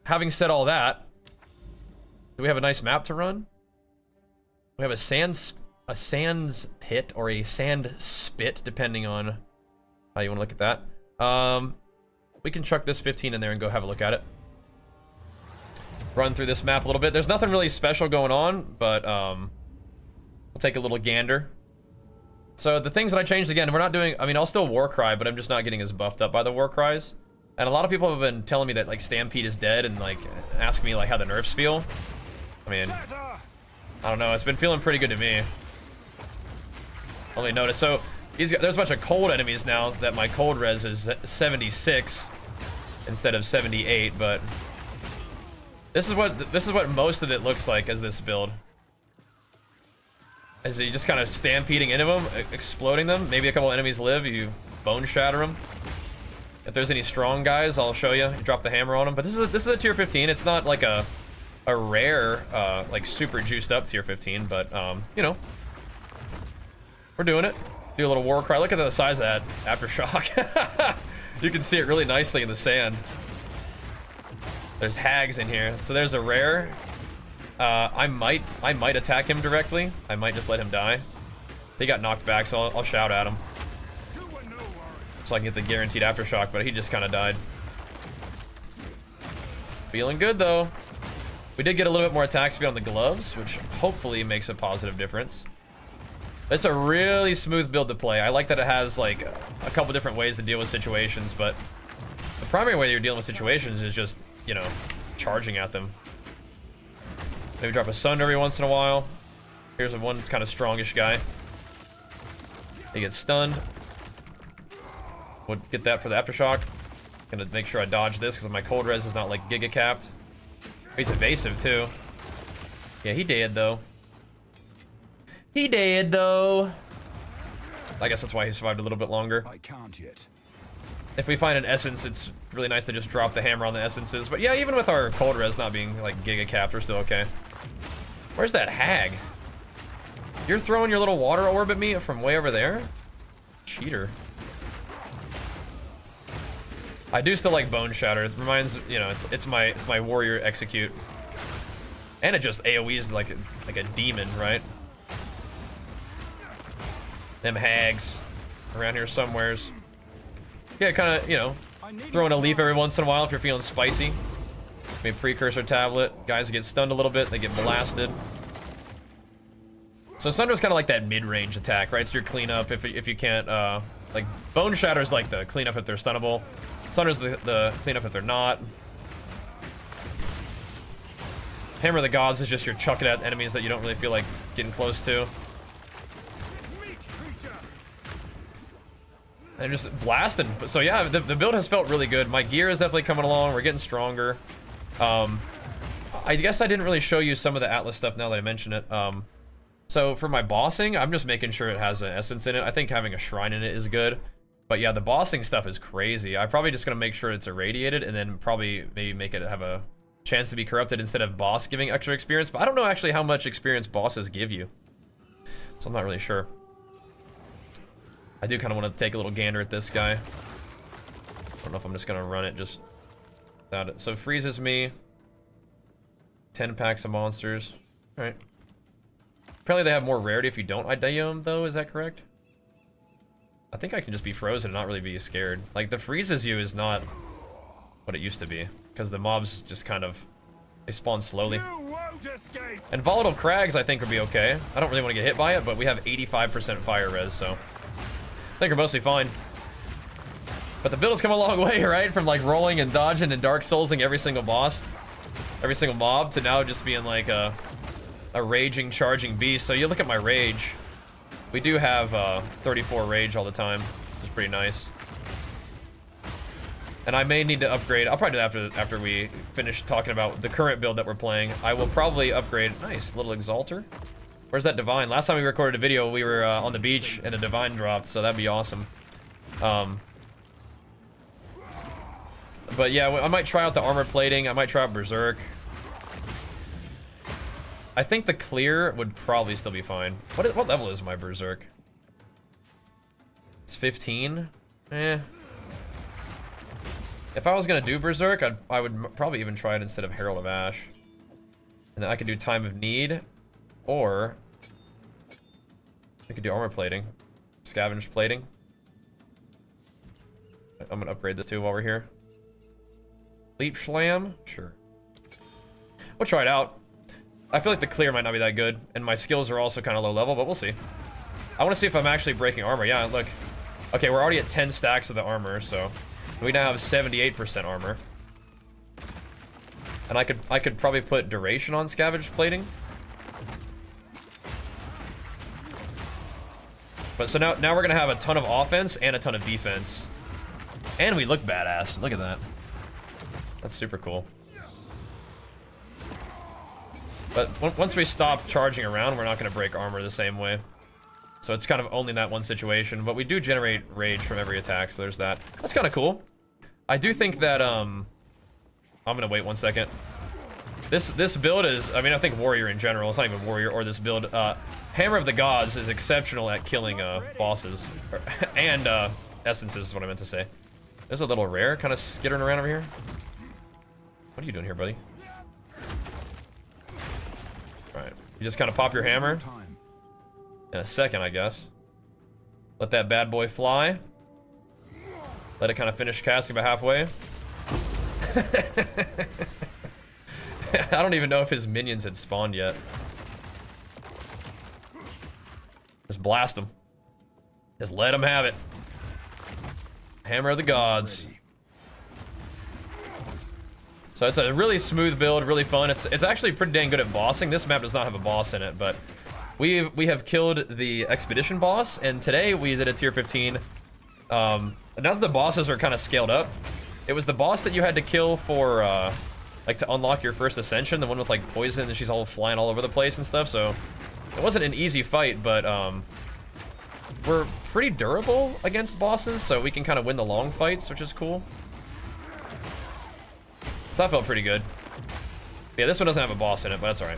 having said all that, do we have a nice map to run? We have a sands pit or a sand spit, depending on how you want to look at that. We can chuck this 15 in there and go have a look at it. Run through this map a little bit. There's nothing really special going on, but we'll take a little gander. So the things that I changed again, we're not doing, I mean, I'll still Warcry, but I'm just not getting as buffed up by the Warcries. And a lot of people have been telling me that like Stampede is dead and like asking me like how the nerfs feel. I mean, I don't know, it's been feeling pretty good to me. Only notice, so there's a bunch of cold enemies now that my cold res is 76 instead of 78, but this is what most of it looks like as this build. As you just kind of stampeding into them, exploding them. Maybe a couple enemies live, you bone shatter them. If there's any strong guys, I'll show you. You drop the hammer on them. But this is a tier 15. It's not like a rare, like super juiced up tier 15, but you know, we're doing it. Do a little war cry. Look at the size of that aftershock. You can see it really nicely in the sand. There's hags in here. So there's a rare. I might attack him directly. I might just let him die. He got knocked back, so I'll shout at him. So I can get the guaranteed aftershock, but he just kind of died. Feeling good, though. We did get a little bit more attack speed on the gloves, which hopefully makes a positive difference. It's a really smooth build to play. I like that it has, like, a couple different ways to deal with situations, but the primary way you're dealing with situations is just, you know, charging at them. Maybe drop a Sunder every once in a while. Here's one kind of strongish guy. He gets stunned. We'll get that for the aftershock. Gonna make sure I dodge this because my cold res is not like giga capped. He's evasive too. Yeah, he dead though. He dead though. I guess that's why he survived a little bit longer. I can't yet. If we find an essence, it's really nice to just drop the hammer on the essences. But yeah, even with our cold res not being like giga capped, we're still okay. Where's that hag? You're throwing your little water orb at me from way over there? Cheater. I do still like Bone Shatter. It reminds, you know, it's my warrior execute. And it just AoEs like a demon, right? Them hags around here somewheres. Yeah, kind of, you know, throwing a leaf every once in a while if you're feeling spicy. Maybe precursor tablet. Guys get stunned a little bit, they get blasted. So Sunder's kind of like that mid-range attack, right? It's your cleanup if you can't, like Bone Shatter's like the cleanup if they're stunnable. Sunder's the cleanup if they're not. Hammer of the Gods is just your chucking at enemies that you don't really feel like getting close to. And just blasting. So yeah, the build has felt really good. My gear is definitely coming along. We're getting stronger. I guess I didn't really show you some of the Atlas stuff now that I mention it. So for my bossing, I'm just making sure it has an essence in it. I think having a shrine in it is good. But yeah, the bossing stuff is crazy. I'm probably just gonna make sure it's irradiated and then probably maybe make it have a chance to be corrupted instead of boss giving extra experience. But I don't know actually how much experience bosses give you. So I'm not really sure. I do kind of want to take a little gander at this guy. I don't know if I'm just gonna run it just without it. So it freezes me. 10 packs of monsters. Alright. Apparently they have more rarity if you don't IDM though, is that correct? I think I can just be frozen and not really be scared. Like, the freezes you is not what it used to be. Because the mobs just kind of... They spawn slowly. You won't escape. And volatile crags, I think, would be okay. I don't really want to get hit by it, but we have 85% fire res, so... I think we're mostly fine. But the build has come a long way, right? From, like, rolling and dodging and Dark Soulsing every single boss, every single mob, to now just being, like, a raging, charging beast. So you look at my rage. We do have 34 rage all the time, which is pretty nice. And I may need to upgrade. I'll probably do that after we finish talking about the current build that we're playing. I will probably upgrade. Nice, little Exalter. Where's that Divine? Last time we recorded a video, we were on the beach and a Divine dropped, so that'd be awesome. But yeah, I might try out the armor plating. I might try out Berserk. I think the clear would probably still be fine. What level is my Berserk? It's 15? Eh. If I was gonna do Berserk, I would probably even try it instead of Herald of Ash. And then I could do Time of Need, or I could do armor plating, scavenge plating. I'm gonna upgrade this too while we're here. Leap Slam, sure. We'll try it out. I feel like the clear might not be that good, and my skills are also kind of low level, but we'll see. I want to see if I'm actually breaking armor. Yeah, look. Okay, we're already at 10 stacks of the armor, so we now have 78% armor. And I could probably put duration on scavenge plating. But so now we're gonna have a ton of offense and a ton of defense. And we look badass. Look at that. That's super cool. But once we stop charging around, we're not gonna break armor the same way. So it's kind of only in that one situation, but we do generate rage from every attack, so there's that. That's kind of cool. I do think that, I'm gonna wait 1 second. This build is, I mean, I think Warrior in general, it's not even Warrior or this build, Hammer of the Gods is exceptional at killing, bosses. And, essences is what I meant to say. There's a little rare kind of skittering around over here. What are you doing here, buddy? Alright, you just kind of pop your hammer. In a second, I guess. Let that bad boy fly. Let it kind of finish casting about halfway. I don't even know if his minions had spawned yet. Just blast them. Just let them have it. Hammer of the Gods. So it's a really smooth build, really fun. It's actually pretty dang good at bossing. This map does not have a boss in it, but we have killed the expedition boss, and today we did a tier 15. Now that the bosses are kind of scaled up, it was the boss that you had to kill for like to unlock your first ascension, the one with like poison and she's all flying all over the place and stuff. So it wasn't an easy fight, but we're pretty durable against bosses, so we can kind of win the long fights, which is cool. So that felt pretty good. Yeah, this one doesn't have a boss in it, but that's all right.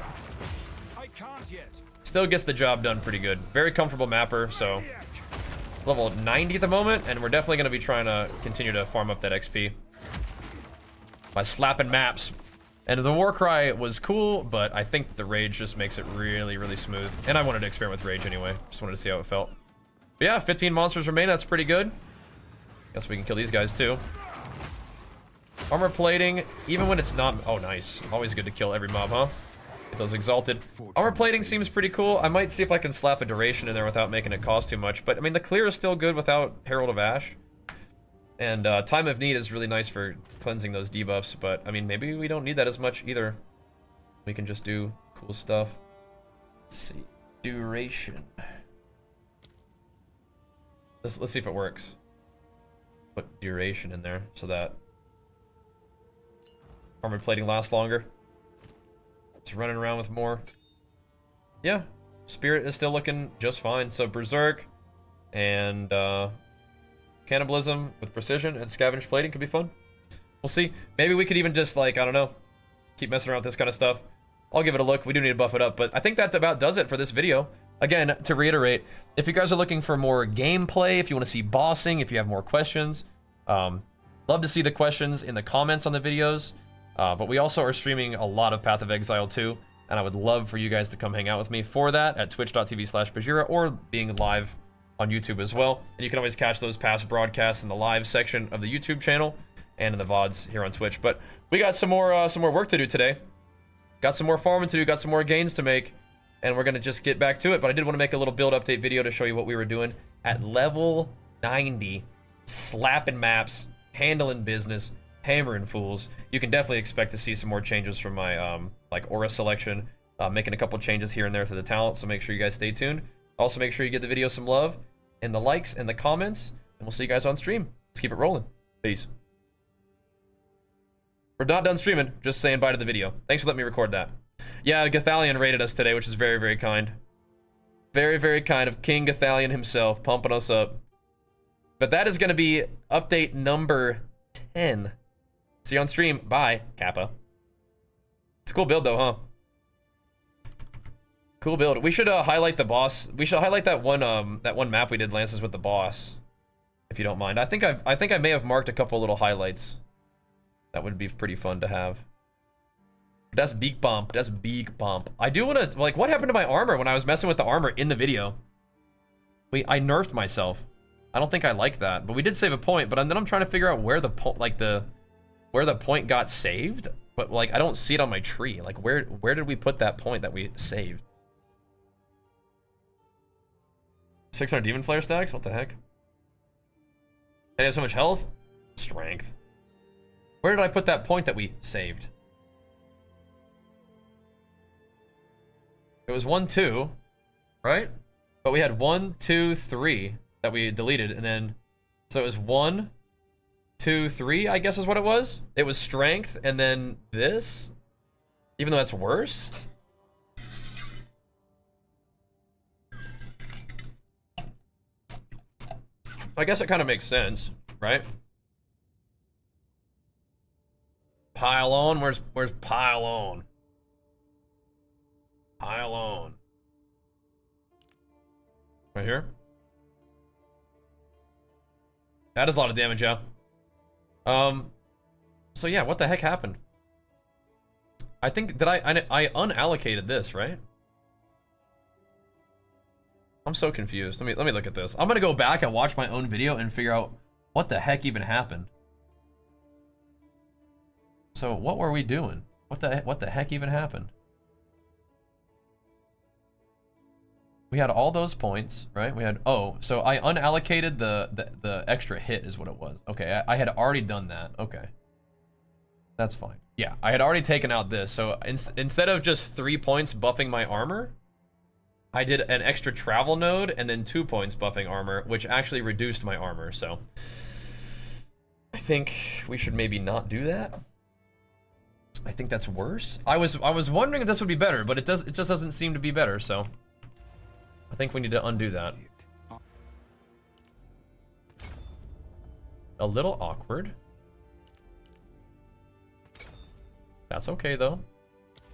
I can't yet. Still gets the job done pretty good. Very comfortable mapper, so level 90 at the moment, and we're definitely going to be trying to continue to farm up that XP by slapping maps. And the Warcry was cool, but I think the Rage just makes it really, really smooth. And I wanted to experiment with Rage anyway. Just wanted to see how it felt. But yeah, 15 monsters remain. That's pretty good. Guess we can kill these guys too. Armor plating, even when it's not... Oh, nice. Always good to kill every mob, huh? Get those exalted. Armor plating seems pretty cool. I might see if I can slap a duration in there without making it cost too much. But, I mean, the clear is still good without Herald of Ash. And Time of Need is really nice for cleansing those debuffs. But, I mean, maybe we don't need that as much either. We can just do cool stuff. Let's see. Duration. Let's see if it works. Put duration in there so that armor plating lasts longer. It's running around with more. Yeah, Spirit is still looking just fine. So Berserk and Cannibalism with Precision and Scavenge Plating could be fun. We'll see. Maybe we could even just, like, I don't know, keep messing around with this kind of stuff. I'll give it a look. We do need to buff it up, but I think that about does it for this video. Again, to reiterate, if you guys are looking for more gameplay, if you want to see bossing, if you have more questions, love to see the questions in the comments on the videos. But we also are streaming a lot of Path of Exile 2, and I would love for you guys to come hang out with me for that at twitch.tv/Bajheera or being live on YouTube as well. And you can always catch those past broadcasts in the live section of the YouTube channel and in the VODs here on Twitch. But we got some more work to do today. Got some more farming to do, got some more gains to make, and we're gonna just get back to it. But I did want to make a little build update video to show you what we were doing at level 90, slapping maps, handling business, hammering fools. You can definitely expect to see some more changes from my like aura selection, making a couple changes here and there to the talent, so make sure you guys stay tuned. Also make sure you give the video some love and the likes and the comments, and we'll see you guys on stream. Let's keep it rolling. Peace. We're not done streaming, just saying bye to the video. Thanks for letting me record that. Yeah, Gathalion rated us today, which is very, very kind. Very, very kind of King Gathalion himself, pumping us up. But that is going to be update number 10. See you on stream. Bye, Kappa. It's a cool build though, huh? Cool build. We should highlight the boss. We should highlight that one map we did, Lances with the boss, if you don't mind. I think I may have marked a couple little highlights. That would be pretty fun to have. That's big bump. That's big bump. I do want to, like, what happened to my armor when I was messing with the armor in the video? I nerfed myself. I don't think I like that, but we did save a point. But then I'm trying to figure out where the where the point got saved. But like, I don't see it on my tree. Like, where did we put that point that we saved? 600 Demon Flare stacks? What the heck? And he has so much health? Strength. Where did I put that point that we saved? It was 1, 2, right? But we had 1, 2, 3 that we deleted, and then so it was 1, 2, 3, I guess is what it was. It was strength, and then this, even though that's worse. I guess it kind of makes sense, right? Pile on. Where's pile on? Pile on. Right here. That is a lot of damage, yeah. So yeah, what the heck happened? I think I unallocated this, right? I'm so confused. Let me look at this. I'm gonna go back and watch my own video and figure out what the heck even happened. So what were we doing? What the heck even happened? We had all those points, right? We had, oh, so I unallocated the extra hit is what it was. Okay, I had already done that. Okay, that's fine. Yeah, I had already taken out this. So instead of just 3 points buffing my armor, I did an extra travel node and then 2 points buffing armor, which actually reduced my armor. So I think we should maybe not do that. I think that's worse. I was wondering if this would be better, but it just doesn't seem to be better. So I think we need to undo that. A little awkward. That's okay though.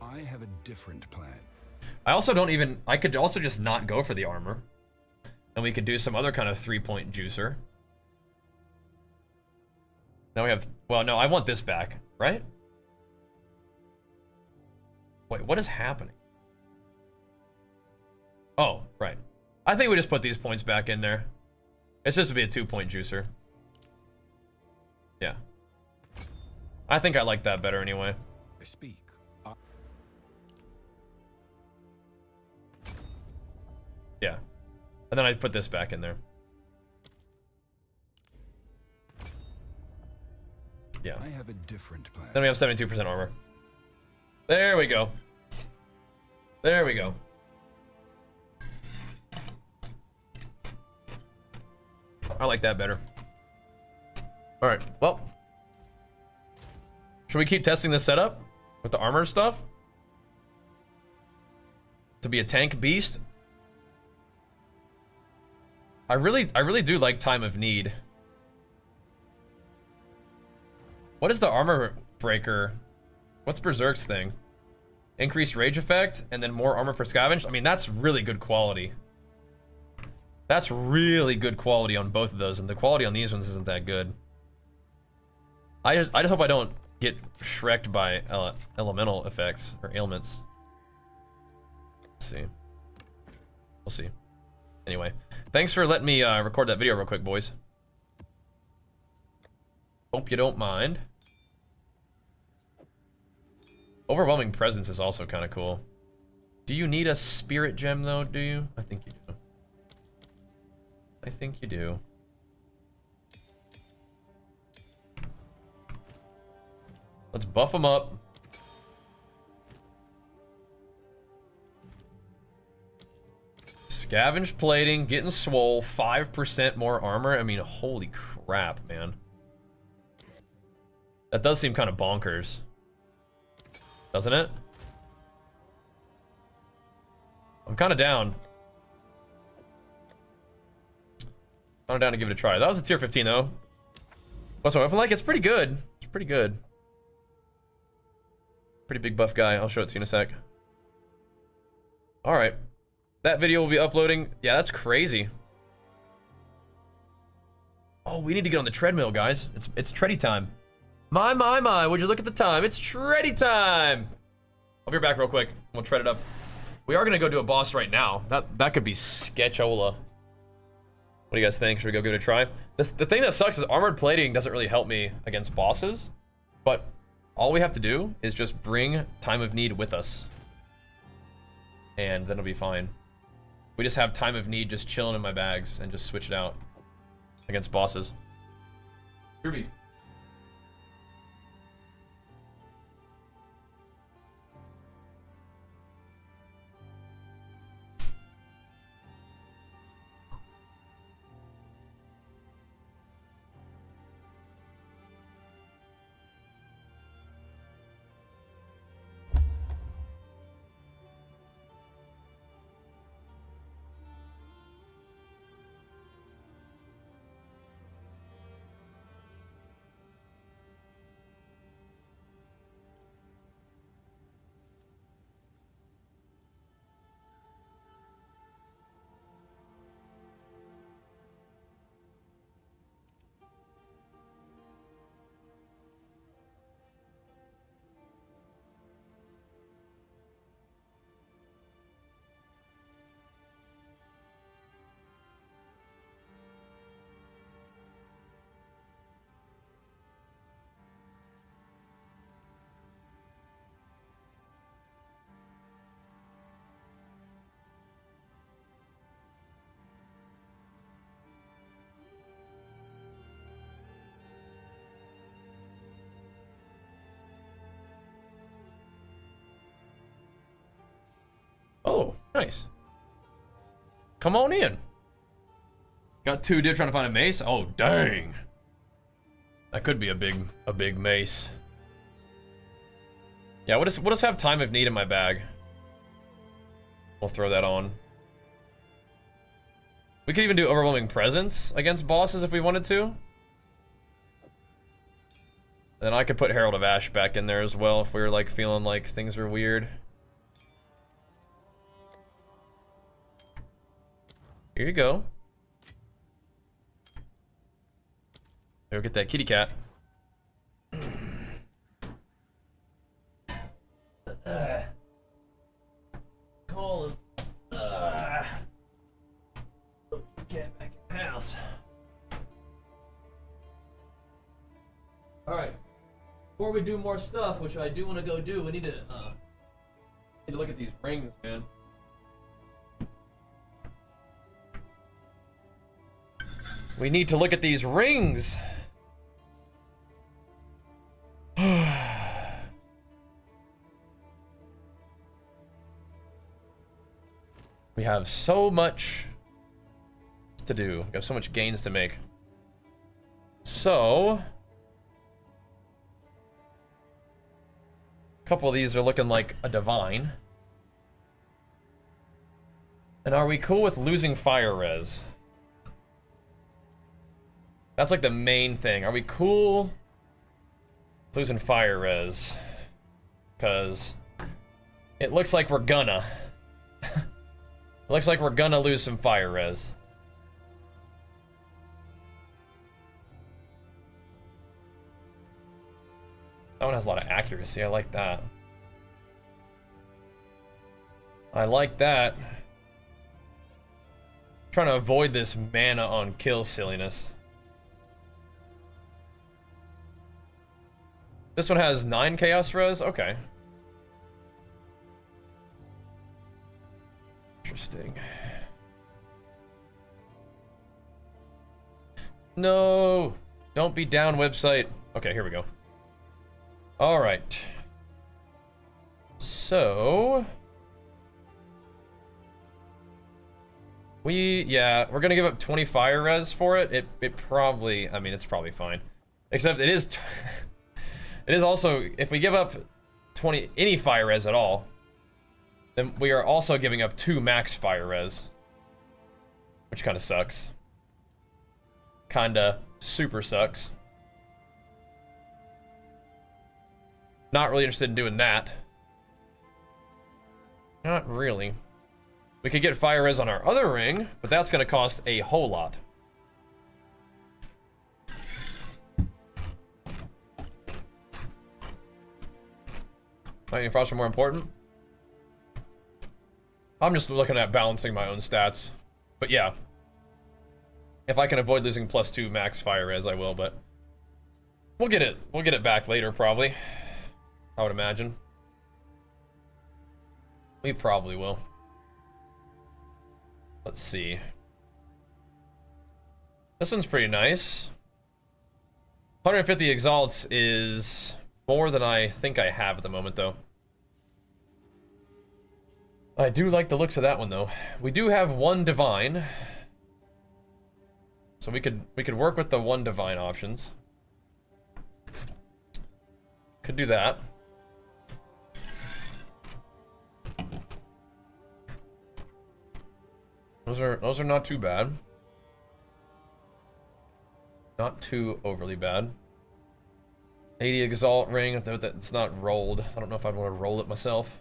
I have a different plan. I also don't even, I could also just not go for the armor. And we could do some other kind of 3-point juicer. Now we have, well, no, I want this back, right? Wait, what is happening? Oh, right. I think we just put these points back in there. It's just to be a 2-point juicer. Yeah. I think I like that better anyway. Speak. Yeah. And then I put this back in there. Yeah. I have a different plan. Then we have 72% armor. There we go. There we go. I like that better. All right, well. Should we keep testing this setup with the armor stuff? To be a tank beast? I really do like Time of Need. What is the armor breaker? What's Berserk's thing? Increased rage effect and then more armor per scavenge? I mean, that's really good quality. That's really good quality on both of those, and the quality on these ones isn't that good. I just hope I don't get shreked by elemental effects or ailments. Let's see. We'll see. Anyway, Thanks for letting me record that video real quick, boys. Hope you don't mind. Overwhelming presence is also kind of cool. Do you need a spirit gem though, do you? I think you do. I think you do. Let's buff them up. Scavenge plating, getting swole, 5% more armor. I mean, holy crap, man. That does seem kind of bonkers. Doesn't it? I'm kind of down. I'm down to give it a try. That was a tier 15 though. What's my weapon like? It's pretty good. It's pretty good. Pretty big buff guy. I'll show it to you in a sec. Alright. That video will be uploading. Yeah, that's crazy. Oh, we need to get on the treadmill, guys. It's tready time. My, would you look at the time? It's tready time. I'll be back real quick. We'll tread it up. We are gonna go do a boss right now. That could be sketchola. What do you guys think? Should we go give it a try? The thing that sucks is armored plating doesn't really help me against bosses, but all we have to do is just bring Time of Need with us, and then it'll be fine. We just have Time of Need just chilling in my bags and just switch it out against bosses. Kirby. Oh, nice. Come on in. Got two dudes trying to find a mace. Oh, dang. That could be a big mace. Yeah, we'll just have Time of Need in my bag. We'll throw that on. We could even do Overwhelming Presence against bosses if we wanted to. Then I could put Herald of Ash back in there as well if we were like feeling like things were weird. Here you go. Go get that kitty cat. Call him. Get back in the house. Alright. Before we do more stuff, which I do want to go do, we need to look at these rings, man. We need to look at these rings. We have so much to do. We have so much gains to make. So, a couple of these are looking like a divine. And are we cool with losing fire res? That's like the main thing. Are we cool with losing fire res? Because it looks like we're gonna. It looks like we're gonna lose some fire res. That one has a lot of accuracy. I like that. I like that. Trying to avoid this mana on kill silliness. This one has 9 chaos res? Okay. Interesting. No! Don't be down, website. Okay, here we go. Alright. So... yeah, we're gonna give up 20 fire res for it. It probably, I mean, it's probably fine. Except it is... it is also, if we give up 20, any fire res at all, then we are also giving up 2 max fire res. Which kind of sucks. Kinda super sucks. Not really interested in doing that. Not really. We could get fire res on our other ring, but that's gonna cost a whole lot. Lightning frost are more important. I'm just looking at balancing my own stats. But yeah. If I can avoid losing +2 max fire res, I will, but we'll get it back later probably. I would imagine. We probably will. Let's see. This one's pretty nice. 150 exalts is more than I think I have at the moment, though. I do like the looks of that one, though. We do have 1 divine. So we could work with the 1 divine options. Could do that. Those are not too bad. Not too overly bad. 80 exalt ring, it's not rolled. I don't know if I'd want to roll it myself.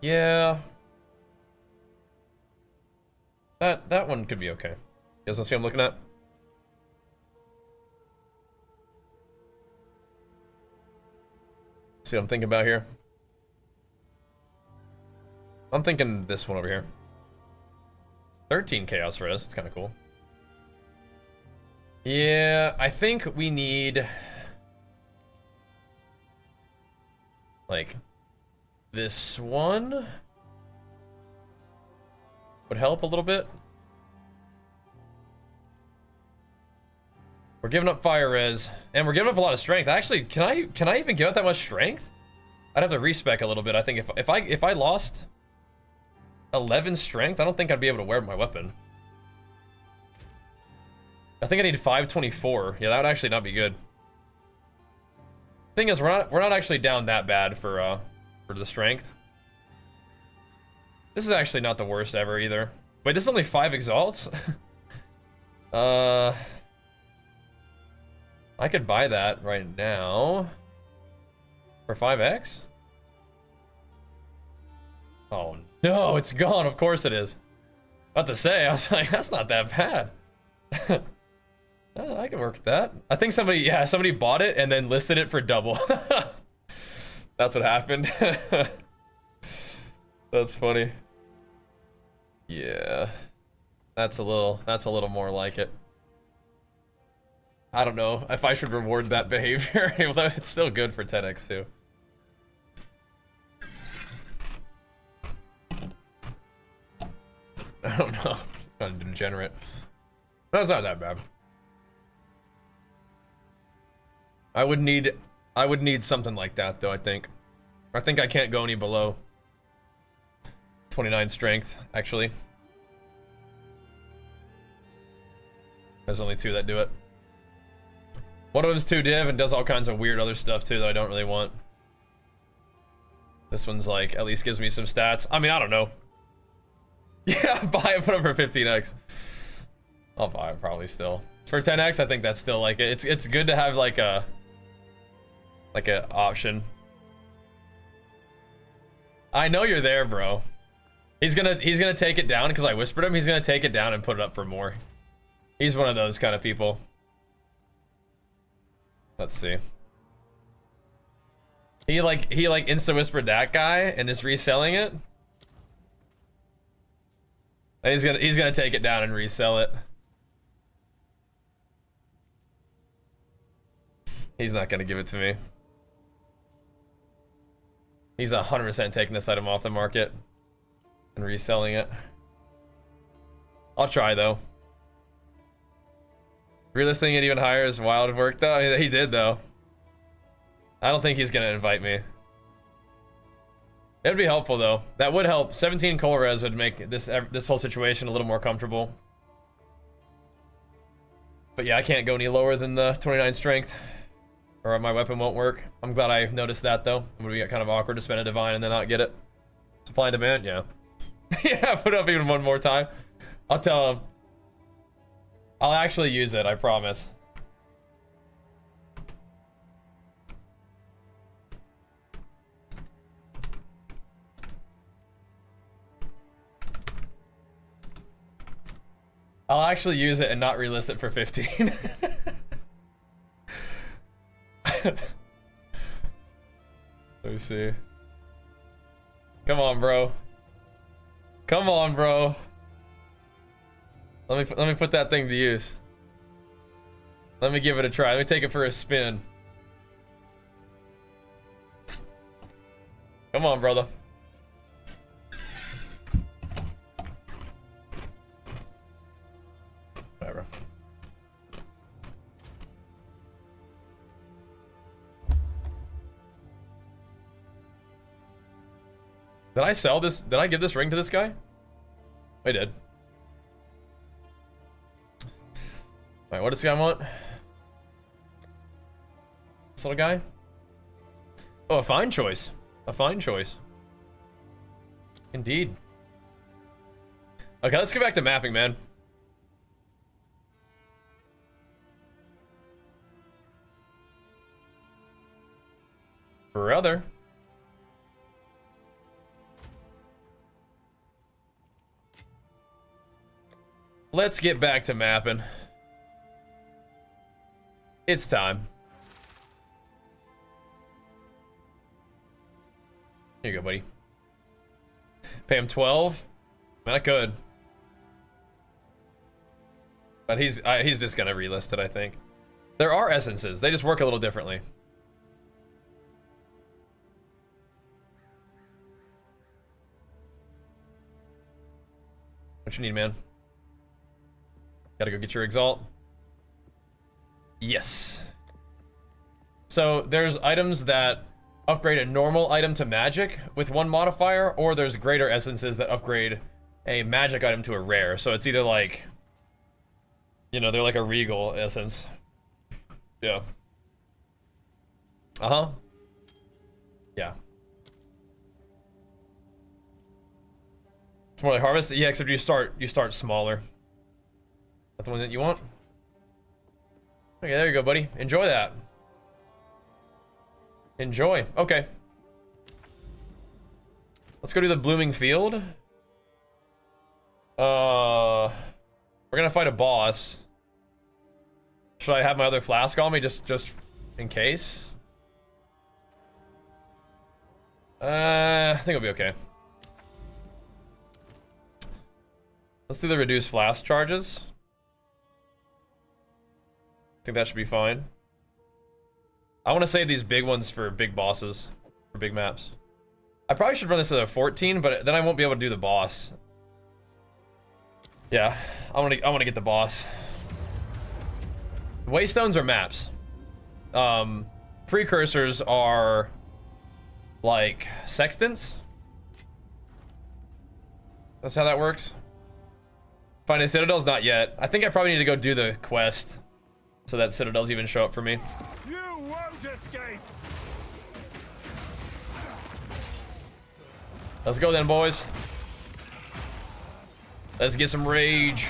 Yeah. That one could be okay. You guys wanna see what I'm looking at? See what I'm thinking about here? I'm thinking this one over here. 13 chaos res, it's kind of cool. Yeah, I think we need like this one would help a little bit. We're giving up fire res, and we're giving up a lot of strength. Actually, can I even give up that much strength? I'd have to respec a little bit. I think if I lost 11 strength, I don't think I'd be able to wear my weapon. I think I need 524. Yeah, that would actually not be good. Thing is, we're not actually down that bad for the strength. This is actually not the worst ever either. Wait, this is only 5 exalts? I could buy that right now. For 5x? Oh no, it's gone. Of course it is. About to say, I was like, that's not that bad. I can work with that. I think somebody bought it and then listed it for double. That's what happened. That's funny. Yeah. That's a little more like it. I don't know if I should reward that behavior, although it's still good for 10x too. I don't know. Kind of degenerate. That's not that bad. I would need something like that though, I think. I think I can't go any below 29 strength, actually. There's only 2 that do it. One of them's 2 div and does all kinds of weird other stuff too that I don't really want. This one's like, at least gives me some stats. I mean, I don't know. Yeah, buy it, put it for 15x. I'll buy it probably still. For 10x, I think that's still like, it's good to have like a option. I know you're there, bro. He's gonna take it down because I whispered him. He's gonna take it down and put it up for more. He's one of those kind of people. Let's see. He like insta whispered that guy and is reselling it. And he's gonna take it down and resell it. He's not gonna give it to me. He's 100% taking this item off the market and reselling it. I'll try though. Relisting it even higher is wild work though. I mean, he did though. I don't think he's gonna invite me. It'd be helpful though. That would help. 17 coal res would make this whole situation a little more comfortable. But yeah, I can't go any lower than the 29 strength, or my weapon won't work. I'm glad I noticed that though. It would be kind of awkward to spend a divine and then not get it. Supply and demand, yeah. Yeah, put it up even one more time. I'll tell him. I'll actually use it, I promise. I'll actually use it and not relist it for 15. Let me see. Come on, bro. Come on, bro. Let me put that thing to use. Let me give it a try. Let me take it for a spin. Come on, brother. Whatever. Did I sell this? Did I give this ring to this guy? I did. Alright, what does this guy want? This little guy? Oh, a fine choice. A fine choice. Indeed. Okay, let's get back to mapping, man. Brother. Let's get back to mapping. It's time. Here you go, buddy. Pay him 12. Not good. But he's just gonna relist it, I think. There are essences. They just work a little differently. What you need, man? Gotta go get your Exalt. Yes. So there's items that upgrade a normal item to magic with one modifier, or there's greater essences that upgrade a magic item to a rare. So it's either like, you know, they're like a regal essence. Yeah. Uh-huh. Yeah. It's more like harvest. Yeah, except you start smaller. That the one that you want? Okay, there you go, buddy. Enjoy that. Enjoy. Okay. Let's go to the blooming field. We're gonna fight a boss. Should I have my other flask on me just in case? I think it'll be okay. Let's do the reduced flask charges. I think that should be fine. I want to save these big ones for big bosses, for big maps. I probably should run this at a 14, but then I won't be able to do the boss. Yeah, I want to get the boss. Waystones are maps. Precursors are like sextants. That's how that works. Finding Citadels, not yet. I think I probably need to go do the quest so that Citadels even show up for me. You won't escape. Let's go then, boys. Let's get some rage.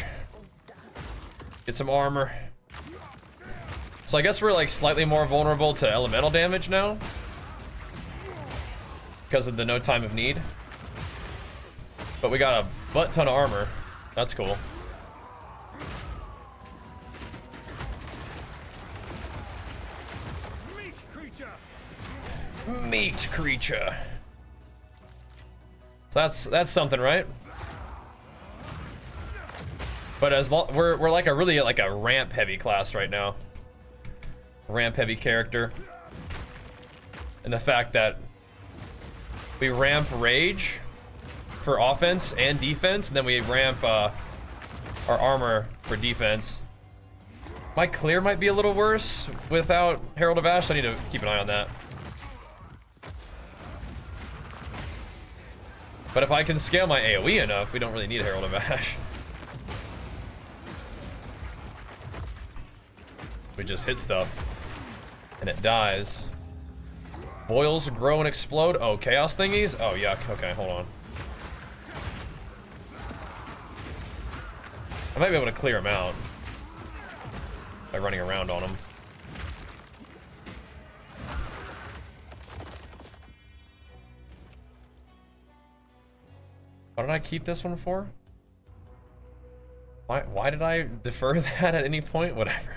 Get some armor. So I guess we're like slightly more vulnerable to elemental damage now because of the no time of need. But we got a butt ton of armor. That's cool. meat creature. So that's something, right? But as long we're like a really like a ramp heavy class right now. Ramp heavy character. And the fact that we ramp rage for offense and defense, and then we ramp our armor for defense. My clear might be a little worse without Herald of Ash, so I need to keep an eye on that. But if I can scale my AoE enough, we don't really need Herald of Ash. We just hit stuff, and it dies. Boils grow and explode. Oh, chaos thingies? Oh, yuck. Okay, hold on. I might be able to clear them out by running around on them. What did I keep this one for? Why did I defer that at any point? Whatever.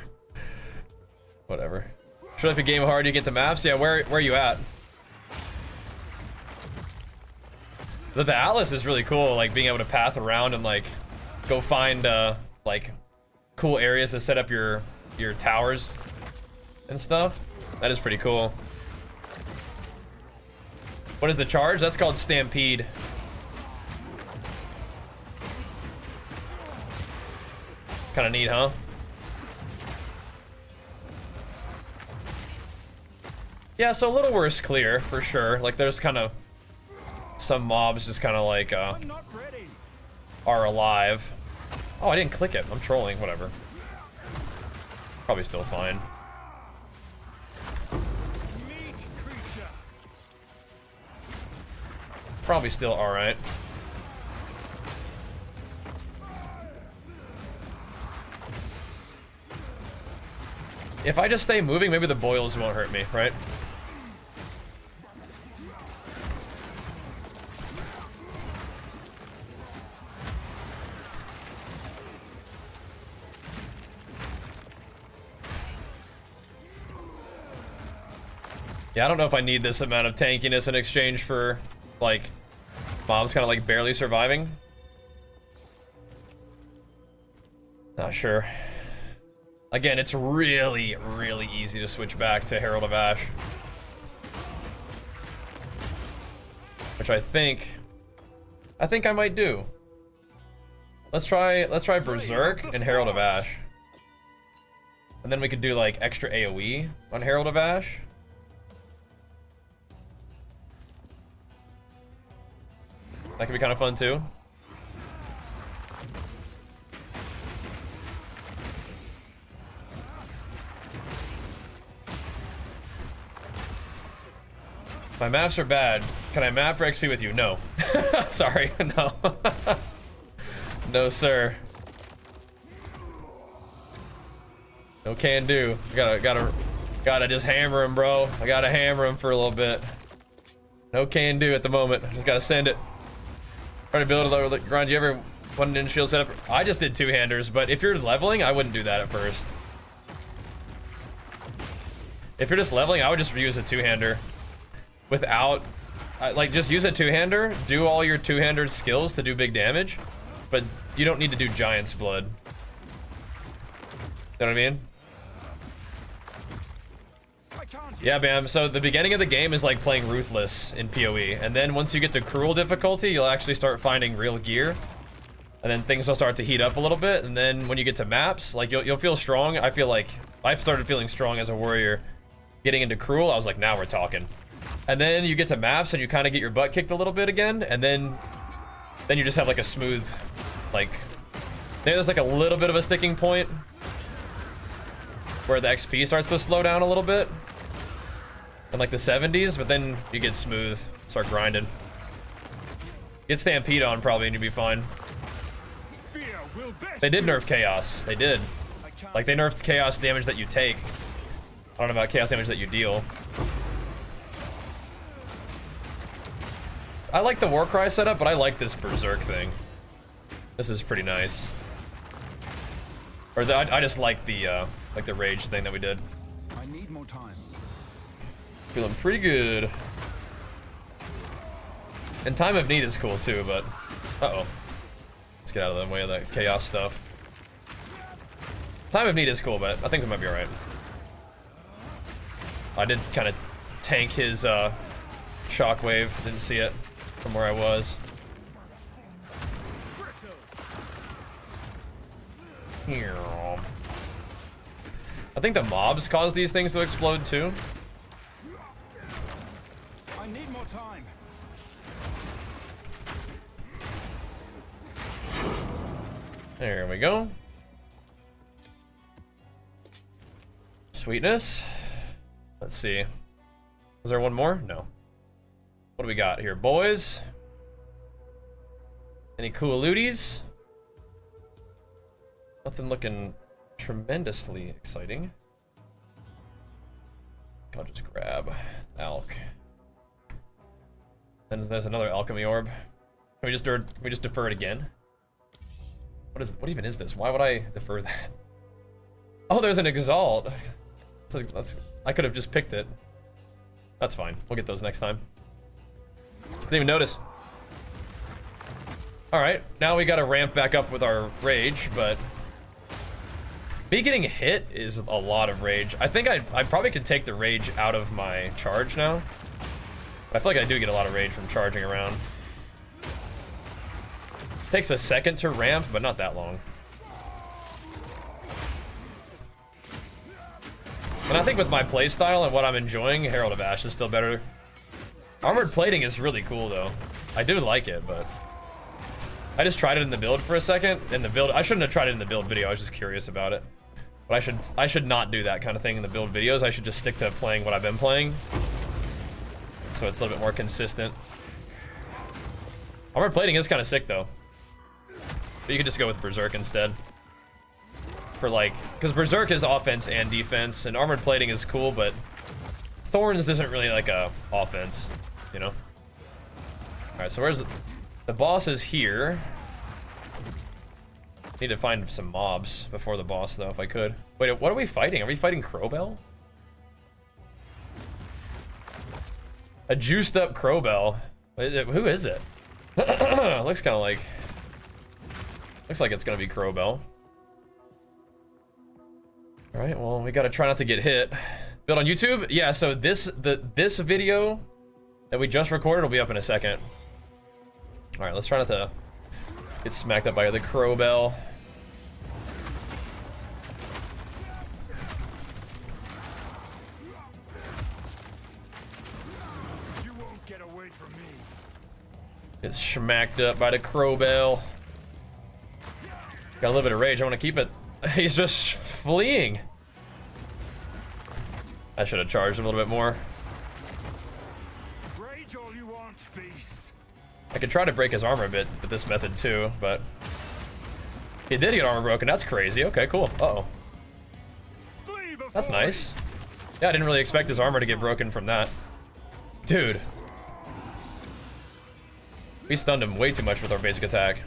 Whatever. Should if a game hard you get the maps? Yeah, where are you at? The Atlas is really cool, like being able to path around and like go find like cool areas to set up your towers and stuff. That is pretty cool. What is the charge? That's called Stampede. Kind of neat, huh? Yeah, so a little worse clear for sure. Like there's kind of some mobs just kind of like I'm not ready. are alive. Oh, I didn't click it. I'm trolling. Whatever. Probably still fine. Meat creature. Probably still all right. If I just stay moving, maybe the boils won't hurt me, right? Yeah, I don't know if I need this amount of tankiness in exchange for, like, mobs kind of like barely surviving. Not sure. Again, it's really, really easy to switch back to Herald of Ash. Which I think I might do. Let's try Berserk and Herald of Ash. And then we could do like extra AoE on Herald of Ash. That could be kind of fun too. My maps are bad. Can I map for XP with you? No. Sorry, no. No, sir. No can do. Gotta just hammer him, bro. I gotta hammer him for a little bit. No can do at the moment. Just gotta send it. Try to build a lower grind. You ever wanted in shield setup? I just did two-handers, but if you're leveling, I wouldn't do that at first. If you're just leveling, I would just use a two-hander. Without, like, just use a two-hander, do all your two-hander skills to do big damage, but you don't need to do Giant's Blood. You know what I mean? Yeah, Bam, so the beginning of the game is like playing Ruthless in PoE, and then once you get to Cruel difficulty, you'll actually start finding real gear, and then things will start to heat up a little bit, and then when you get to maps, like, you'll feel strong. I feel like I've started feeling strong as a warrior. Getting into Cruel, I was like, now we're talking. And then you get to maps and you kind of get your butt kicked a little bit again, and then you just have like a smooth, like, there's like a little bit of a sticking point where the XP starts to slow down a little bit in like the 70s, but then you get smooth, start grinding. Get Stampede on probably and you'll be fine. They did nerf Chaos. They did. Like, they nerfed Chaos damage that you take. I don't know about Chaos damage that you deal. I like the Warcry setup, but I like this Berserk thing. This is pretty nice. Or I just like the rage thing that we did. I need more time. Feeling pretty good. And Time of Need is cool too, but uh-oh. Let's get out of the way of that chaos stuff. Time of Need is cool, but I think we might be alright. I did kind of tank his shockwave, didn't see it from where I was. I think the mobs cause these things to explode too. I need more time. There we go. Sweetness. Let's see. Was there one more? No. What do we got here, boys? Any cool looties? Nothing looking tremendously exciting. I'll just grab Alk. Then there's another alchemy orb. Can we just defer it again? What even is this? Why would I defer that? Oh, there's an Exalt. I could have just picked it. That's fine. We'll get those next time. Didn't even notice. Alright, now we gotta ramp back up with our rage, but me getting hit is a lot of rage. I think I probably could take the rage out of my charge now. But I feel like I do get a lot of rage from charging around. Takes a second to ramp, but not that long. And I think with my playstyle and what I'm enjoying, Herald of Ash is still better. Armored plating is really cool though. I do like it, but I just tried it in the build for a second. In the build, I shouldn't have tried it in the build video. I was just curious about it. But I should not do that kind of thing in the build videos. I should just stick to playing what I've been playing, so it's a little bit more consistent. Armored plating is kind of sick though. But you could just go with Berserk instead. For like, because Berserk is offense and defense, and armored plating is cool, but Thorns isn't really like a offense, you know? Alright, so where's the boss is here. Need to find some mobs before the boss though, if I could. Wait, what are we fighting? Are we fighting Crowbell? A juiced up Crowbell. Who is it? Looks kind of like... Looks like it's gonna be Crowbell. Alright, well, we gotta try not to get hit. Build on YouTube? Yeah, so this video that we just recorded will be up in a second. Alright, let's try not to get smacked up by the Crowbell. You won't get away from me. Get smacked up by the Crowbell. Got a little bit of rage, I want to keep it. He's just fleeing. I should have charged him a little bit more. Rage all you want, beast. I could try to break his armor a bit with this method too, but he did get armor broken. That's crazy. Okay, cool. Uh-oh. Flee before That's nice. Yeah, I didn't really expect his armor to get broken from that. Dude. We stunned him way too much with our basic attack.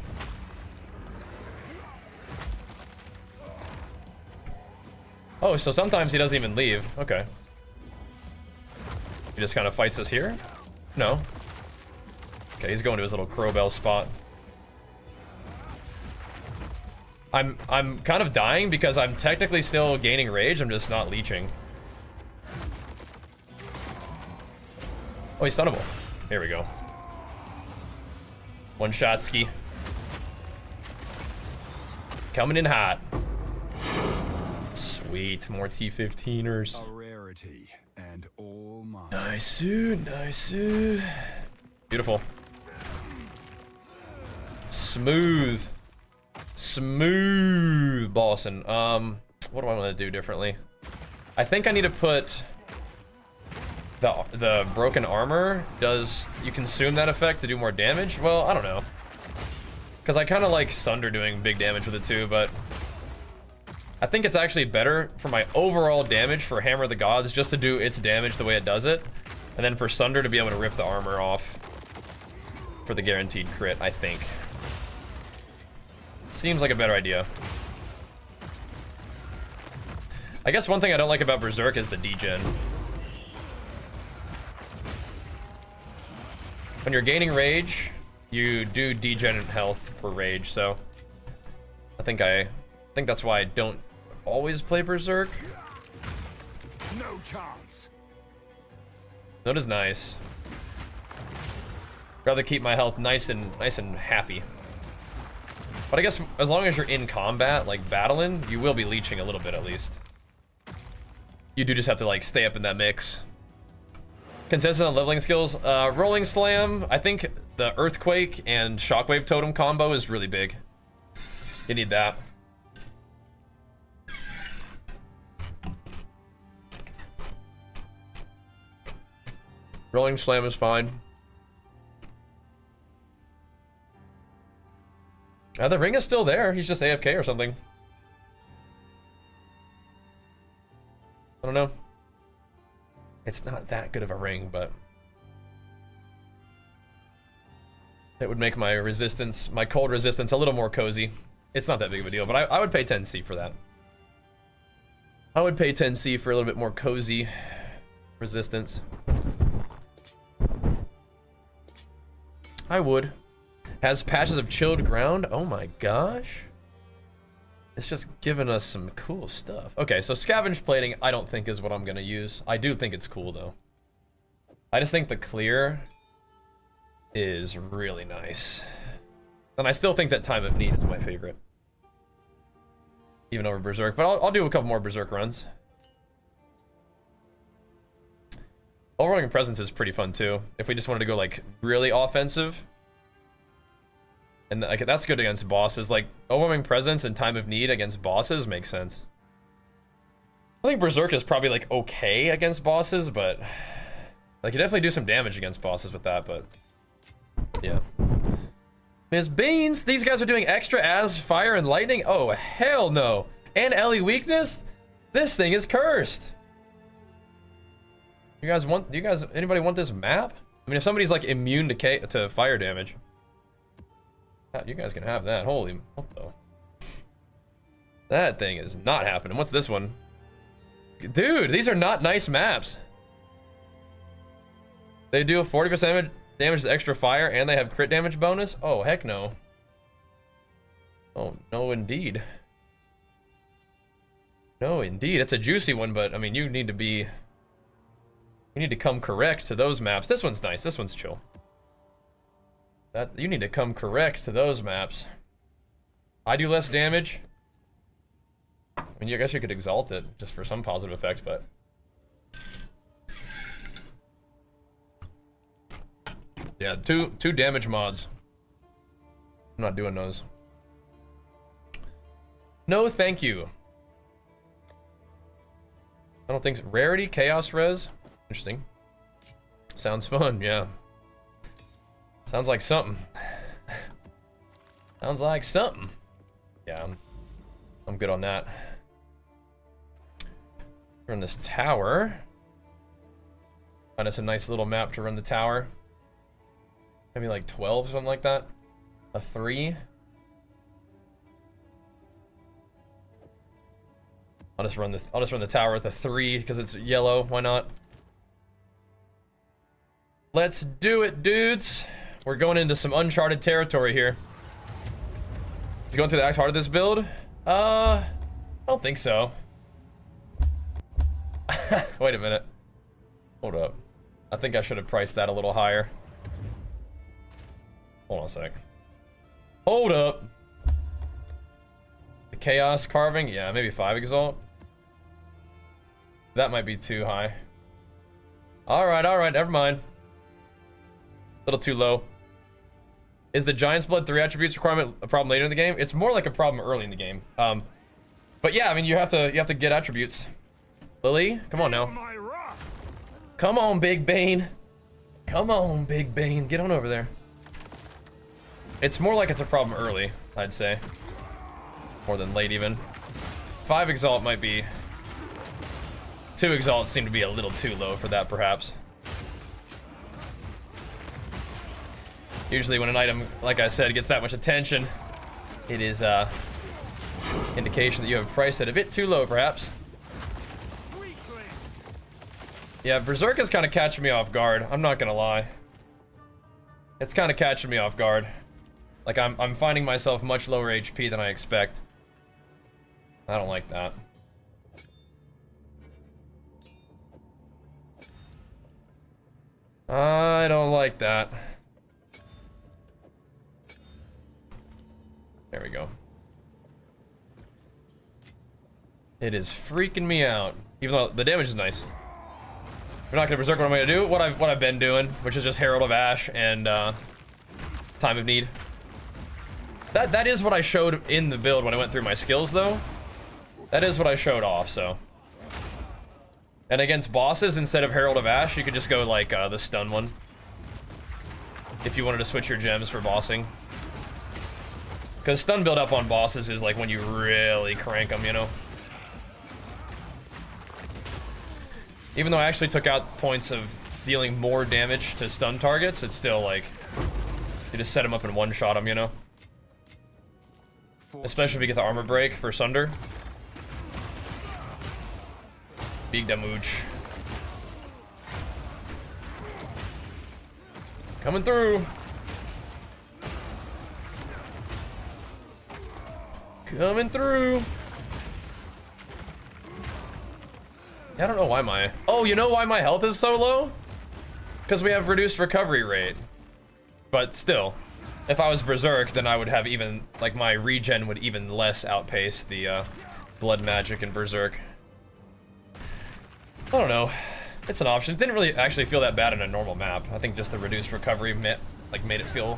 Oh, so sometimes he doesn't even leave. Okay. He just kind of fights us here? No. Okay, he's going to his little Crowbell spot. I'm kind of dying because I'm technically still gaining rage. I'm just not leeching. Oh, he's stunnable. Here we go. One shot ski. Coming in hot. Sweet, more T15ers. A rarity and all mine. Nice dude, nice dude. Beautiful. Smooth. Smooth bossing. What do I want to do differently? I think I need to put the broken armor. Does you consume that effect to do more damage? Well, I don't know. Because I kind of like Sunder doing big damage with it too, but I think it's actually better for my overall damage for Hammer of the Gods just to do its damage the way it does it. And then for Sunder to be able to rip the armor off for the guaranteed crit, I think. Seems like a better idea. I guess one thing I don't like about Berserk is the degen. when you're gaining rage, you do degen health per rage, so I think that's why I don't always play Berserk. No chance. Note is nice. Rather keep my health nice and happy. But I guess as long as you're in combat, like battling, you will be leeching a little bit at least. You do just have to like stay up in that mix. Consistent on leveling skills. Rolling Slam, I think the Earthquake and Shockwave Totem combo is really big. You need that. Rolling Slam is fine. The ring is still there. He's just AFK or something. I don't know. It's not that good of a ring, but it would make my resistance, my cold resistance, a little more cozy. It's not that big of a deal, but I would pay 10C for that. I would pay 10C for a little bit more cozy resistance. I would. Has patches of chilled ground. Oh my gosh. It's just giving us some cool stuff. Okay, so scavenge plating I don't think is what I'm gonna use. I do think it's cool though. I just think the clear is really nice. And I still think that Time of Need is my favorite. Even over Berserk, but I'll do a couple more Berserk runs. Overwhelming Presence is pretty fun too. If we just wanted to go like really offensive. And like that's good against bosses. Like Overwhelming Presence and Time of Need against bosses makes sense. I think Berserk is probably like okay against bosses, but like you definitely do some damage against bosses with that, but yeah. Ms. Beans, these guys are doing extra as fire and lightning? Oh hell no. And Ellie weakness? This thing is cursed. Anybody want this map? I mean if somebody's like immune to fire damage. You guys can have that. Holy, what the? That thing is not happening. What's this one? Dude, these are not nice maps. They do a 40% damage to extra fire, and they have crit damage bonus? Oh, heck no. Oh, no indeed. No indeed. It's a juicy one, but, I mean, you need to come correct to those maps. This one's nice. This one's chill. You need to come correct to those maps. I do less damage. I mean, I guess you could exalt it just for some positive effect, but yeah, two damage mods. I'm not doing those. No, thank you. I don't think so. Rarity, Chaos Res. Interesting. Sounds fun, yeah. Sounds like something. Sounds like something. Yeah, I'm good on that. Run this tower. Find us a nice little map to run the tower. Maybe like 12 or something like that. A 3. I'll just run the tower with a 3 because it's yellow. Why not? Let's do it, dudes. We're going into some uncharted territory here. Is going through the axe hard of this build? I don't think so. Wait a minute. Hold up. I think I should have priced that a little higher. Hold on a sec. Hold up. The chaos carving? Yeah, maybe 5 exalt. That might be too high. Alright, never mind. A little too low. Is the Giant's Blood 3 attributes requirement a problem later in the game? It's more like a problem early in the game. But yeah, I mean you have to get attributes. Lily, come on now. Come on, Big Bane. Come on, Big Bane. Get on over there. It's more like it's a problem early, I'd say. More than late even. 5 exalt might be. 2 exalt seem to be a little too low for that perhaps. Usually when an item, like I said, gets that much attention, it is indication that you have priced it a bit too low, perhaps. Yeah, Berserk is kind of catching me off guard. I'm not gonna lie. It's kind of catching me off guard. Like, I'm finding myself much lower HP than I expect. I don't like that. I don't like that. There we go. It is freaking me out. Even though the damage is nice. We're not gonna berserk what I'm gonna do. What I've been doing, which is just Herald of Ash and Time of Need. That is what I showed in the build when I went through my skills, though. That is what I showed off, so. And against bosses, instead of Herald of Ash, you could just go like the stun one. If you wanted to switch your gems for bossing. Because stun build up on bosses is like when you really crank them, you know? Even though I actually took out points of dealing more damage to stun targets, it's still like, you just set them up and one-shot them, you know? Especially if you get the armor break for Sunder. Big damage. Coming through. Coming through. I don't know why my... Oh, you know why my health is so low? Because we have reduced recovery rate. But still, if I was Berserk, then I would have even... Like, my regen would even less outpace the blood magic in Berserk. I don't know. It's an option. It didn't really actually feel that bad in a normal map. I think just the reduced recovery made it feel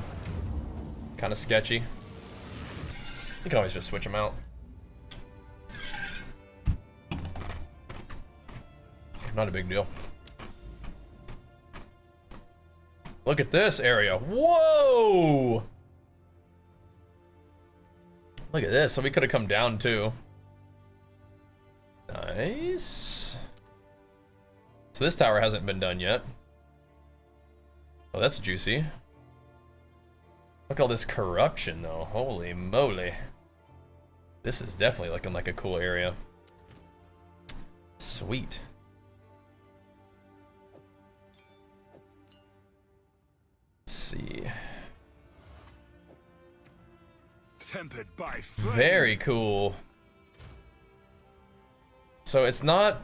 kind of sketchy. You can always just switch them out. Not a big deal. Look at this area. Whoa! Look at this. So we could have come down too. Nice. So this tower hasn't been done yet. Oh, that's juicy. Look at all this corruption though. Holy moly. This is definitely looking like a cool area. Sweet. Let's see. Tempered by flame. Very cool. So it's not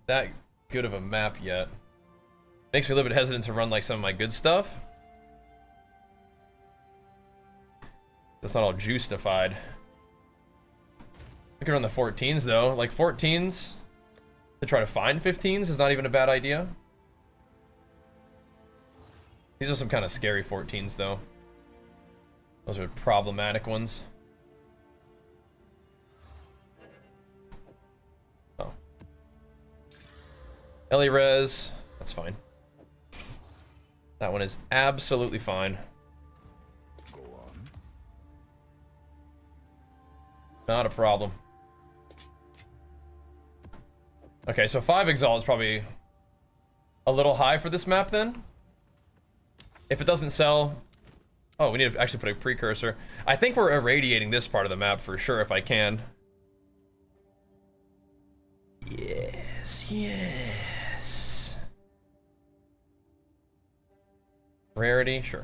that good of a map yet. Makes me a little bit hesitant to run like some of my good stuff. It's not all juice-ified. We can run the 14s though. Like 14s to try to find 15s is not even a bad idea. These are some kind of scary 14s though. Those are problematic ones. Oh. Ellie res, that's fine. That one is absolutely fine. Go on. Not a problem. Okay, so 5 Exile is probably a little high for this map then. If it doesn't sell... Oh, we need to actually put a precursor. I think we're irradiating this part of the map for sure if I can. Yes, yes. Rarity, sure.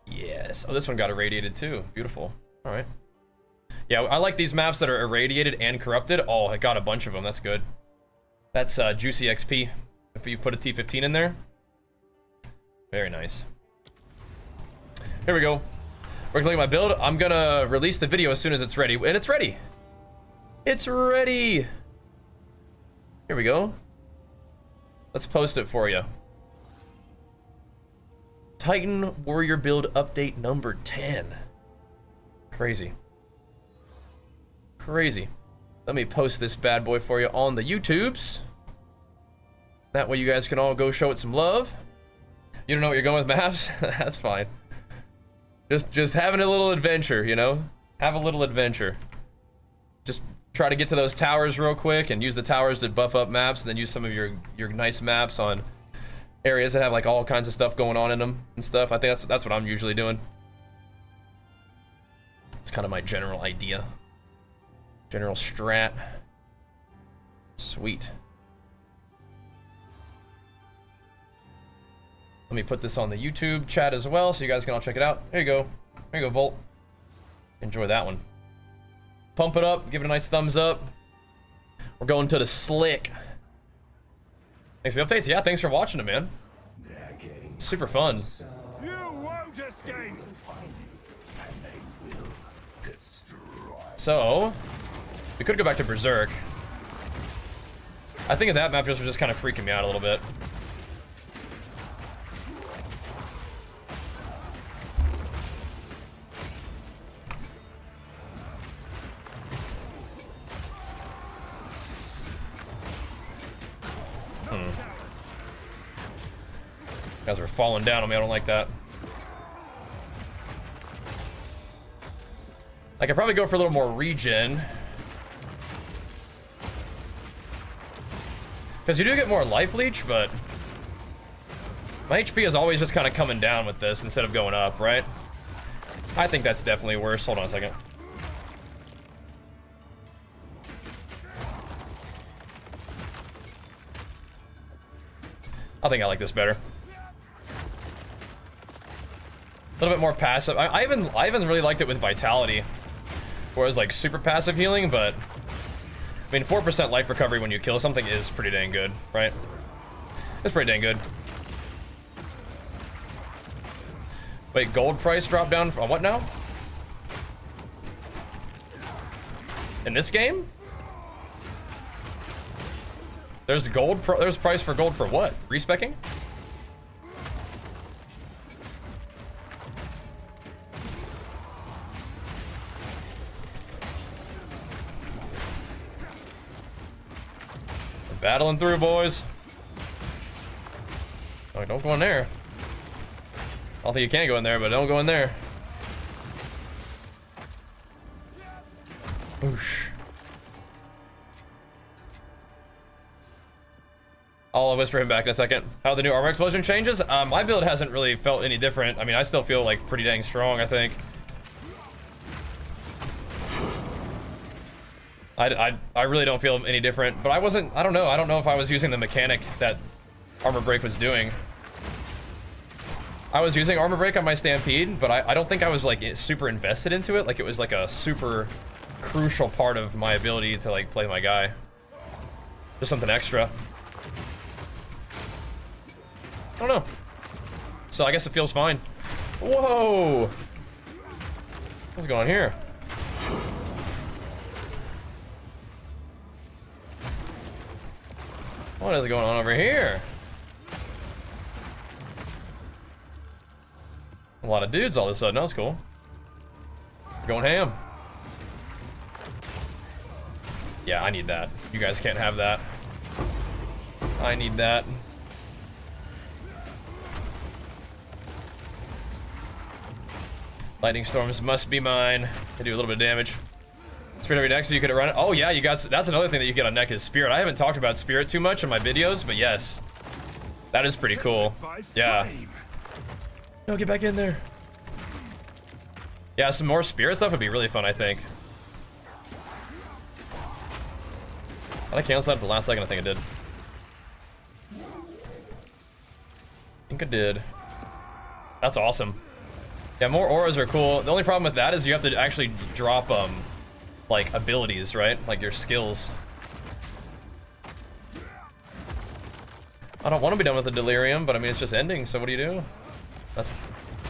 Yes. Oh, this one got irradiated too. Beautiful. All right. Yeah, I like these maps that are irradiated and corrupted. Oh, I got a bunch of them. That's good. That's juicy XP. If you put a T15 in there. Very nice. Here we go. We're gonna look at my build. I'm gonna release the video as soon as it's ready. And it's ready. It's ready. Here we go. Let's post it for you. Titan Warrior build update number 10. Crazy. Crazy. Let me post this bad boy for you on the YouTubes. That way you guys can all go show it some love. You don't know what you're going with maps? That's fine. Just having a little adventure, you know? Have a little adventure. Just try to get to those towers real quick and use the towers to buff up maps and then use some of your nice maps on areas that have like all kinds of stuff going on in them and stuff. I think that's what I'm usually doing. It's kind of my general idea. General strat. Sweet. Let me put this on the YouTube chat as well so you guys can all check it out. There you go. There you go, Volt. Enjoy that one. Pump it up. Give it a nice thumbs up. We're going to the slick. Thanks for the updates. Yeah, thanks for watching them, man. Super fun. You won't escape. So, we could go back to Berserk. I think that map just was just kind of freaking me out a little bit. Guys are falling down on me. I don't like that. I could probably go for a little more regen. Because you do get more life leech, but my HP is always just kind of coming down with this instead of going up, right? I think that's definitely worse. Hold on a second. I think I like this better. A little bit more passive. I even really liked it with Vitality, where it was like super passive healing, but I mean 4% life recovery when you kill something is pretty dang good, right? It's pretty dang good. Wait, gold price dropped down on what now? In this game? There's there's price for gold for what? Respecing? Battling through, boys. Oh, don't go in there. I don't think you can go in there, but don't go in there. Whoosh. I'll whisper him back in a second. How the new armor explosion changes? My build hasn't really felt any different. I mean, I still feel like pretty dang strong, I think. I really don't feel any different, but I don't know if I was using the mechanic that Armor Break was doing. I was using Armor Break on my Stampede, but I don't think I was like super invested into it. Like it was like a super crucial part of my ability to like play my guy. Just something extra. I don't know. So I guess it feels fine. Whoa! What's going on here? What is going on over here? A lot of dudes all of a sudden. That was cool. Going ham. Yeah, I need that. You guys can't have that. I need that. Lightning storms must be mine. They do a little bit of damage. Spirit every neck so you could run it. Oh yeah, you got. That's another thing that you get on neck is Spirit. I haven't talked about Spirit too much in my videos, but yes, that is pretty cool. Yeah. No, get back in there. Yeah, some more Spirit stuff would be really fun, I think. Did I cancel that at the last second? I think I did. I think I did. That's awesome. Yeah, more auras are cool. The only problem with that is you have to actually drop like abilities, right? Like your skills. I don't want to be done with the delirium, but I mean it's just ending, so what do you do?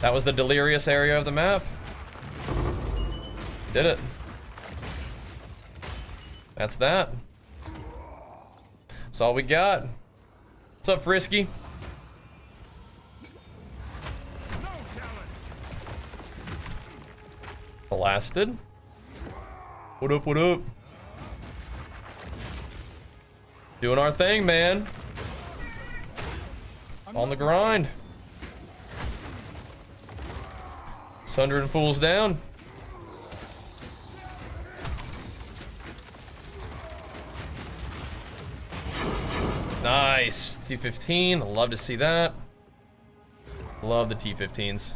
That was the delirious area of the map. Did it. That's that. That's all we got. What's up, Frisky? Blasted. What up, what up? Doing our thing, man. On the grind. Sundering fools down. Nice. T-15. Love to see that. Love the T-15s.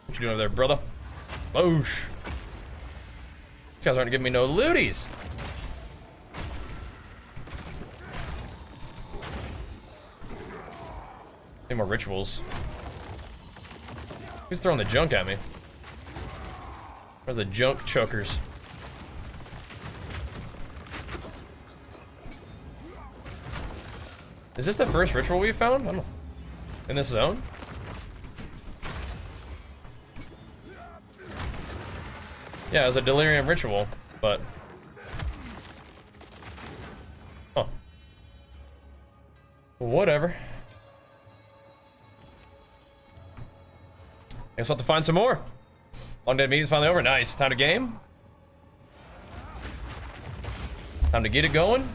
What you doing over there, brother? Boosh. These guys aren't giving me no looties. Need more rituals. Who's throwing the junk at me? Where's the junk chokers? Is this the first ritual we found? I don't know. In this zone? Yeah, it was a delirium ritual, but... Oh. Whatever. Guess we'll have to find some more. Long day meeting's finally over. Nice. Time to game. Time to get it going.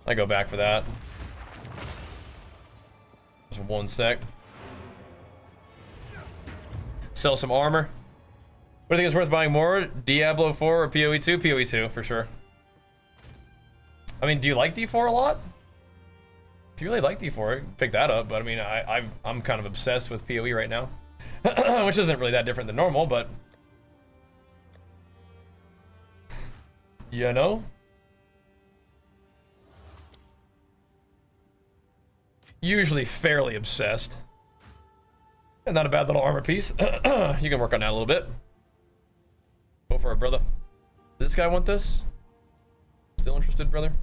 I go back for that. Just 1 sec. Sell some armor. What do you think is worth buying more? Diablo 4 or PoE 2? PoE 2 for sure. I mean, do you like D4 a lot? If you really like D4, pick that up. But I mean, I'm kind of obsessed with PoE right now, which isn't really that different than normal, but you know. Usually fairly obsessed. And not a bad little armor piece. You can work on that a little bit. Go for it, brother. Does this guy want this? Still interested, brother?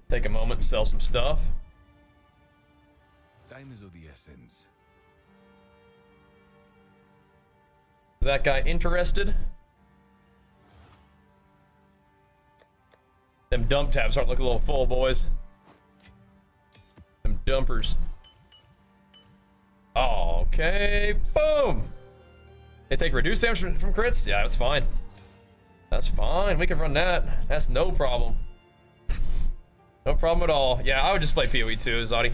Take a moment, sell some stuff. Time is of the essence. Is that guy interested? Them dump tabs start looking a little full, boys. Them dumpers. Oh, okay, boom. They take reduced damage from crits? Yeah, that's fine. That's fine, we can run that. That's no problem. No problem at all. Yeah, I would just play PoE 2, Zodi.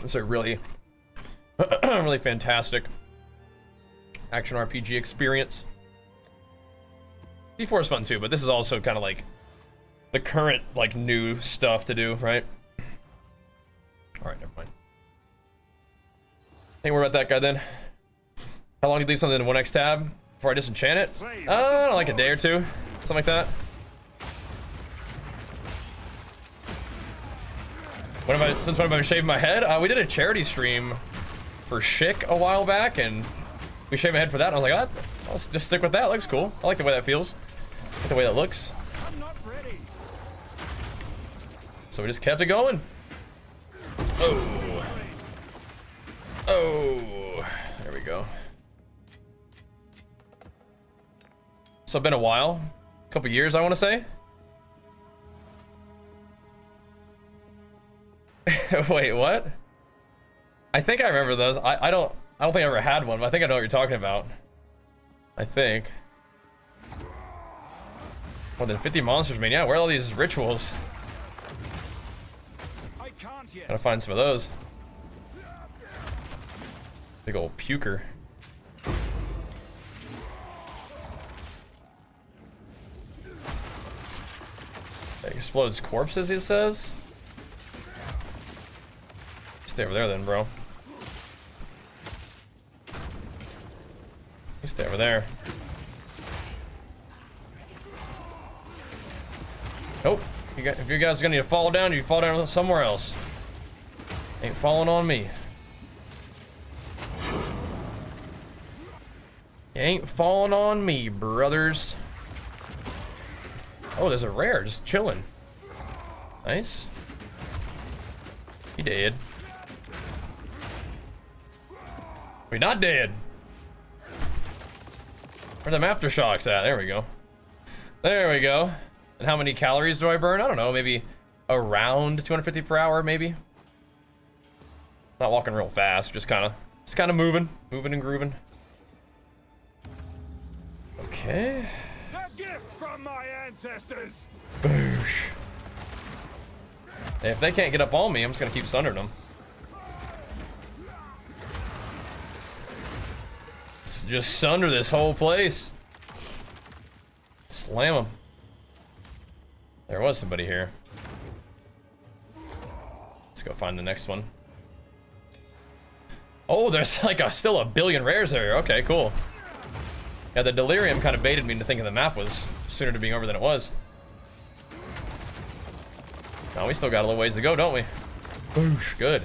It's a really, really fantastic action RPG experience. D4 is fun too, but this is also kind of like the current, like, new stuff to do, right? Alright, never mind. Ain't worry about that guy then. How long do you leave something in 1x tab before I disenchant it? Like a day or two. Something like that. Since when have I been shaving my head? We did a charity stream for Schick a while back, and we shaved my head for that, and I was like, I'll just stick with that. It looks cool. I like the way that feels. I like the way that looks. I'm not ready. So we just kept it going. Oh. Oh. There we go. So it's been a while. A couple years, I want to say. Wait, what? I think I remember those. I don't think I ever had one, but I think I know what you're talking about. I think. More than 50 monsters, man. Yeah, where are all these rituals? I can't yet. Gotta find some of those. Big old puker. It explodes corpses, it says. Stay over there then, bro. You stay over there. Nope. If you guys are gonna need to fall down, you fall down somewhere else. Ain't falling on me. You ain't falling on me, brothers. Oh, there's a rare just chilling. Nice. He dead. We're not dead. Where them aftershocks at? There we go. There we go. And how many calories do I burn? I don't know, maybe around 250 per hour, maybe. Not walking real fast, just kind of moving and grooving. Okay. A gift from my ancestors. Boosh. If they can't get up on me, I'm just gonna keep sundering them. Let's just sunder this whole place. Slam them. There was somebody here. Let's go find the next one. Oh, there's like still a billion rares there. Okay, cool. Yeah, the delirium kind of baited me into thinking the map was sooner to being over than it was. Now we still got a little ways to go, don't we? Boosh, good.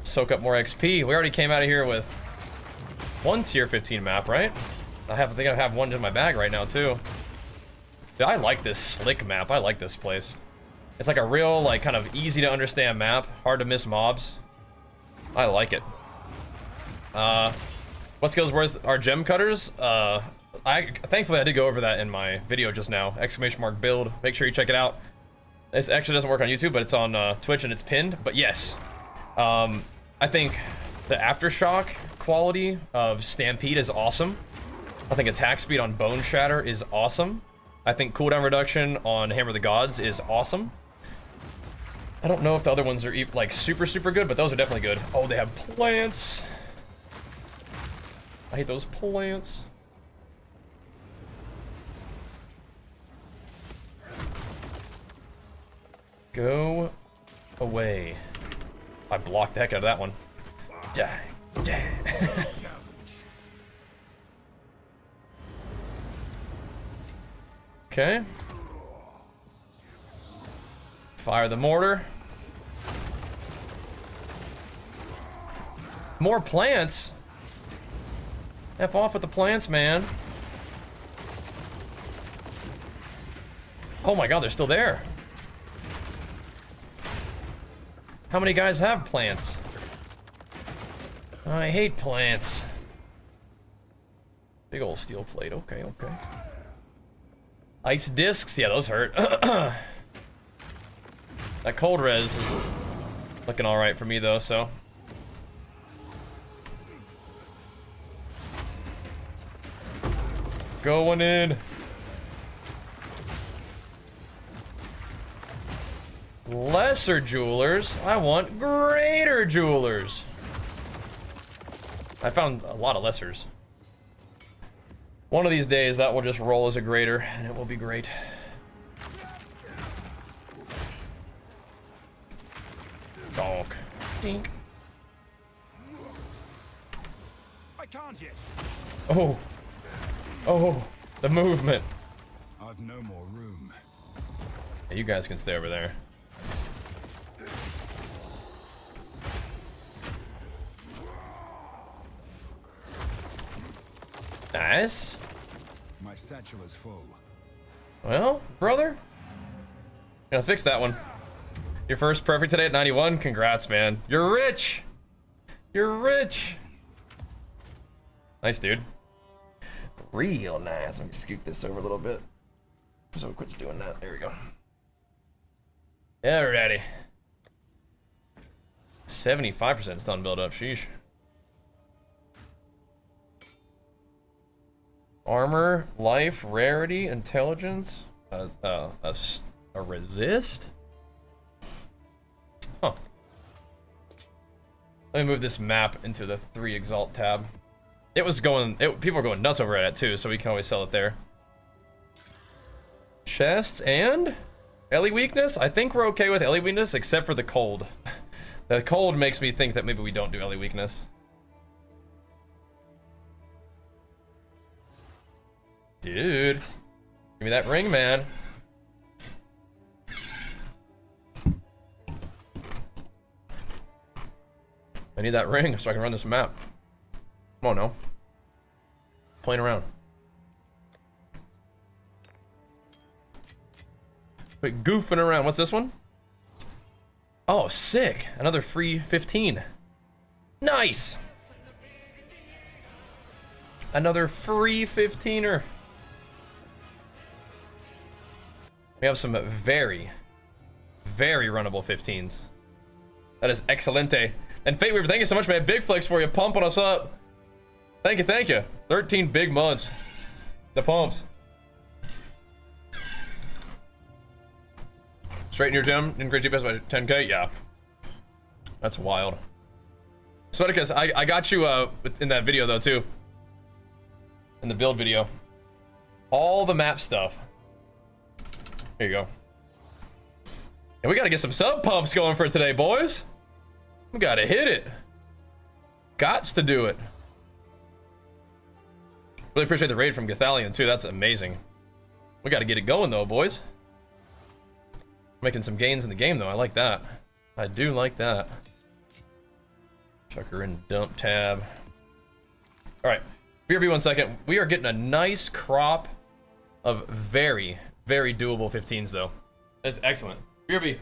Soak up more XP. We already came out of here with one tier 15 map, right? I think I have one in my bag right now too. Dude, I like this slick map. I like this place. It's like a real, like, kind of easy to understand map. Hard to miss mobs. I like it. What skills worth are gem cutters? Thankfully I did go over that in my video just now. ! build. Make sure you check it out. This actually doesn't work on YouTube, but it's on Twitch and it's pinned. But yes, I think the aftershock quality of Stampede is awesome. I think attack speed on Bone Shatter is awesome. I think cooldown reduction on Hammer of the Gods is awesome. I don't know if the other ones are like super good, but those are definitely good. Oh, they have plants. I hate those plants. Go away. I blocked the heck out of that one. Die. Die. Okay. Fire the mortar. More plants? F off with the plants, man. Oh my god, they're still there. How many guys have plants? I hate plants. Big old steel plate. Okay, okay. Ice discs. Yeah, those hurt. That cold res is looking all right for me, though, so. Going in. Lesser jewelers. I want greater jewelers. I found a lot of lessers. One of these days, that will just roll as a greater, and it will be great. Donk. Dink. I can't yet. Oh. Oh, the movement. I've no more room. Yeah, you guys can stay over there. Nice. My satchel is full. Well, brother, gonna fix that one. Your first perfect today at 91. Congrats, man. You're rich. You're rich. Nice, dude. Real nice. Let me scoot this over a little bit. So it quits doing that. There we go. Alrighty. 75% stun build up. Sheesh. Armor, life, rarity, intelligence, a resist? Huh. Let me move this map into the 3 Exalt tab. It was going, people are going nuts over it too, so we can always sell it there. Chests and Ellie weakness? I think we're okay with Ellie weakness, except for the cold. The cold makes me think that maybe we don't do Ellie weakness. Dude, give me that ring, man. I need that ring so I can run this map. Come on now. Playing around. Quit goofing around. What's this one? Oh, sick. Another free 15. Nice. Another free 15er. We have some very, very runnable 15s. That is excelente. And Fate Weaver, thank you so much, man. Big flex for you, pumping us up. Thank you, thank you. 13 big months. The pumps. Straight in your gym, in great GPS by 10K? Yeah. That's wild. Sweaticus, I got you in that video though too. In the build video. All the map stuff. Here you go. And we gotta get some sub pumps going for today, boys. We gotta hit it. Gots to do it. Really appreciate the raid from Gathalion too. That's amazing. We gotta get it going though, boys. Making some gains in the game though. I like that. I do like that. Chuck her in dump tab. All right, BRB 1 second. We are getting a nice crop of very, very doable 15s though. That's excellent. BRB.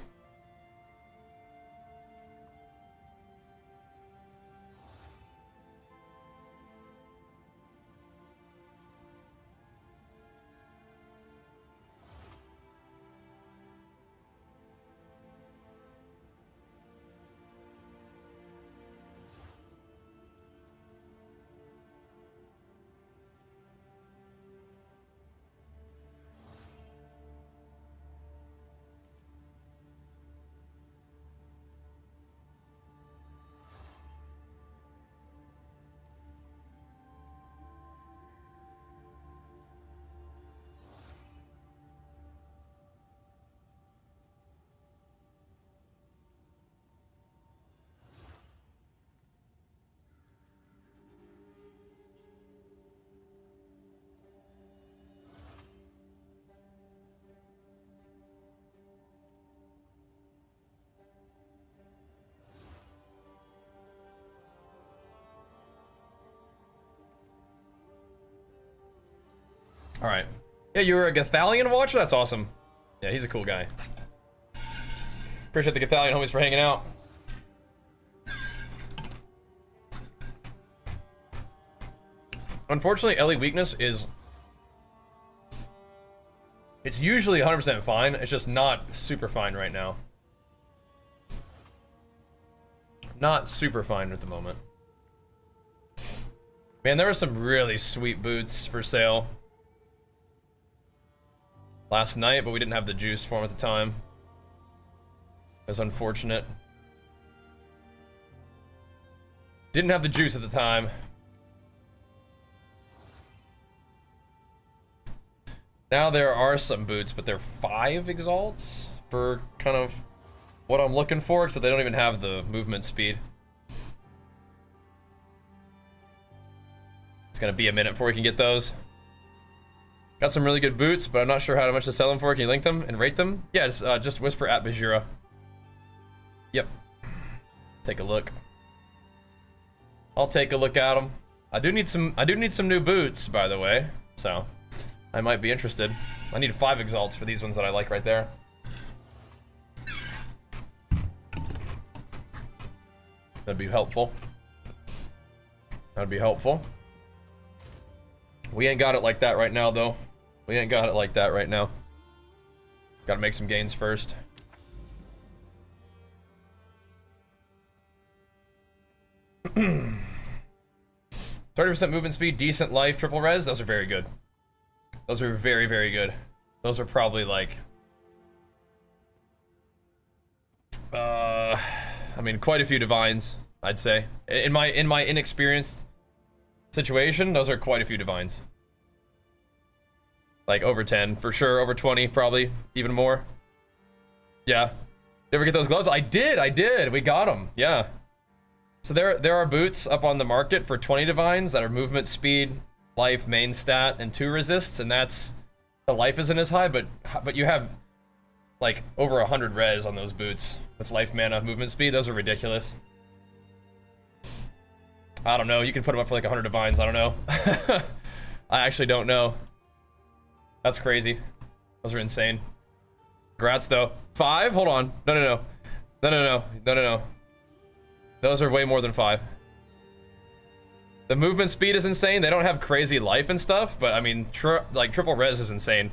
All right. Yeah, you're a Gathalion watcher? That's awesome. Yeah, he's a cool guy. Appreciate the Gathalion homies for hanging out. Unfortunately, Ellie weakness is... It's usually 100% fine. It's just not super fine right now. Not super fine at the moment. Man, there were some really sweet boots for sale last night, but we didn't have the juice for them at the time. It was unfortunate. Didn't have the juice at the time. Now there are some boots, but they're 5 exalts for kind of what I'm looking for, except they don't even have the movement speed. It's gonna be a minute before we can get those. Got some really good boots, but I'm not sure how much to sell them for. Can you link them and rate them? Yeah, just whisper at Bajheera. Yep. Take a look. I'll take a look at them. I do need some new boots, by the way. So I might be interested. I need 5 exalts for these ones that I like right there. That'd be helpful. That'd be helpful. We ain't got it like that right now, though. We ain't got it like that right now. Gotta make some gains first. "30% movement speed, decent life, triple res." Those are very good. Those are very, very good. Those are probably like... I mean, quite a few divines, I'd say. In my inexperienced situation, those are quite a few divines. Like over 10 for sure, over 20 probably, even more. Yeah. Did ever get those gloves? I did. We got them. Yeah. So there are boots up on the market for 20 divines that are movement speed, life, main stat, and 2 resists, and that's... The life isn't as high, but you have like over 100 res on those boots with life, mana, movement speed. Those are ridiculous. I don't know. You can put them up for like 100 divines. I don't know. I actually don't know. That's crazy. Those are insane. Congrats, though. 5? Hold on. No. Those are way more than 5. The movement speed is insane. They don't have crazy life and stuff, but I mean, like triple res is insane.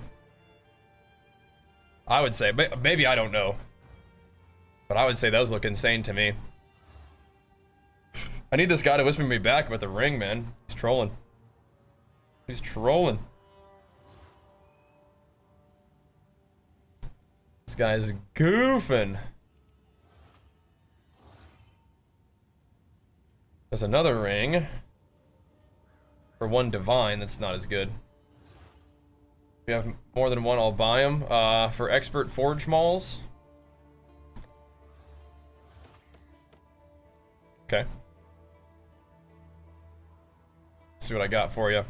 I would say, maybe I don't know, but I would say those look insane to me. I need this guy to whisper me back about the ring, man. He's trolling. He's trolling. This guy's goofing. There's another ring. For 1 divine, that's not as good. If you have more than 1, I'll buy them. For expert forge malls, Okay. Let's see what I got for you.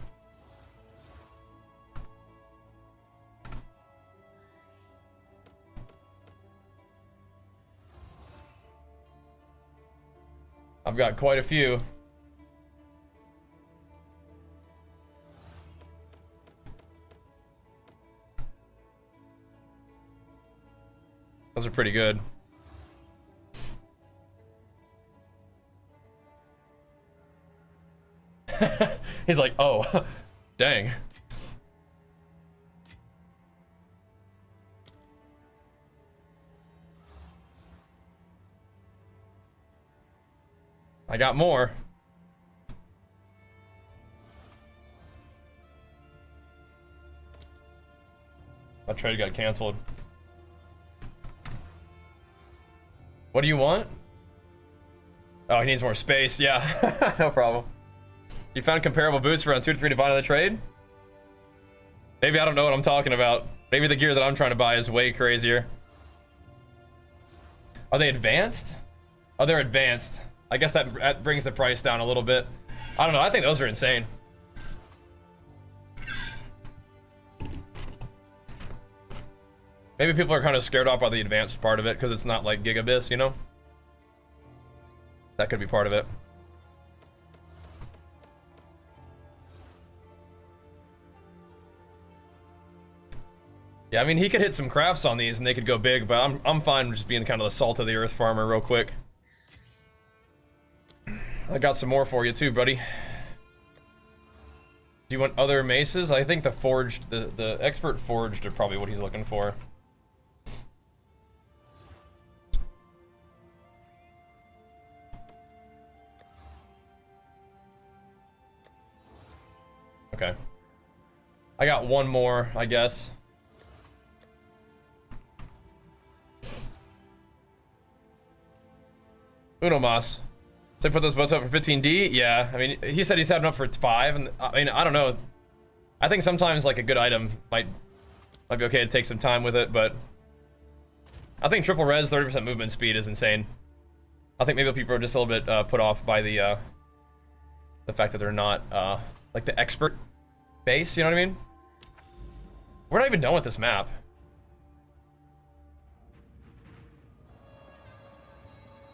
I've got quite a few. Those are pretty good. He's like, oh, dang. I got more. That trade got canceled. What do you want? Oh, he needs more space. Yeah, no problem. You found comparable boots for around 2 to 3 divine on the trade? Maybe I don't know what I'm talking about. Maybe the gear that I'm trying to buy is way crazier. Are they advanced? Oh, they're advanced. I guess that brings the price down a little bit. I don't know. I think those are insane. Maybe people are kind of scared off by the advanced part of it because it's not like Gigabyss, you know? That could be part of it. Yeah, I mean, he could hit some crafts on these and they could go big, but I'm fine just being kind of the salt of the earth farmer real quick. I got some more for you too, buddy. Do you want other maces? I think the forged, the expert forged are probably what he's looking for. Okay. I got one more, I guess. Uno Mas. So I put those boats up for 15D? Yeah, I mean, he said he's had them up for 5, and I mean, I don't know. I think sometimes, like, a good item might be okay to take some time with it, but I think triple res, 30% movement speed is insane. I think maybe people are just a little bit put off by the fact that they're not, like, the expert base, you know what I mean? We're not even done with this map.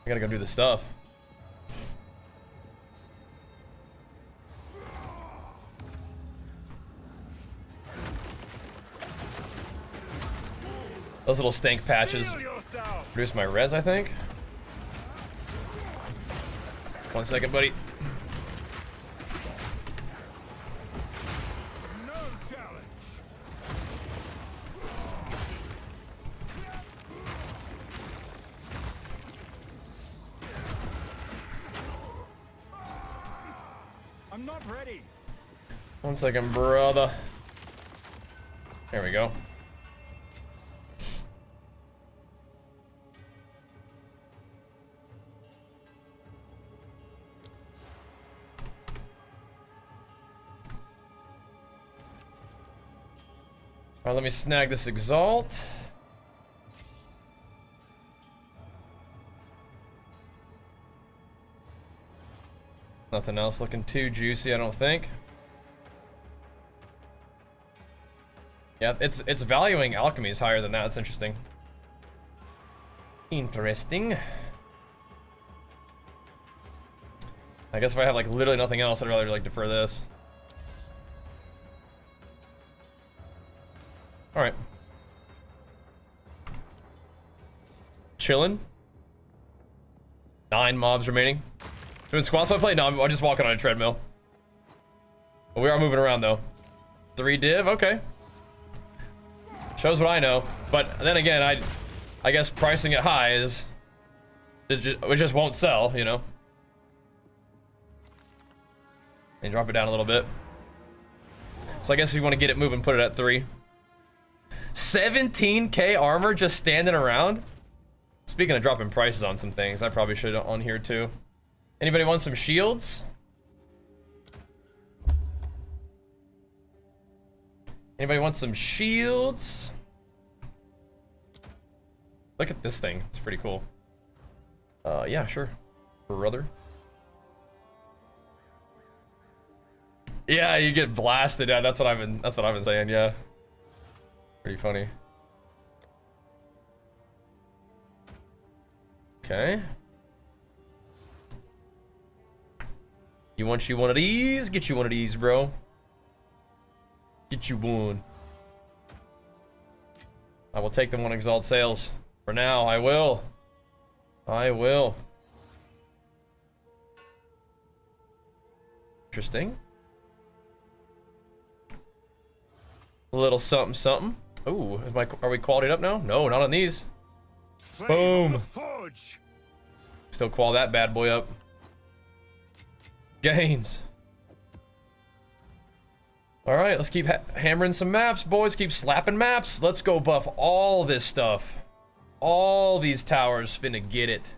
I gotta go do the stuff. Those little stank patches reduce my res, I think. 1 second, buddy. No challenge. I'm not ready. 1 second, brother. There we go. All right, let me snag this Exalt. Nothing else looking too juicy, I don't think. Yeah, it's valuing alchemies higher than that. That's interesting. Interesting. I guess if I have like literally nothing else, I'd rather like defer this. All right. Chilling. 9 mobs remaining. Doing squats I play? No, I'm just walking on a treadmill. But we are moving around though. 3 div, okay. Shows what I know. But then again, I guess pricing it high is it just won't sell, you know. And drop it down a little bit. So I guess if you want to get it moving, put it at 3. 17k armor just standing around. Speaking of dropping prices on some things, I probably should on here too. Anybody want some shields? Anybody want some shields? Look at this thing. It's pretty cool. Yeah, sure. Brother. Yeah, you get blasted. Yeah, that's what I've been saying. Yeah, pretty funny. Okay. You want one of these? Get you one of these, bro. Get you one. I will take the one Exalt sales. For now, I will. I will. Interesting. A little something something. Ooh, are we qualityed up now? No, not on these. Flame of Boom. the forge. Still qual that bad boy up. Gains. Alright, let's keep hammering some maps, boys. Keep slapping maps. Let's go buff all this stuff. All these towers finna get it.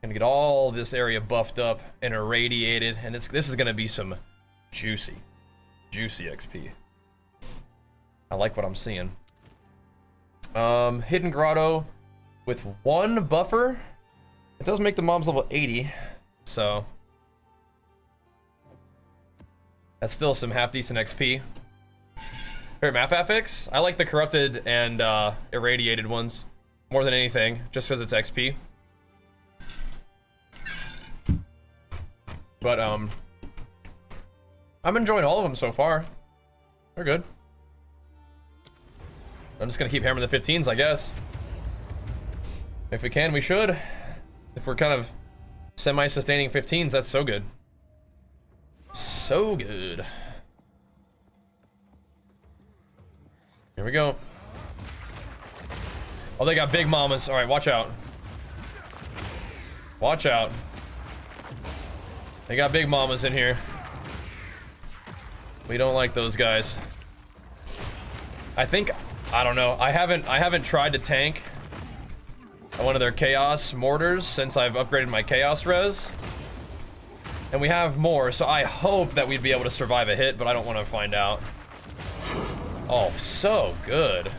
Gonna get all this area buffed up and irradiated. And this is gonna be some juicy XP. I like what I'm seeing. Hidden Grotto with 1 buffer. It does make the mobs level 80, so that's still some half decent XP. Favorite map affix? I like the corrupted and irradiated ones more than anything, just because it's XP. But I'm enjoying all of them so far. They're good. I'm just gonna keep hammering the 15s, I guess. If we can, we should. If we're kind of semi-sustaining 15s, that's so good. So good. Here we go. Oh, they got big mamas. All right, watch out. Watch out. They got big mamas in here. We don't like those guys. I don't know. I haven't tried to tank one of their chaos mortars since I've upgraded my chaos res. And we have more, so I hope that we'd be able to survive a hit, but I don't want to find out. Oh, so good.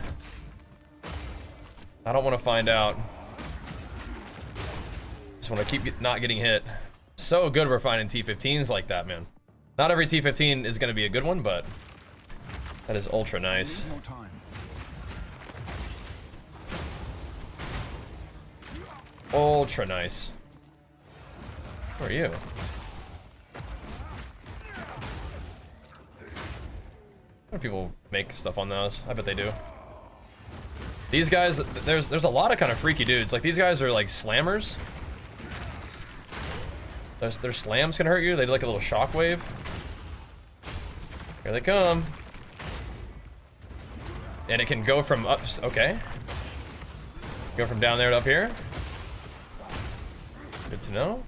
I don't want to find out. Just want to keep not getting hit. So good we're finding T15s like that, man. Not every T15 is going to be a good one, but that is ultra nice. More time. Ultra nice. Who are you? How do people make stuff on those? I bet they do. These guys, there's a lot of kind of freaky dudes. Like, these guys are like slammers. Their slams can hurt you. They do like a little shockwave. Here they come. And it can go from up, okay. Go from down there to up here. Good to know.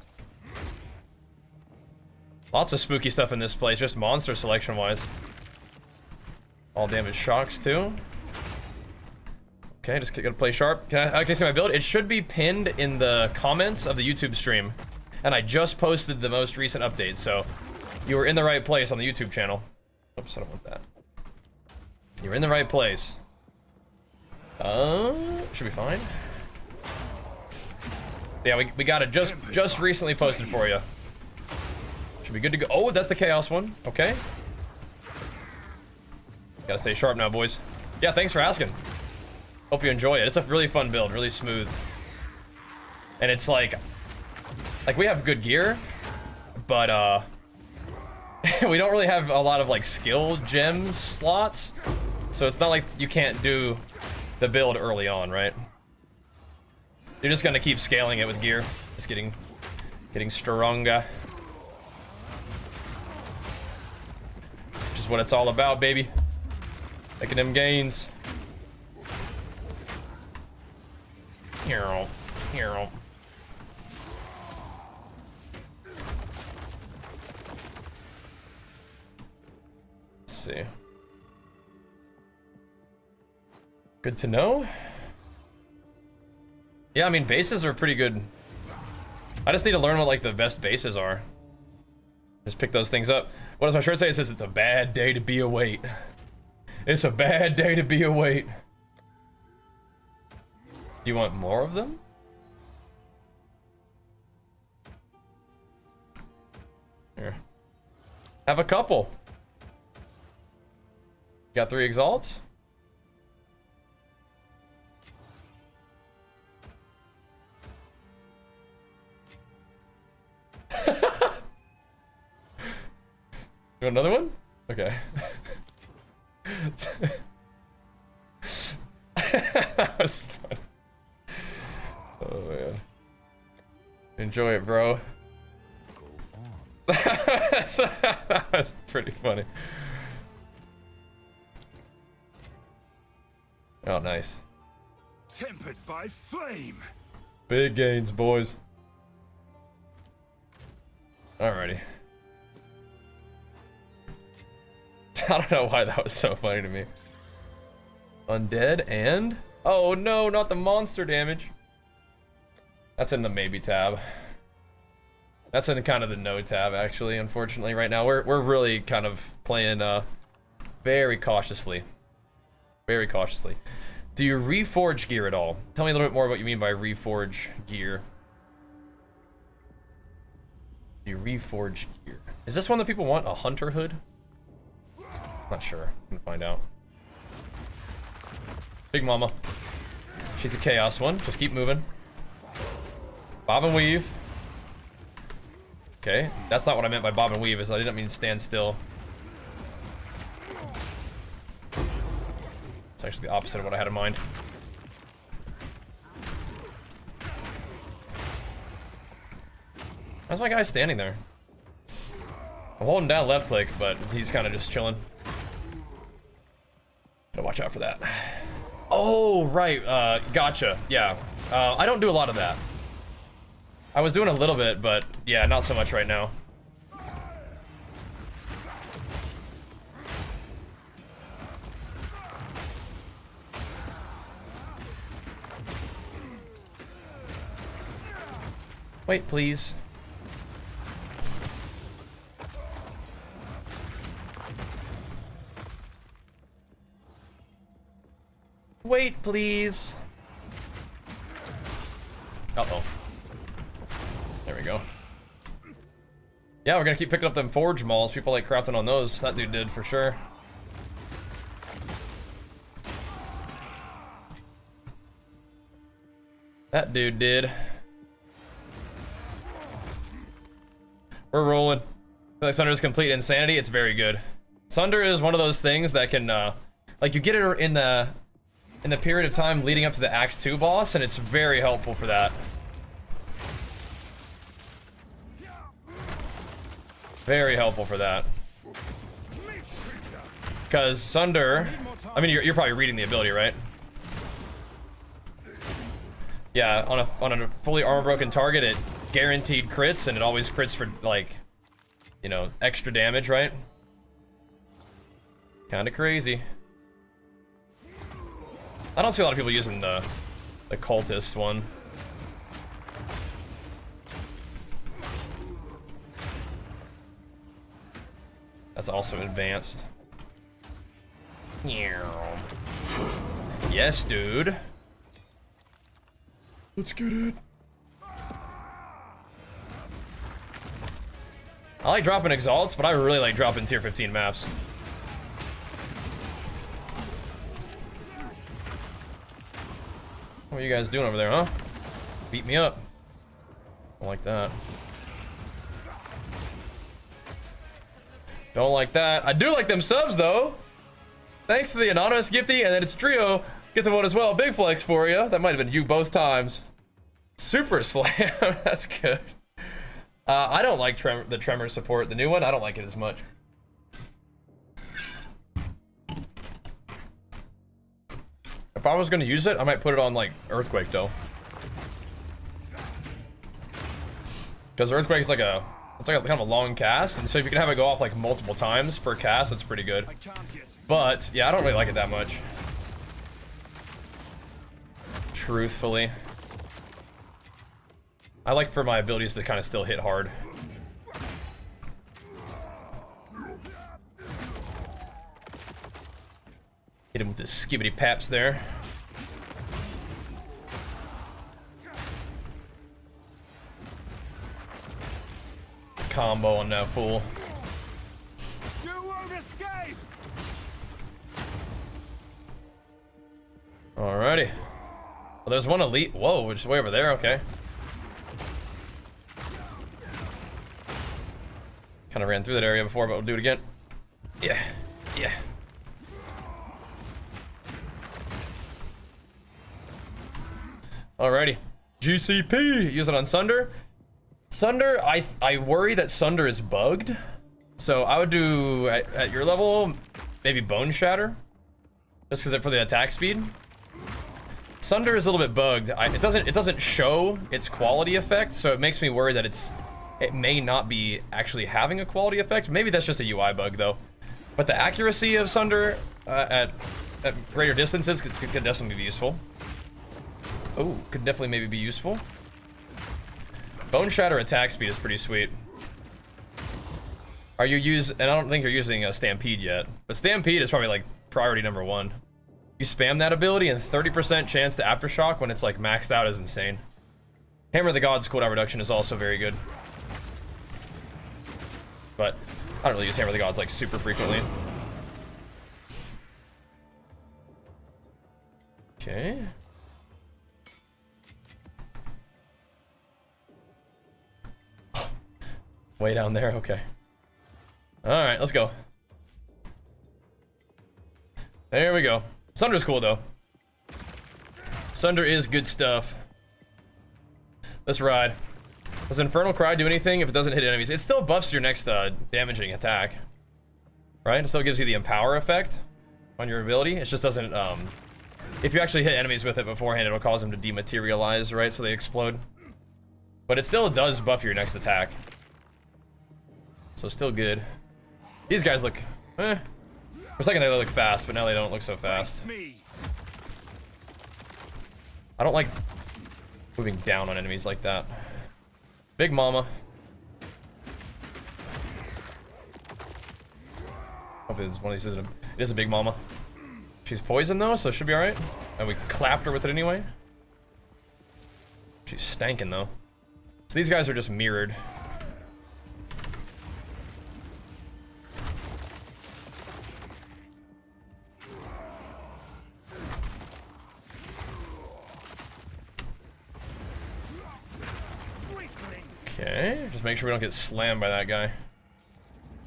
Lots of spooky stuff in this place, just monster selection wise. All damage shocks too. Okay, just gotta play sharp. Can I see my build? It should be pinned in the comments of the YouTube stream. And I just posted the most recent update, so you were in the right place on the YouTube channel. Oops, I don't want that. You're in the right place. Should be fine. Yeah, we got it just recently posted for you. Should be good to go. Oh, that's the chaos one. Okay. Gotta stay sharp now, boys. Yeah, thanks for asking. Hope you enjoy it. It's a really fun build, really smooth. And it's like we have good gear, but we don't really have a lot of like skill gems slots. So it's not like you can't do the build early on, right? You're just gonna keep scaling it with gear. Just getting stronger. Which is what it's all about, baby. Making them gains. Hero. Let's see. Good to know. Yeah, I mean, bases are pretty good. I just need to learn what, like, the best bases are. Just pick those things up. What does my shirt say? It says it's a bad day to be a weight. It's a bad day to be a weight. Do you want more of them? Here. Have a couple. Got 3 exalts. You want another one? Okay. That was fun. Oh man. Enjoy it, bro. That was pretty funny. Oh, nice. Tempered by flame. Big gains, boys. Alrighty. I don't know why that was so funny to me. Undead and... Oh no, not the monster damage. That's in the maybe tab. That's in kind of the no tab, actually, unfortunately, right now. We're really kind of playing very cautiously. Very cautiously. Do you reforge gear at all? Tell me a little bit more what you mean by reforge gear. Do you reforge gear? Is this one that people want? A hunter hood? Not sure. I'm gonna find out. Big Mama. She's a chaos one. Just keep moving. Bob and weave. Okay, that's not what I meant by bob and weave. Is I didn't mean stand still. It's actually the opposite of what I had in mind. How's my guy standing there? I'm holding down left click, but he's kind of just chilling. Gotta watch out for that. Oh, right. Gotcha. Yeah. I don't do a lot of that. I was doing a little bit, but yeah, not so much right now. Wait, please. Wait, please. Uh-oh. There we go. Yeah, we're gonna keep picking up them forge mauls. People like crafting on those. That dude did, for sure. That dude did. We're rolling. I feel like Sunder's complete insanity. It's very good. Sunder is one of those things that can, like, you get it in the period of time leading up to the Act 2 boss, and it's very helpful for that. Very helpful for that. Because Sunder, I mean, you're probably reading the ability, right? Yeah, on a fully armor broken target, it guaranteed crits, and it always crits for, like, you know, extra damage, right? Kinda crazy. I don't see a lot of people using the cultist one. That's also advanced. Yes, dude. Let's get it. I like dropping exalts, but I really like dropping tier 15 maps. What are you guys doing over there, huh? Beat me up. Don't like that. Don't like that. I do like them subs, though. Thanks to the anonymous gifty, and then it's Trio. Get the one as well. Big flex for you. That might have been you both times. Super slam. That's good. I don't like the tremor support. The new one, I don't like it as much. If I was going to use it, I might put it on, like, Earthquake, though. Because Earthquake is like it's like a kind of a long cast, and so if you can have it go off, like, multiple times per cast, it's pretty good. But, yeah, I don't really like it that much. Truthfully. I like for my abilities to kind of still hit hard. Hit him with the skibbity paps there. Combo on that fool. Well, there's one elite. Whoa, which is way over there. Okay. Kind of ran through that area before, but we'll do it again. Yeah. Yeah. Alrighty. GCP. Use it on Sunder. Sunder, I worry that Sunder is bugged. So I would do, at your level, maybe Bone Shatter. Just because for the attack speed. Sunder is a little bit bugged. It doesn't show its quality effect, so it makes me worry that it may not be actually having a quality effect. Maybe that's just a UI bug though. But the accuracy of Sunder at greater distances could definitely be useful. Oh, could definitely maybe be useful. Bone Shatter attack speed is pretty sweet. Are you and I don't think you're using a Stampede yet, but Stampede is probably like priority number 1. You spam that ability and 30% chance to Aftershock when it's like maxed out is insane. Hammer of the Gods cooldown reduction is also very good. But I don't really use Hammer of the Gods like super frequently. Okay. Way down there, okay. Alright, let's go. There we go. Sunder's cool though. Sunder is good stuff. Let's ride. Does Infernal Cry do anything if it doesn't hit enemies? It still buffs your next damaging attack. Right? It still gives you the Empower effect on your ability. It just doesn't, if you actually hit enemies with it beforehand, it'll cause them to dematerialize, right? So they explode. But it still does buff your next attack. So still good. These guys look, eh. For a second they look fast, but now they don't look so fast. I don't like moving down on enemies like that. Big Mama. Hopefully one of these isn't it is a Big Mama. She's poisoned though, so it should be alright. And we clapped her with it anyway. She's stanking though. So these guys are just mirrored. Okay, just make sure we don't get slammed by that guy.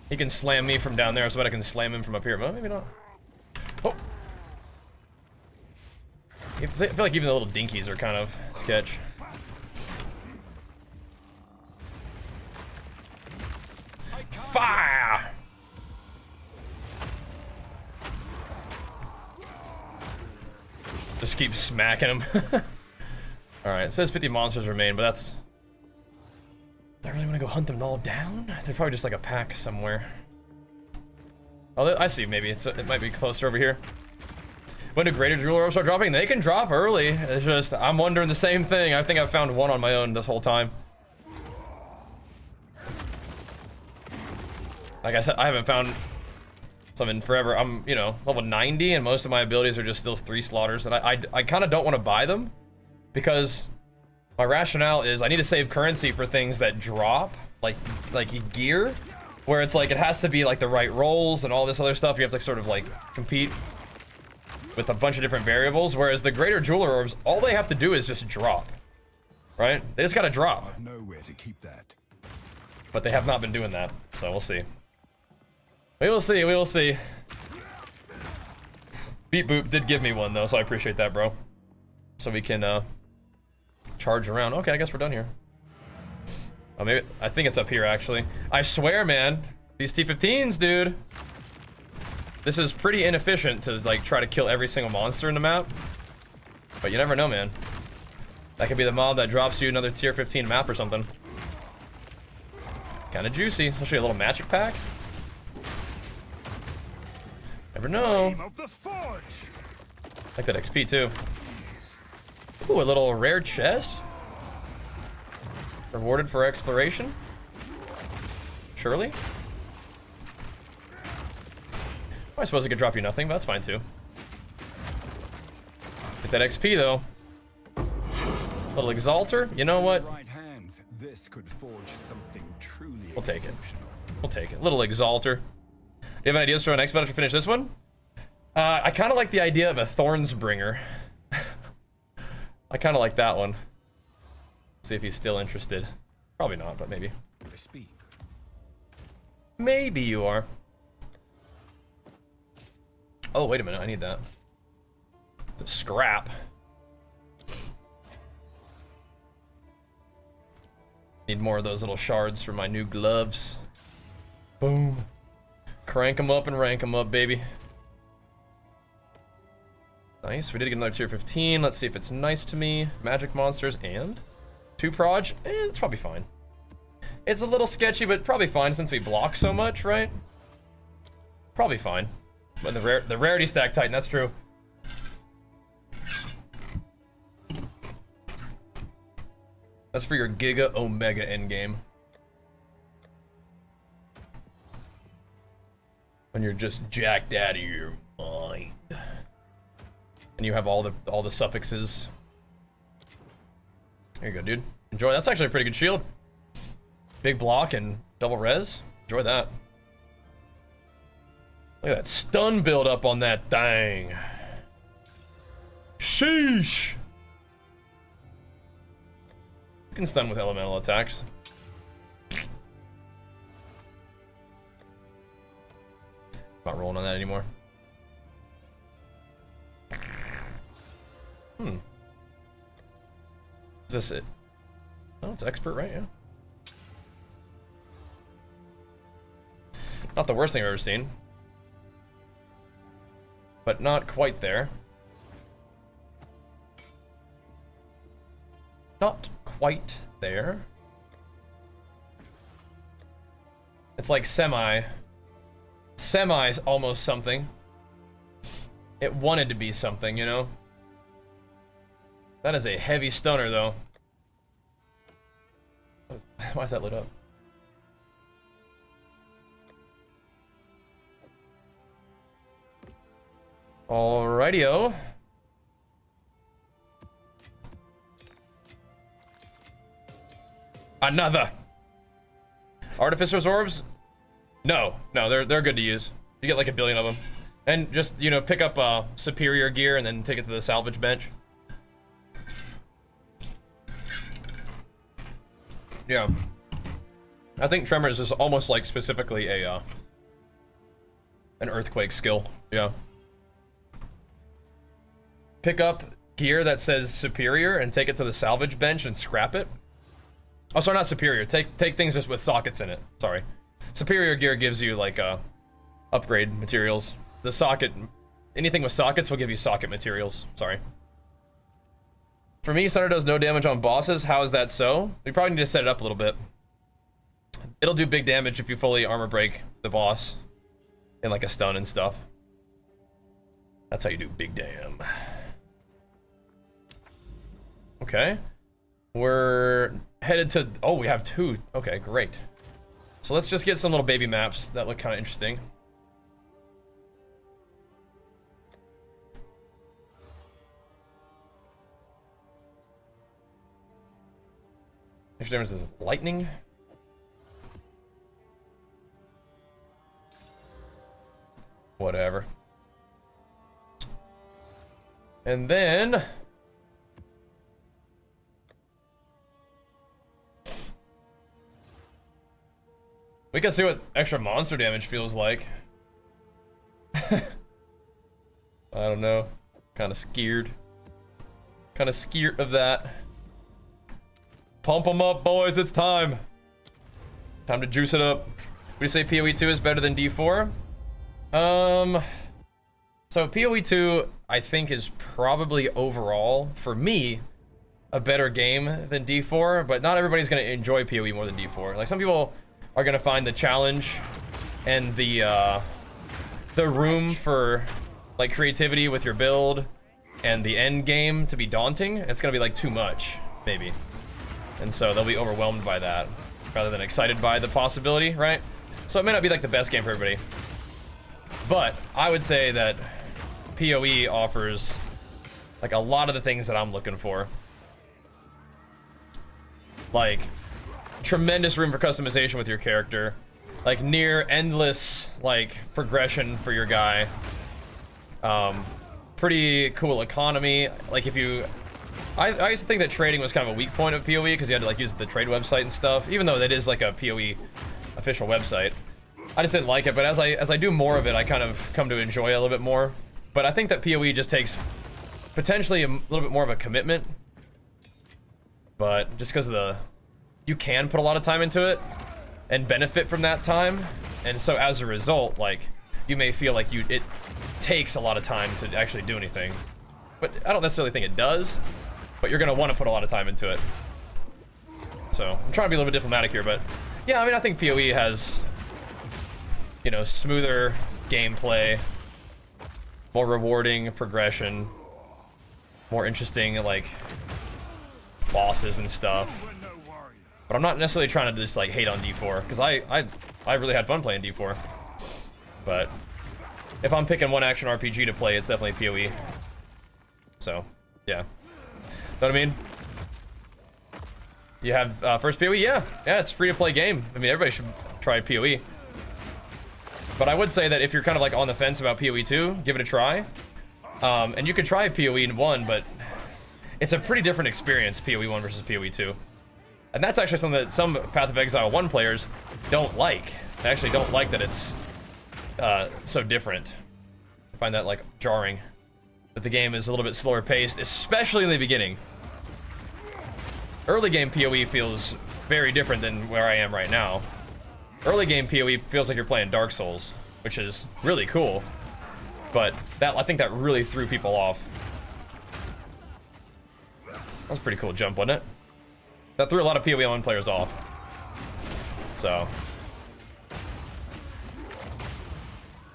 He can slam me from down there, so I can slam him from up here. Well, maybe not. Oh! I feel like even the little dinkies are kind of sketch. Fire! Just keep smacking him. Alright, it says 50 monsters remain, but that's... Do I really want to go hunt them all down? They're probably just like a pack somewhere. Oh, I see, maybe. It might be closer over here. When do greater jewel orbs start dropping? They can drop early. It's just, I'm wondering the same thing. I think I've found one on my own this whole time. Like I said, I haven't found some in forever. I'm, you know, level 90, and most of my abilities are just still 3 slaughters. And I kind of don't want to buy them, because my rationale is I need to save currency for things that drop, like gear, where it's like it has to be like the right rolls and all this other stuff. You have to sort of like compete with a bunch of different variables, whereas the greater jeweler orbs, all they have to do is just drop, right? They just gotta drop. I've nowhere to keep that. But they have not been doing that, so we'll see. We will see, we will see. Beat Boop did give me one though, so I appreciate that, bro. So we can charge around. Okay, I guess we're done here. Oh, maybe, I think it's up here actually. I swear, man, these T-15s, dude. This is pretty inefficient to like try to kill every single monster in the map. But you never know, man. That could be the mob that drops you another tier 15 map or something. Kind of juicy, especially a little magic pack. Never know. Like that XP too. Ooh, a little rare chest. Rewarded for exploration. Surely. I suppose it could drop you nothing, but that's fine too. Get that XP though. Little Exalter. You know what? This could forge something truly We'll take it. We'll take it. Little Exalter. Do you have any ideas for our next battle to finish this one? I kind of like the idea of a Thornsbringer. I kind of like that one. See if he's still interested. Probably not, but maybe. I speak. Maybe you are. Oh, wait a minute. I need that. The scrap. Need more of those little shards for my new gloves. Boom. Crank them up and rank them up, baby. Nice. We did get another tier 15. Let's see if it's nice to me. Magic monsters and 2 proj. It's probably fine. It's a little sketchy, but probably fine since we block so much, right? Probably fine. But the rarity stack Titan, that's true. That's for your Giga Omega endgame. When you're just jacked out of your mind. And you have all the suffixes. There you go, dude. Enjoy. That's actually a pretty good shield. Big block and double res. Enjoy that. Look at that stun build up on that thing. Sheesh. You can stun with elemental attacks. Not rolling on that anymore. Is this it? Oh, it's expert, right? Yeah. Not the worst thing I've ever seen. But not quite there. Not quite there. It's like semi almost something. It wanted to be something, you know? That is a heavy stunner, though. Why is that lit up? Alrighty-o. Another. Artificer's orbs? No, they're good to use. You get like 1 billion of them. And just, you know, pick up superior gear and then take it to the salvage bench. Yeah. I think Tremors is almost like specifically a an earthquake skill. Yeah. Pick up gear that says superior and take it to the salvage bench and scrap it. Oh, sorry, not superior. Take things just with sockets in it. Sorry. Superior gear gives you like upgrade materials. The socket, anything with sockets will give you socket materials. Sorry. For me, Sunder does no damage on bosses. How is that so? We probably need to set it up a little bit. It'll do big damage if you fully armor break the boss in like a stun and stuff. That's how you do big damn. Okay. We're headed to... Oh, we have 2. Okay, great. So let's just get some little baby maps that look kind of interesting. Which difference is lightning? Whatever. And then... we can see what extra monster damage feels like. I don't know. Kind of scared. Kind of scared of that. Pump them up, boys. It's time. Time to juice it up. Would you say PoE 2 is better than D4? So PoE 2, I think, is probably overall, for me, a better game than D4, but not everybody's going to enjoy PoE more than D4. Like, some people are going to find the challenge and the room for, like, creativity with your build and the end game to be daunting. It's going to be, like, too much, maybe. And so they'll be overwhelmed by that rather than excited by the possibility, right? So it may not be, like, the best game for everybody. But I would say that PoE offers, like, a lot of the things that I'm looking for. Like, tremendous room for customization with your character. Like, near endless, like, progression for your guy. Pretty cool economy. Like, if you I used to think that trading was kind of a weak point of PoE because you had to like use the trade website and stuff, even though that is like a PoE official website. I just didn't like it, but as I do more of it, I kind of come to enjoy it a little bit more. But I think that PoE just takes potentially a little bit more of a commitment. But just because of you can put a lot of time into it and benefit from that time, and so as a result, like you may feel like it takes a lot of time to actually do anything. But I don't necessarily think it does. But you're gonna want to put a lot of time into it. So I'm trying to be a little bit diplomatic here, but yeah, I mean I think PoE has, you know, smoother gameplay, more rewarding progression, more interesting like bosses and stuff. But I'm not necessarily trying to just like hate on D4 because I really had fun playing D4. But if I'm picking one action RPG to play, it's definitely PoE. So yeah. Know what I mean? You have first PoE? Yeah, it's free to play game. I mean, everybody should try PoE. But I would say that if you're kind of like on the fence about PoE 2, give it a try. And you could try PoE in 1, but it's a pretty different experience, PoE 1 versus PoE 2. And that's actually something that some Path of Exile 1 players don't like. They actually don't like that it's so different. I find that like jarring. That the game is a little bit slower paced, especially in the beginning. Early game PoE feels very different than where I am right now. Early game PoE feels like you're playing Dark Souls, which is really cool. But I think that really threw people off. That was a pretty cool jump, wasn't it? That threw a lot of PoE 1 players off. So.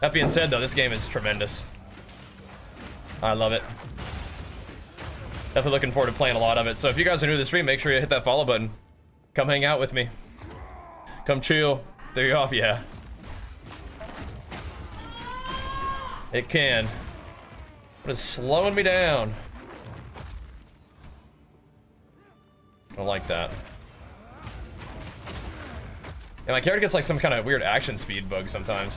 That being said, though, this game is tremendous. I love it. Definitely looking forward to playing a lot of it. So if you guys are new to the stream, make sure you hit that follow button. Come hang out with me. Come chill. There you're off, yeah. It can. What is slowing me down? I don't like that. And my character gets like some kind of weird action speed bug sometimes.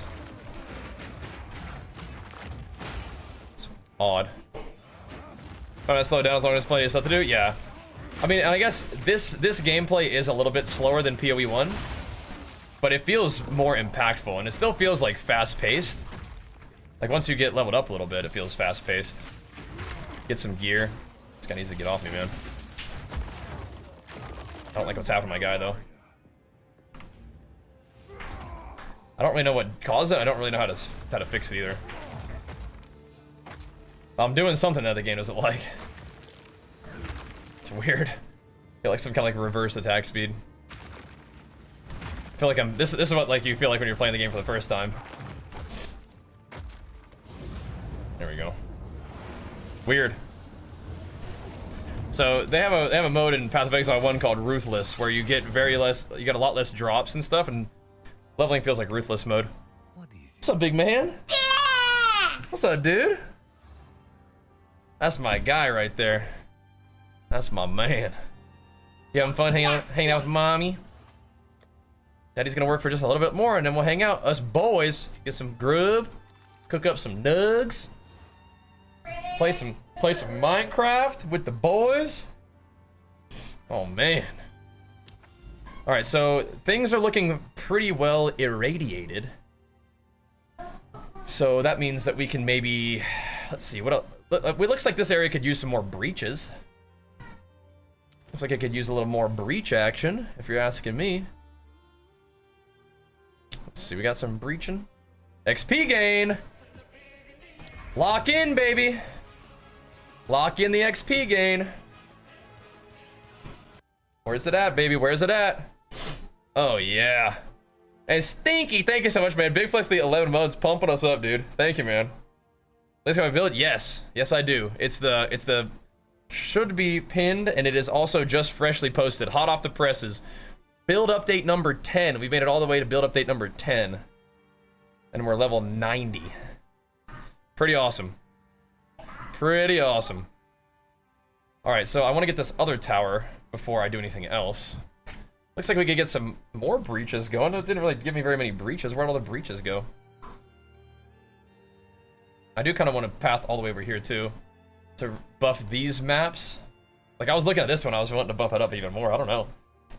It's odd. I'm gonna slow down as long as there's plenty of stuff to do? Yeah. I mean, I guess this gameplay is a little bit slower than PoE 1, but it feels more impactful, and it still feels like fast-paced. Like, once you get leveled up a little bit, it feels fast-paced. Get some gear. This guy needs to get off me, man. I don't like what's happening to my guy, though. I don't really know what caused it. I don't really know how to fix it either. I'm doing something that the game doesn't like. It's weird. I feel like some kind of like reverse attack speed. I feel like this is what like you feel like when you're playing the game for the first time. There we go. Weird. So they have a mode in Path of Exile 1 called Ruthless, where you get you get a lot less drops and stuff, and leveling feels like Ruthless mode. What's up, big man? Yeah! What's up, dude? That's my guy right there. That's my man. You having fun hanging out with mommy? Daddy's gonna work for just a little bit more, and then we'll hang out. Us boys get some grub, cook up some nugs, play some Minecraft with the boys. Oh man. All right, so things are looking pretty well irradiated. So that means that we can maybe, let's see, what else? It looks like this area could use some more breaches. Looks like it could use a little more breach action, if you're asking me. Let's see, we got some breaching. XP gain! Lock in, baby! Lock in the XP gain. Where's it at, baby? Where's it at? Oh, yeah. Hey, Stinky, thank you so much, man. Big Flex the 11 months pumping us up, dude. Thank you, man. Let's go build. Yes, yes, I do. It's the should be pinned, and it is also just freshly posted, hot off the presses. Build update number 10. We made it all the way to build update number 10, and we're level 90. Pretty awesome. Pretty awesome. All right, so I want to get this other tower before I do anything else. Looks like we could get some more breaches going. It didn't really give me very many breaches. Where'd all the breaches go? I do kind of want to path all the way over here too, to buff these maps. Like, I was looking at this one, I was wanting to bump it up even more. I don't know.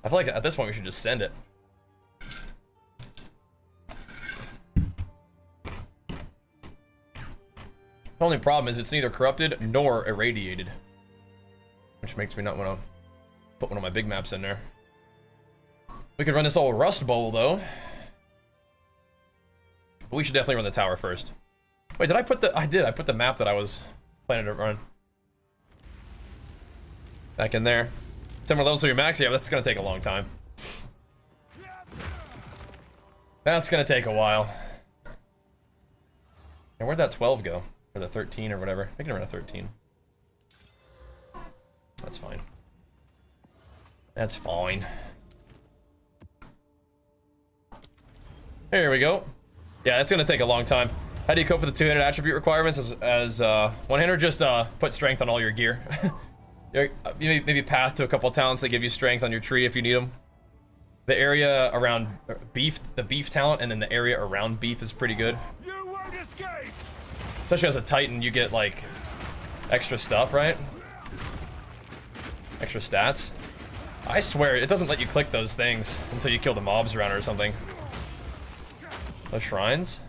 I feel like at this point we should just send it. The only problem is it's neither corrupted nor irradiated. Which makes me not want to put one of my big maps in there. We could run this old Rust Bowl, though. But we should definitely run the tower first. Wait, did I put the... I did. I put the map that I was planning to run back in there. 10 more levels to your max? Yeah, that's going to take a long time. That's going to take a while. And where'd that 12 go? Or the 13 or whatever? I can run a 13. That's fine. That's fine. Here we go. Yeah, it's gonna take a long time. How do you cope with the two-handed attribute requirements as one-hander? Just put strength on all your gear. Maybe path to a couple of talents that give you strength on your tree if you need them. The area around beef, the beef talent, and then the area around beef is pretty good. You won't escape. Especially as a Titan, you get like extra stuff, right? Extra stats. I swear, it doesn't let you click those things until you kill the mobs around it or something. Those shrines?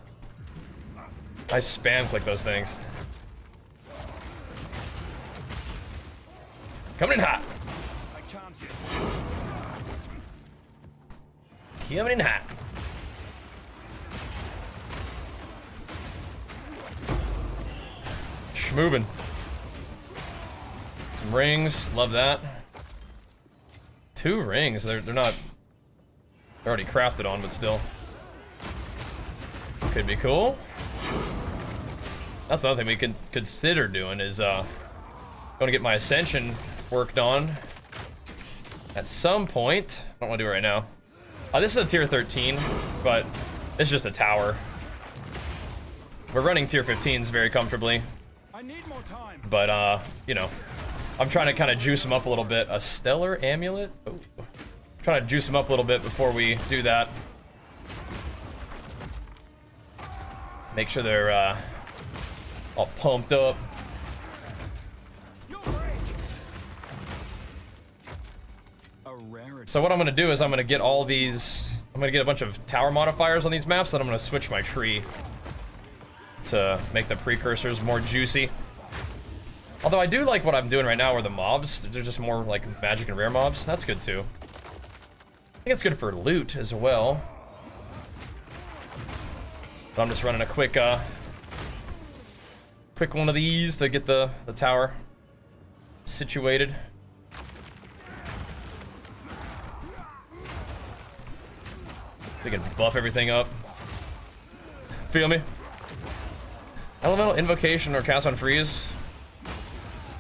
I spam click those things. Coming in hot. I can't. Coming in hot. Schmoobin'. Some rings, love that. 2 rings, they're not... They're already crafted on, but still. Could be cool. That's another thing we could consider doing is going to get my ascension worked on at some point. I don't want to do it right now. This is a tier 13, but it's just a tower. We're running tier 15s very comfortably. I need more time. But you know, I'm trying to kind of juice them up a little bit. A stellar amulet? Oh. Trying to juice them up a little bit before we do that. Make sure they're all pumped up. So what I'm gonna do is I'm gonna get all these. I'm gonna get a bunch of tower modifiers on these maps, and I'm gonna switch my tree to make the precursors more juicy. Although I do like what I'm doing right now, where the mobs, they're just more like magic and rare mobs. That's good too. I think it's good for loot as well. But I'm just running a quick one of these to get the tower situated. We can buff everything up. Feel me? Elemental invocation or cast on freeze.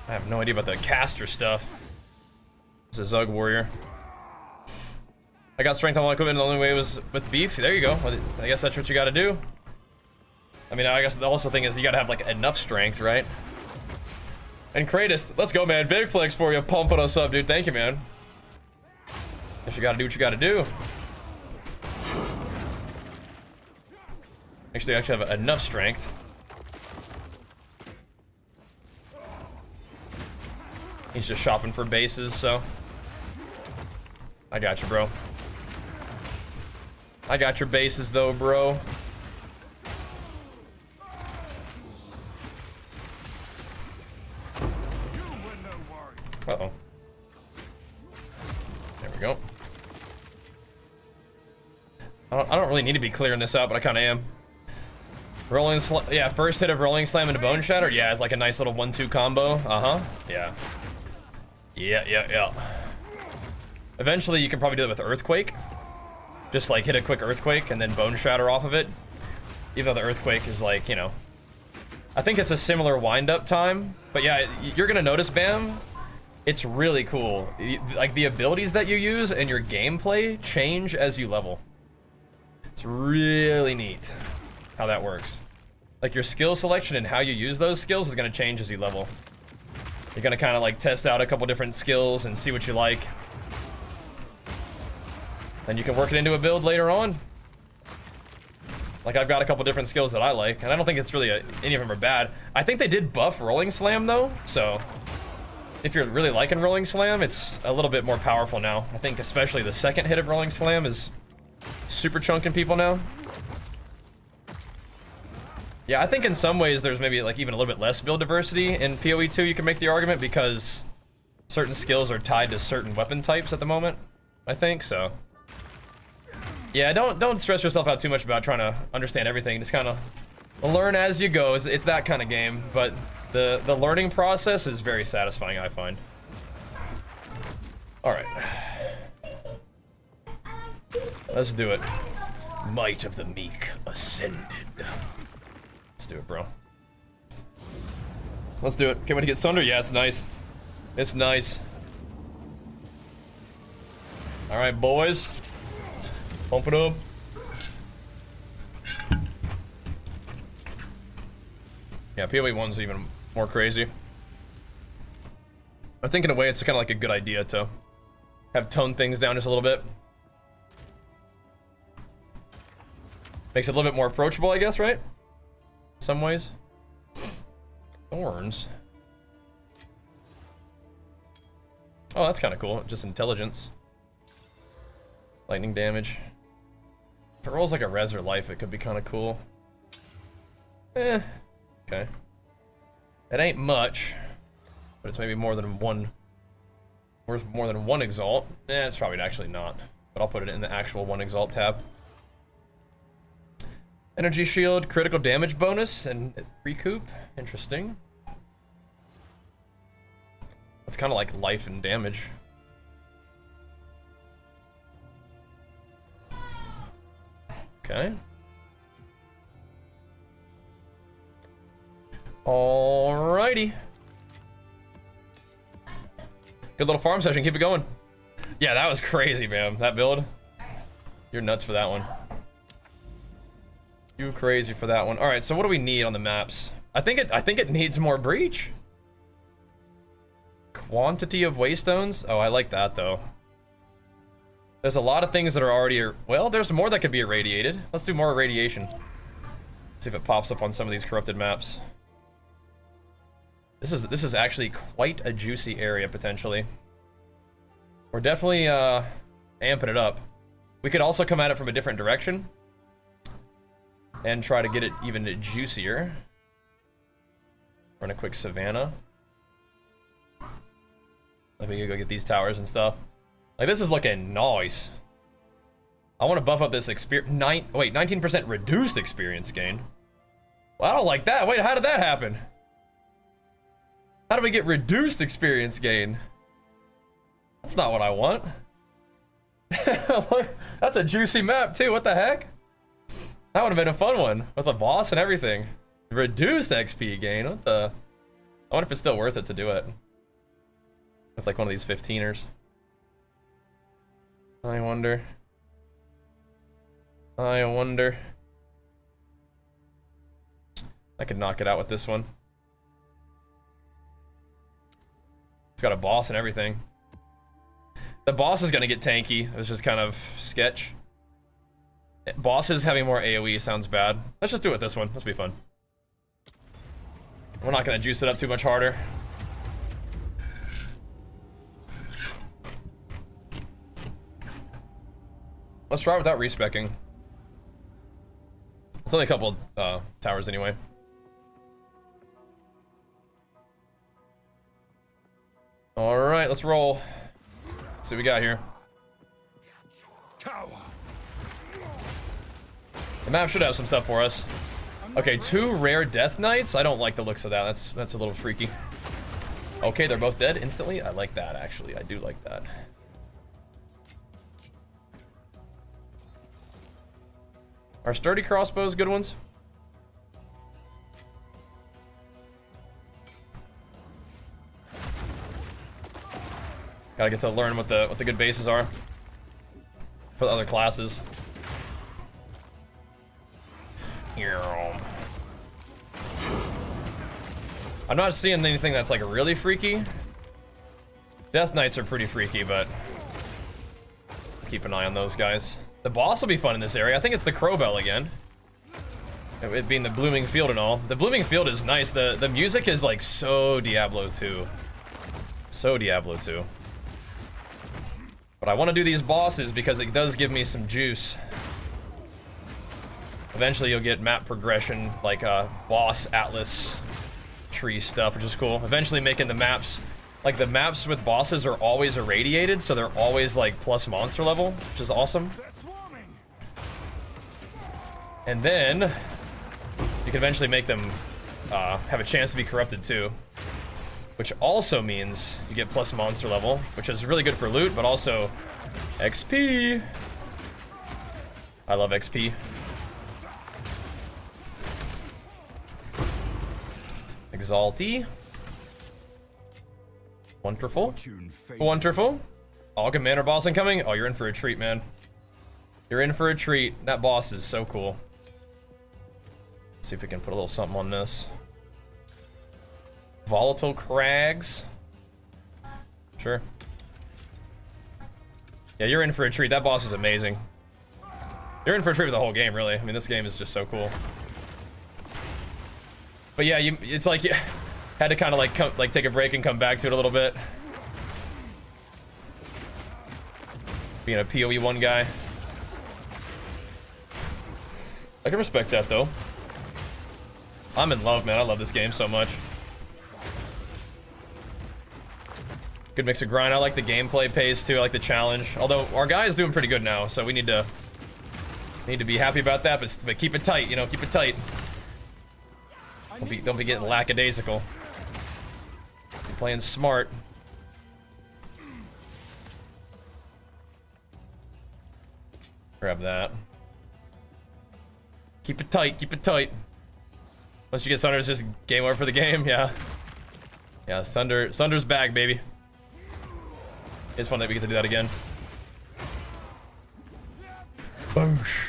I have no idea about the caster stuff. This is a Zug warrior. I got strength on all equipment, the only way was with beef. There you go. I guess that's what you gotta do. I mean, I guess the also thing is you gotta have like enough strength, right? And Kratos, let's go, man. Big flex for you, pumping us up, dude. Thank you, man. Guess you gotta do what you gotta do. Make sure you actually have enough strength. He's just shopping for bases, so I got you, bro. I got your bases, though, bro. Uh-oh. There we go. I don't really need to be clearing this out, but I kind of am. Rolling slam, yeah, first hit of Rolling Slam into Bone Shatter, yeah, it's like a nice little 1-2 combo. Uh-huh, yeah. Yeah. Eventually, you can probably do it with Earthquake. Just like hit a quick Earthquake and then Bone Shatter off of it. Even though the Earthquake is like, you know, I think it's a similar wind-up time. But yeah, you're gonna notice, Bam, it's really cool. Like the abilities that you use and your gameplay change as you level. It's really neat how that works. Like your skill selection and how you use those skills is gonna change as you level. You're gonna kind of like test out a couple different skills and see what you like. Then you can work it into a build later on. Like I've got a couple different skills that I like, and I don't think it's really any of them are bad. I think they did buff Rolling Slam though, so if you're really liking Rolling Slam, it's a little bit more powerful now. I think especially the second hit of Rolling Slam is super chunking people now. Yeah, I think in some ways there's maybe like even a little bit less build diversity in PoE 2. You can make the argument because certain skills are tied to certain weapon types at the moment, I think, so. Yeah, don't stress yourself out too much about trying to understand everything. Just kind of learn as you go. It's that kind of game, but the learning process is very satisfying, I find. All right. Let's do it. Might of the Meek ascended. Let's do it, bro. Let's do it. Can't wait to get Sunder. Yeah, it's nice. It's nice. All right, boys. Pump it up. Yeah, PoE 1's even more crazy. I think in a way it's kind of like a good idea to have toned things down just a little bit. Makes it a little bit more approachable, I guess, right? In some ways. Thorns. Oh, that's kind of cool. Just intelligence. Lightning damage. If it rolls like a res or life, it could be kind of cool. Eh. Okay. It ain't much, but it's maybe more than one. Worth more than one exalt. Eh, it's probably actually not. But I'll put it in the actual one exalt tab. Energy shield, critical damage bonus, and recoup. Interesting. It's kind of like life and damage. Okay. Alrighty. Good little farm session. Keep it going. Yeah, that was crazy, man. That build. You're nuts for that one. You crazy for that one. All right. So what do we need on the maps? I think it needs more breach. Quantity of waystones. Oh, I like that though. There's a lot of things that are already, well, there's more that could be irradiated. Let's do more irradiation. See if it pops up on some of these corrupted maps. This is actually quite a juicy area potentially. We're definitely amping it up. We could also come at it from a different direction and try to get it even juicier. Run a quick savannah. Let me go get these towers and stuff. Like, this is looking nice. I want to buff up this experience. 19% reduced experience gain. Well, I don't like that. Wait, how did that happen? How do we get reduced experience gain? That's not what I want. That's a juicy map too. What the heck? That would have been a fun one with a boss and everything. Reduced XP gain. What the? I wonder if it's still worth it to do it with like one of these 15ers. I wonder. I wonder. I could knock it out with this one. It's got a boss and everything. The boss is gonna get tanky. It was just kind of sketch. Bosses having more AoE sounds bad. Let's just do it with this one. Let's be fun. We're not gonna juice it up too much harder. Let's try without respecing. It's only a couple towers anyway. All right, let's roll. Let's see what we got here. The map should have some stuff for us. Okay, 2 rare death knights. I don't like the looks of that. That's a little freaky. Okay, they're both dead instantly. I like that, actually. I do like that. Are sturdy crossbows good ones? Gotta get to learn what the good bases are for the other classes. I'm not seeing anything that's like really freaky. Death Knights are pretty freaky, but keep an eye on those guys. The boss will be fun in this area. I think it's the Crowbell again. It being the Blooming Field and all. The Blooming Field is nice. The music is like so Diablo 2. So Diablo 2. But I want to do these bosses because it does give me some juice. Eventually you'll get map progression, like boss atlas tree stuff, which is cool. Eventually making the maps, like the maps with bosses are always irradiated, so they're always like plus monster level, which is awesome. And then you can eventually make them have a chance to be corrupted too, which also means you get plus monster level, which is really good for loot, but also XP. I love XP. Exalty. Wonderful. Wonderful. All commander boss incoming. Oh, you're in for a treat, man. You're in for a treat. That boss is so cool. Let's see if we can put a little something on this. Volatile crags. Sure. Yeah, you're in for a treat. That boss is amazing. You're in for a treat with the whole game, really. I mean, this game is just so cool. But yeah, it's like you had to kind of like take a break and come back to it a little bit. Being a PoE 1 guy. I can respect that though. I'm in love, man. I love this game so much. Good mix of grind. I like the gameplay pace too. I like the challenge. Although our guy is doing pretty good now, so we need to be happy about that. But keep it tight, you know. Keep it tight. Don't be getting lackadaisical. Be playing smart. Grab that. Keep it tight. Keep it tight. Once you get Thunder, it's just game over for the game. Yeah. Yeah. Thunder's back, baby. It's fun that we get to do that again. Boosh.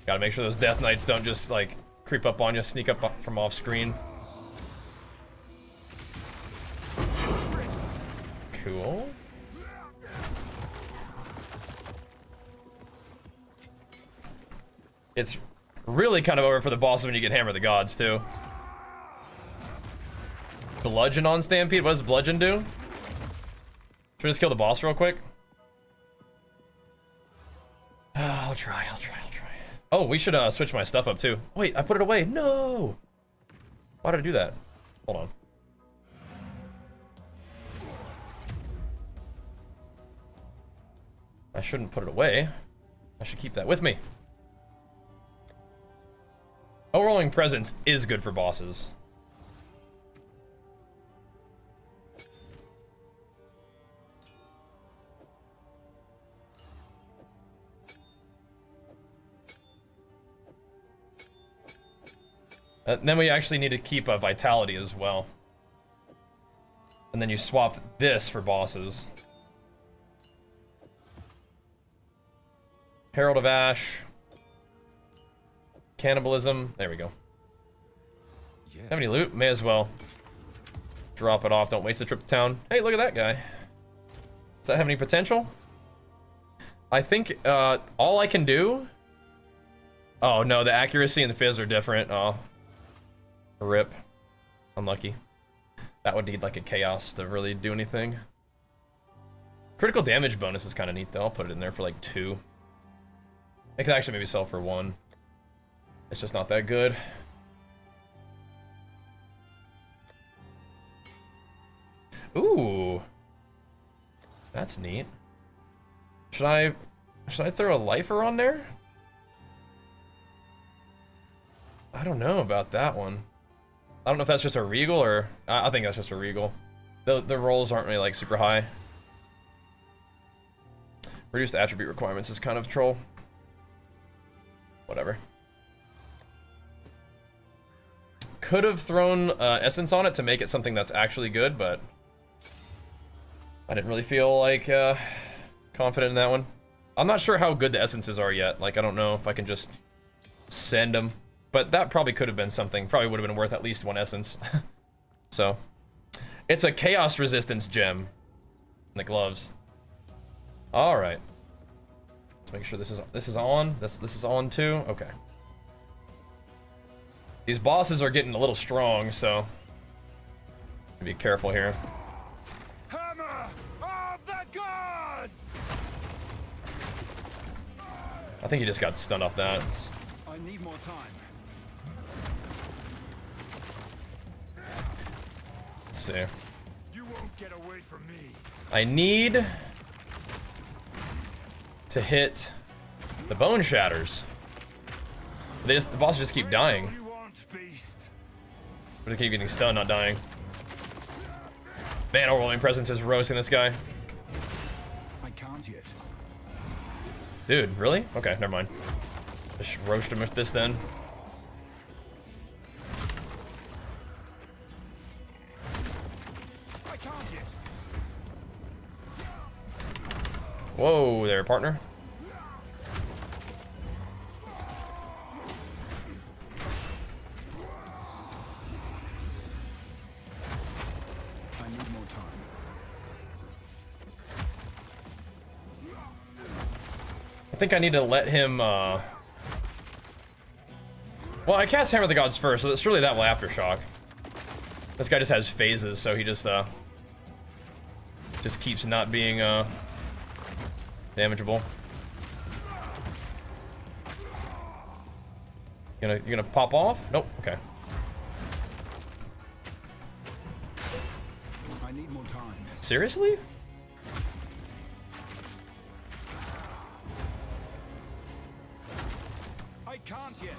Gotta make sure those Death Knights don't just like creep up on you, sneak up from off screen. Cool. It's really kind of over for the bosses when you get Hammer of the Gods too. Bludgeon on Stampede? What does Bludgeon do? Should we just kill the boss real quick? I'll try. Oh, we should switch my stuff up too. Wait, I put it away. No! Why did I do that? Hold on. I shouldn't put it away. I should keep that with me. Overwhelming Presence is good for bosses. Then we actually need to keep a Vitality as well. And then you swap this for bosses. Herald of Ash. Cannibalism. There we go. Yeah. Have any loot? May as well. Drop it off. Don't waste the trip to town. Hey, look at that guy. Does that have any potential? I think all I can do... Oh, no. The accuracy and the fizz are different. Oh. Rip. Unlucky. That would need like a chaos to really do anything. Critical damage bonus is kind of neat though. I'll put it in there for like 2. It could actually maybe sell for 1. It's just not that good. Ooh. That's neat. Should I throw a lifer on there? I don't know about that one. I don't know if that's just a regal or... I think that's just a regal. The rolls aren't really like super high. Reduced attribute requirements is kind of troll. Whatever. Could have thrown essence on it to make it something that's actually good, but I didn't really feel like confident in that one. I'm not sure how good the essences are yet. Like, I don't know if I can just send them. But that probably could have been something. Probably would have been worth at least 1 essence. So, it's a chaos resistance gem in the gloves. All right. Let's make sure this is on. This is on too. Okay. These bosses are getting a little strong, so be careful here. Hammer of the gods! I think he just got stunned off that. I need more time. Let's see. You won't get away from me. I need to hit the bone shatters. The bosses just keep dying. You want, beast. But they keep getting stunned, not dying. Man, overwhelming presence is roasting this guy. I can't yet. Dude, really? Okay, never mind. Just roast him with this then. I can't yet. Whoa there, partner. I need more time. I think I need to let him, well, I cast Hammer of the Gods first, so surely that will aftershock. This guy just has phases, so he just keeps not being, damageable. You gonna pop off? Nope, okay. I need more time. Seriously? I can't yet.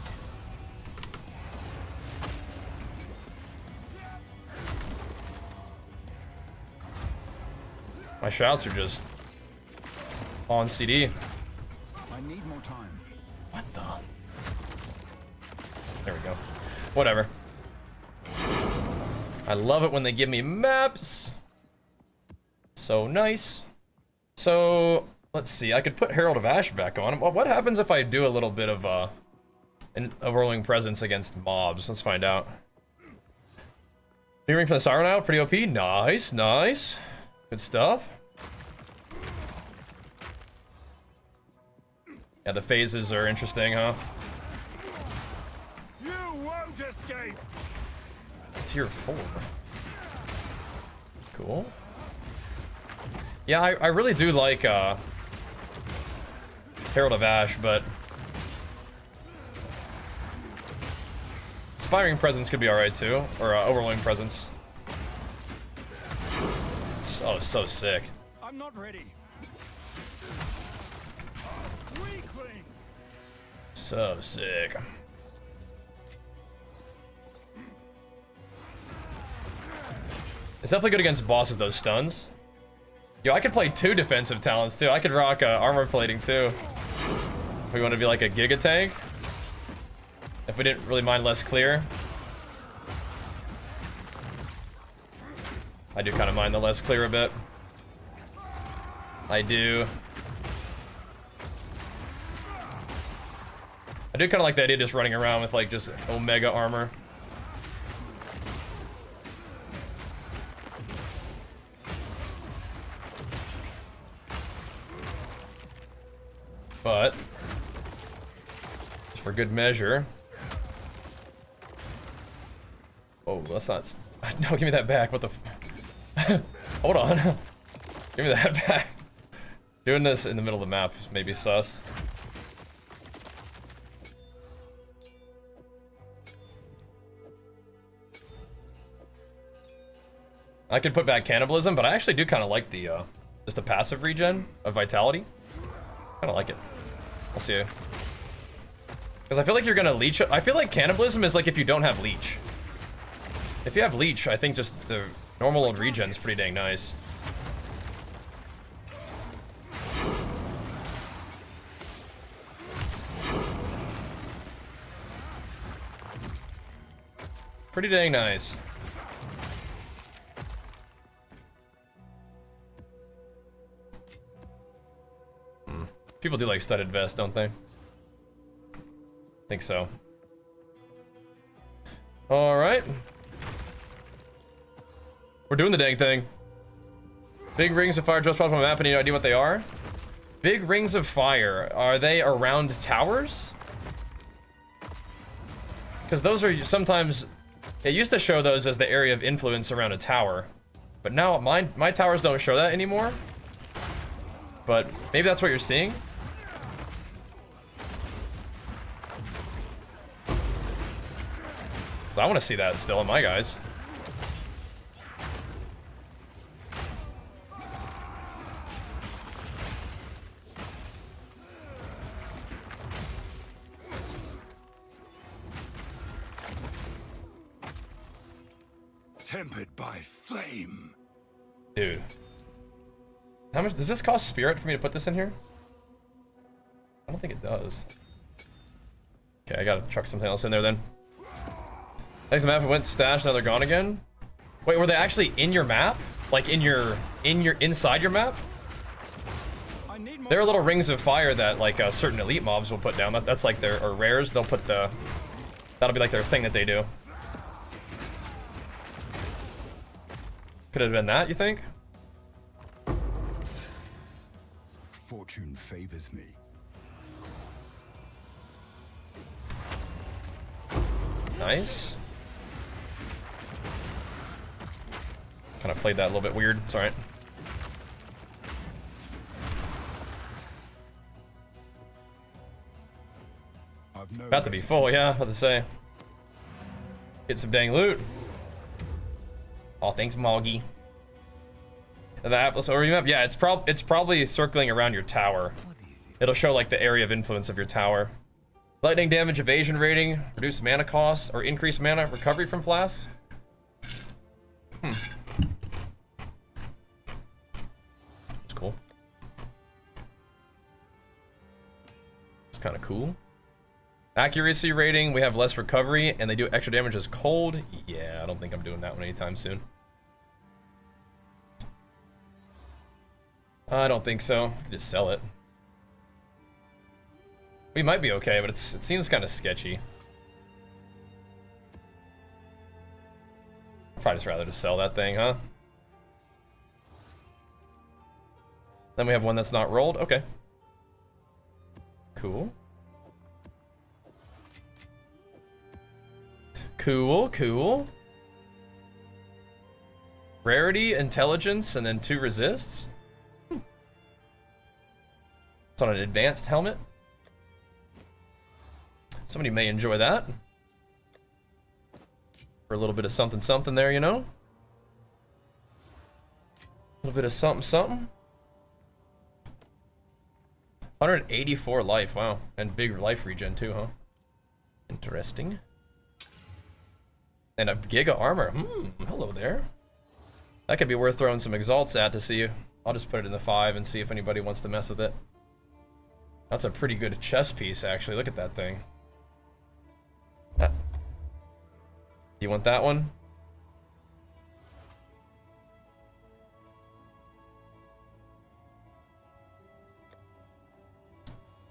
My shouts are just on CD. I need more time. What the? There we go. Whatever. I love it when they give me maps. So nice. So, let's see. I could put Herald of Ash back on. Well, what happens if I do a little bit of an overwhelming presence against mobs? Let's find out. New ring from the Siren out. Pretty OP. Nice, nice. Good stuff. Yeah, the phases are interesting, huh? You won't escape. Tier 4. Cool. Yeah, I really do like Herald of Ash, but Inspiring Presence could be alright too, or Overwhelming Presence. Oh, so sick. I'm not ready. Weakling. So sick. It's definitely good against bosses, those stuns. Yo, I could play 2 defensive talents too. I could rock armor plating too. If we want to be like a Giga Tank. If we didn't really mind less clear. I do kind of mind the less clear a bit. I do. I do kind of like the idea of just running around with like just Omega armor. But just for good measure. Oh, let's not. No, give me that back. What the? Hold on. Give me that back. Doing this in the middle of the map is maybe sus. I could put back cannibalism, but I actually do kind of like the just the passive regen of vitality. Kind of like it. I'll see you. Because I feel like you're gonna leech. I feel like cannibalism is like if you don't have leech. If you have leech, I think just the normal old regen is pretty dang nice. Pretty dang nice. People do like studded vests, don't they? Think so. All right. We're doing the dang thing. Big rings of fire just dropped on the map. Any idea what they are? Big rings of fire. Are they around towers? Because those are sometimes, it used to show those as the area of influence around a tower. But now my towers don't show that anymore. But maybe that's what you're seeing. So I want to see that still in my guys. Tempered by flame. Dude. How much does this cost spirit for me to put this in here? I don't think it does. Okay, I gotta chuck something else in there then. Next map, it went stash, now they're gone again. Wait, were they actually in your map? Like inside your map? I need more There are little time. rings of fire that like certain elite mobs will put down. That's like their, or rares, they'll put the, that'll be like their thing that they do. Could have been that, you think? Fortune favors me. Nice. Kind of played that a little bit weird. It's alright. I've no About to be better- full, yeah, about to say. Get some dang loot. Oh, thanks, Moggy. The Atlas overview map? Yeah, it's probably circling around your tower. It'll show like the area of influence of your tower. Lightning damage, evasion rating, reduced mana costs, or increased mana recovery from flasks. It's cool. It's kind of cool. Accuracy rating, we have less recovery, and they do extra damage as cold. Yeah, I don't think I'm doing that one anytime soon. I don't think so. Just sell it. We might be okay, but it seems kind of sketchy. Probably just rather just sell that thing, huh? Then we have one that's not rolled. Okay. Cool. Cool, cool. Rarity, intelligence, and then 2 resists. It's on an advanced helmet. Somebody may enjoy that. For a little bit of something something there, you know? A little bit of something something. 184 life, wow. And big life regen too, huh? Interesting. And a giga armor. Hello there. That could be worth throwing some exalts at to see. I'll just put it in the 5 and see if anybody wants to mess with it. That's a pretty good chess piece, actually. Look at that thing. You want that one?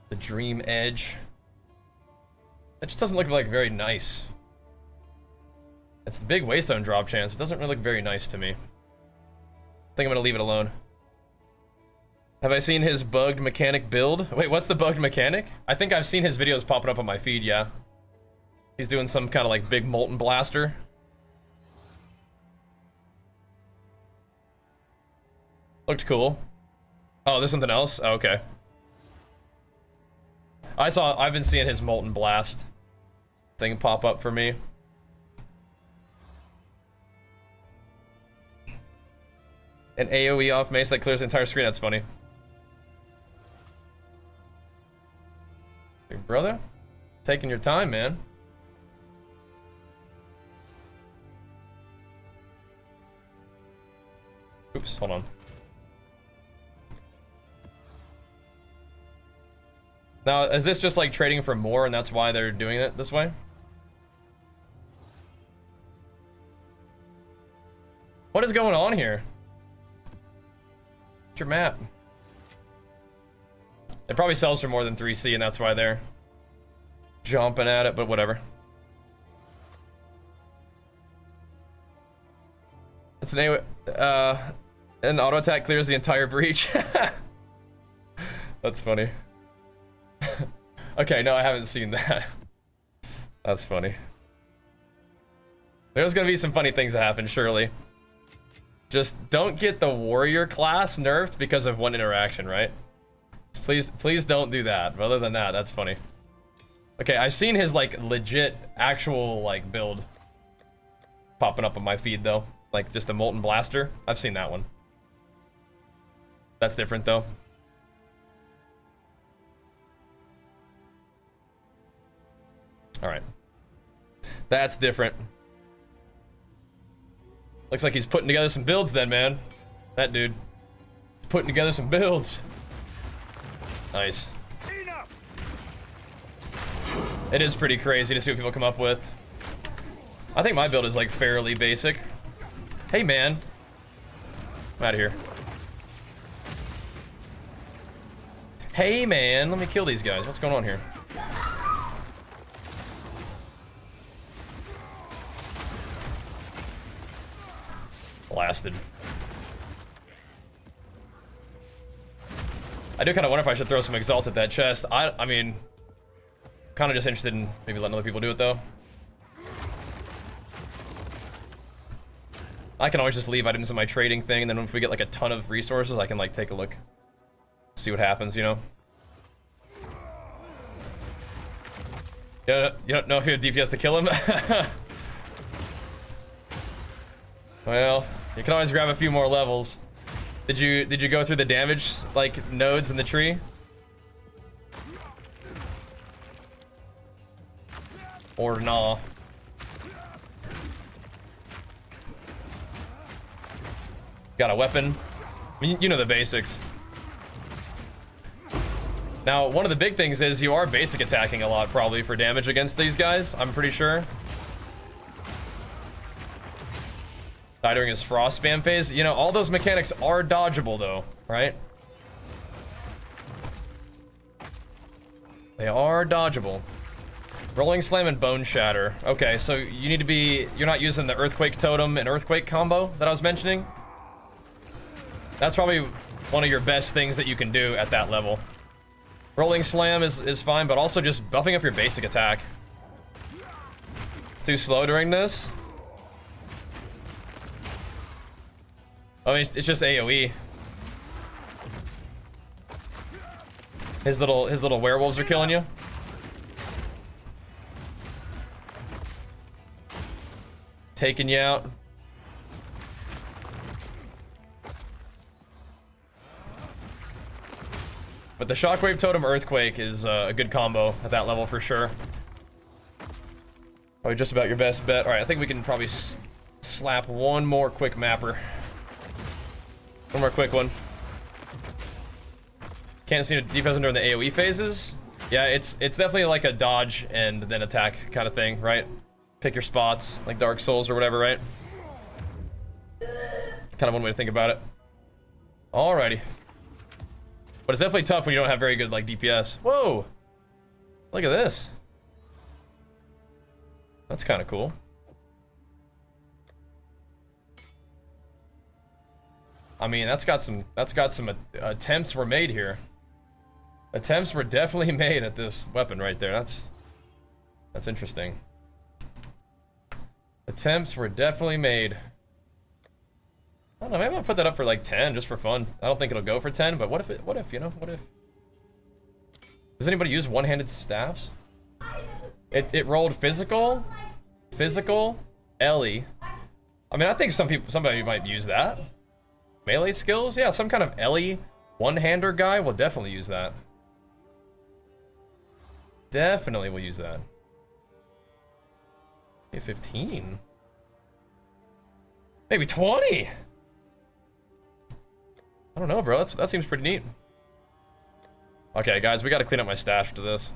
The Dream Edge. That just doesn't look like very nice. It's the big Waystone drop chance. It doesn't really look very nice to me. I think I'm gonna leave it alone. Have I seen his bugged mechanic build? Wait, what's the bugged mechanic? I think I've seen his videos popping up on my feed, yeah. He's doing some kind of like big molten blaster. Looked cool. Oh, there's something else? Oh, okay. I've been seeing his molten blast thing pop up for me. An AoE off mace that clears the entire screen. That's funny. Big brother, taking your time, man. Oops, hold on. Now, is this just like trading for more and that's why they're doing it this way? What is going on here? What's your map? It probably sells for more than 3C and that's why they're jumping at it, but whatever. It's an auto attack clears the entire breach. That's funny. Okay, no, I haven't seen that. That's funny. There's gonna be some funny things that happen, surely. Just don't get the warrior class nerfed because of one interaction, right? Please don't do that. But other than that, that's funny. Okay, I've seen his like legit actual like build popping up on my feed though. Like just a molten blaster. I've seen that one. That's different though. All right. That's different. Looks like he's putting together some builds then, man. That dude. Putting together some builds. Nice. It is pretty crazy to see what people come up with. I think my build is like fairly basic. Hey, man. I'm out of here. Hey, man. Let me kill these guys. What's going on here? Blasted. I do kind of wonder if I should throw some exalts at that chest. I mean, kind of just interested in maybe letting other people do it though. I can always just leave items in my trading thing, and then if we get like a ton of resources, I can like take a look, see what happens, you know. You don't know if you have DPS to kill him. Well, you can always grab a few more levels. Did you go through the damage like nodes in the tree? Or nah? Got a weapon. I mean, you know the basics. Now, one of the big things is you are basic attacking a lot probably for damage against these guys, I'm pretty sure. Die during his frost spam phase. You know, all those mechanics are dodgeable though, right? They are dodgeable. Rolling slam and bone shatter. Okay, so you need to be, you're not using the earthquake totem and earthquake combo that I was mentioning. That's probably one of your best things that you can do at that level. Rolling slam is fine, but also just buffing up your basic attack. It's too slow during this. I mean, it's just AoE. His little werewolves are killing you. Taking you out. But the shockwave totem earthquake is a good combo at that level for sure. Probably just about your best bet. All right, I think we can probably slap one more quick mapper. One more quick one. Can't see the defense during the AoE phases. Yeah, it's definitely like a dodge and then attack kind of thing, right? Pick your spots, like Dark Souls or whatever, right? Kind of one way to think about it. Alrighty. But it's definitely tough when you don't have very good like DPS. Whoa! Look at this. That's kind of cool. I mean, that's got some attempts were made here. Attempts were definitely made at this weapon right there. That's interesting. Attempts were definitely made. I don't know, maybe I'll put that up for like 10 just for fun. I don't think it'll go for 10, but what if, you know, what if? Does anybody use one-handed staffs? It rolled physical, Ellie. I mean, I think somebody might use that. Melee skills? Yeah, some kind of Ellie one-hander guy will definitely use that. Definitely will use that. Okay, 15. Maybe 20. I don't know, bro. That seems pretty neat. Okay, guys, we gotta clean up my stash after this.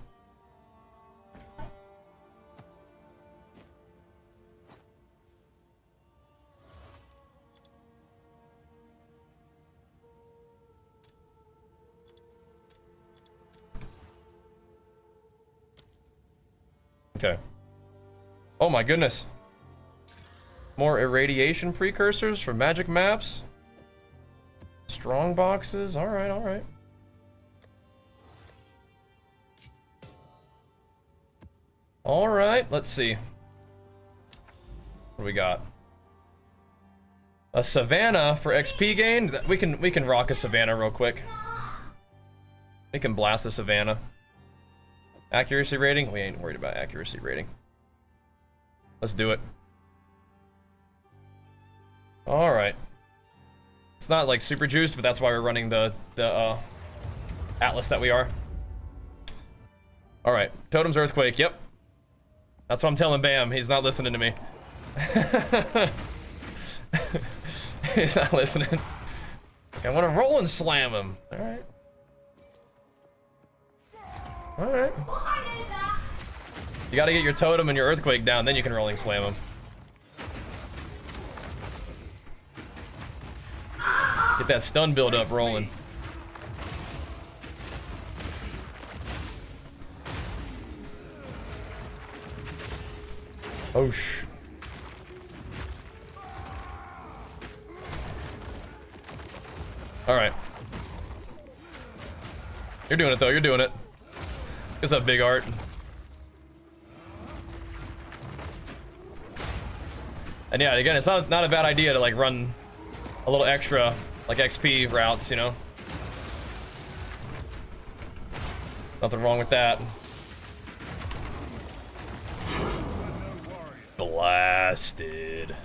Okay. Oh my goodness. More irradiation precursors for magic maps. Strong boxes. All right, all right. All right, let's see. What do we got? A Savannah for XP gain. We can rock a Savannah real quick. We can blast the Savannah. Accuracy rating? We ain't worried about accuracy rating. Let's do it. All right. It's not like super juiced, but that's why we're running the Atlas that we are. All right, Totem's Earthquake. Yep. That's what I'm telling Bam. He's not listening to me. He's not listening. I want to roll and slam him. All right. All right. You got to get your Totem and your Earthquake down, then you can rolling slam him. Get that stun build up rolling. Oh sh. All right. You're doing it though. You're doing it. What's up, Big Art? And yeah, again, it's not a bad idea to like run a little extra like XP routes, you know. Nothing wrong with that. Blasted.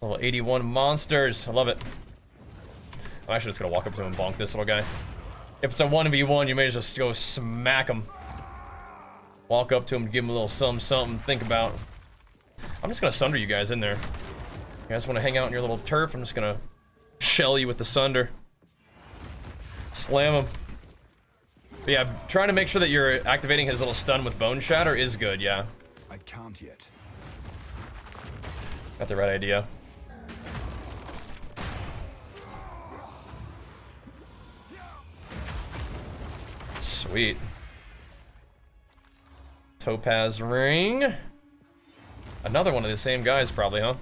Level 81 monsters. I love it. I'm actually just gonna walk up to him and bonk this little guy. If it's a 1v1, you may as well just go smack him. Walk up to him, give him a little something to think about. I'm just gonna sunder you guys in there. You guys wanna hang out in your little turf? I'm just gonna shell you with the sunder. Slam him. But yeah, trying to make sure that you're activating his little stun with Bone Shatter is good, yeah. I can't yet. Got the right idea. Sweet. Topaz ring. Another one of the same guys, probably, huh?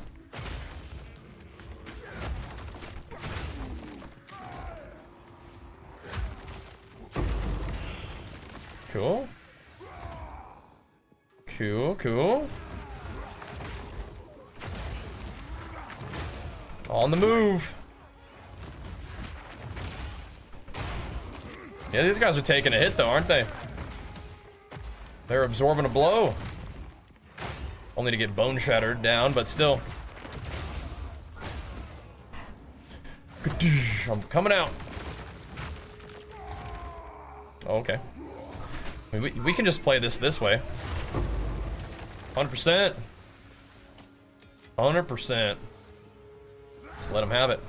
Cool. Cool. On the move. Yeah, these guys are taking a hit though, aren't they? They're absorbing a blow. Only to get Bone Shattered down, but still. I'm coming out. Oh, okay. I mean, we can just play this way. 100%. 100%. Just let him have it.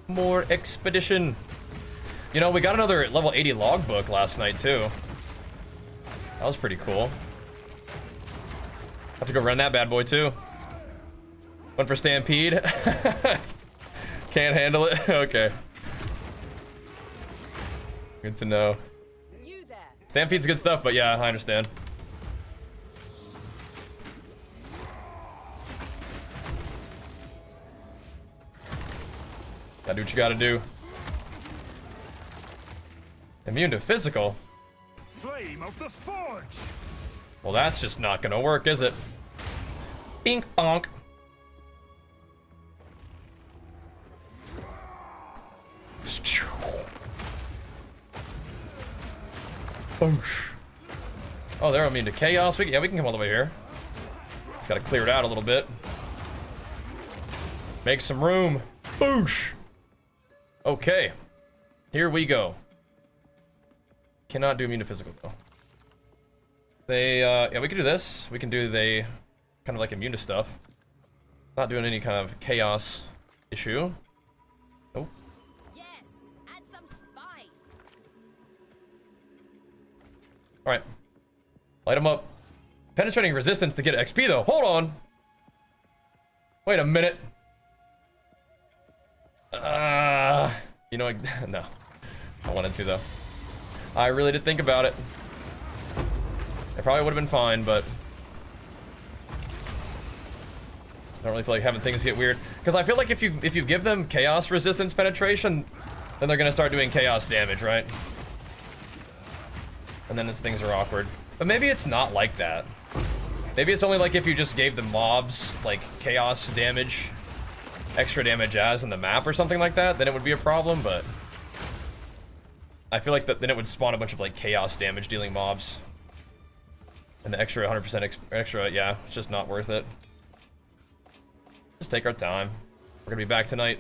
More expedition. You know, we got another level 80 logbook last night too. That was pretty cool. Have to go run that bad boy too. Went for Stampede. Can't handle it. Okay. Good to know. Stampede's good stuff, but yeah, I understand. Gotta do what you gotta do. Immune to physical. Flame of the Forge. Well, that's just not gonna work, is it? Bink bonk. Oh, they're immune to chaos. We can come all the way here. Just gotta clear it out a little bit. Make some room. Boosh. Okay. Here we go. Cannot do immune to physical though. They, yeah, we can do this. We can do the kind of like immune to stuff. Not doing any kind of chaos issue. Nope. Yes, add some spice. All right. Light them up. Penetrating resistance to get XP though. Hold on. Wait a minute. You know, no. I wanted to though. I really did think about it. It probably would have been fine, but I don't really feel like having things get weird. Because I feel like if you give them chaos resistance penetration, then they're gonna start doing chaos damage, right? And then these things are awkward. But maybe it's not like that. Maybe it's only like if you just gave the mobs like chaos damage, extra damage as in the map or something like that, then it would be a problem, but I feel like then it would spawn a bunch of like chaos damage dealing mobs. And the extra 100% extra, yeah, it's just not worth it. Just take our time. We're gonna be back tonight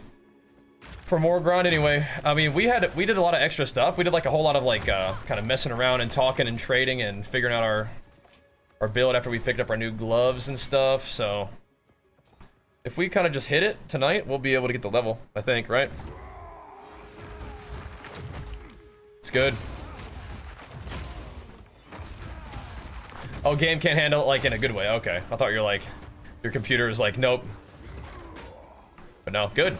for more grind anyway. I mean, we did a lot of extra stuff. We did like a whole lot of like kind of messing around and talking and trading and figuring out our build after we picked up our new gloves and stuff. So if we kind of just hit it tonight, we'll be able to get the level, I think, right? It's good. Oh, game can't handle it like in a good way. Okay, I thought you're like, your computer is like, nope. But no, good.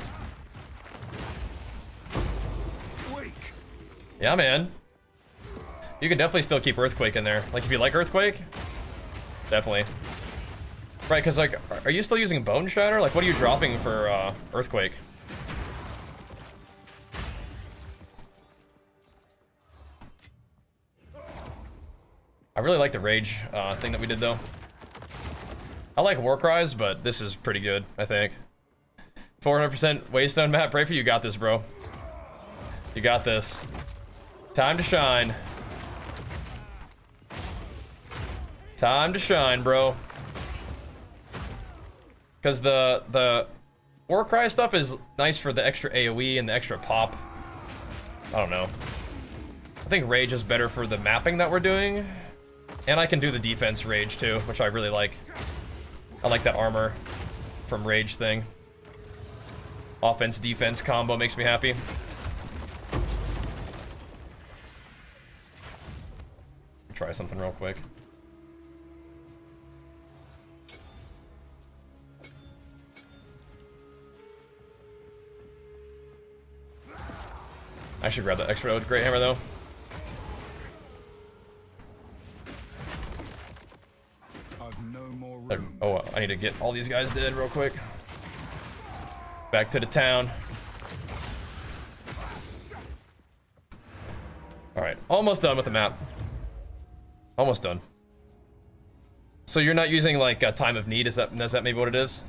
Yeah, man. You can definitely still keep Earthquake in there. Like, if you like Earthquake, definitely. Right, because, like, are you still using Bone Shatter? Like, what are you dropping for Earthquake? I really like the Rage thing that we did, though. I like Warcries, but this is pretty good, I think. 400% Waystone map. Pray for you. Got this, bro. You got this. Time to shine. Time to shine, bro. Because the Warcry stuff is nice for the extra AoE and the extra pop. I don't know. I think Rage is better for the mapping that we're doing. And I can do the defense Rage too, which I really like. I like that armor from Rage thing. Offense defense combo makes me happy. Try something real quick. I should grab that extra great hammer though. I've no more room. Oh, I need to get all these guys dead real quick. Back to the town. Alright, almost done with the map. Almost done. So you're not using like a time of need, is that maybe what it is?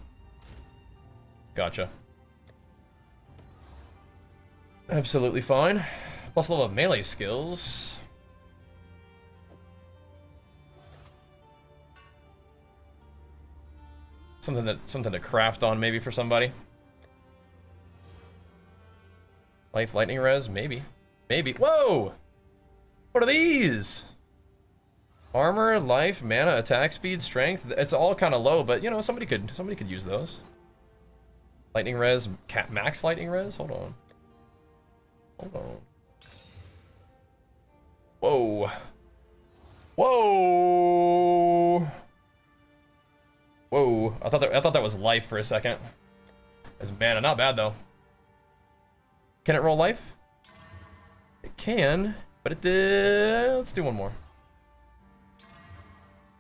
Gotcha. Absolutely fine. Plus a level of melee skills. Something to craft on maybe for somebody. Life lightning res, maybe. Maybe. Whoa! What are these? Armor, life, mana, attack speed, strength. It's all kind of low, but you know, somebody could use those. Lightning res, max lightning res. Hold on. Hold on. Whoa. Whoa. Whoa. I thought that was life for a second. As mana, not bad though. Can it roll life? It can, but it did. Let's do one more.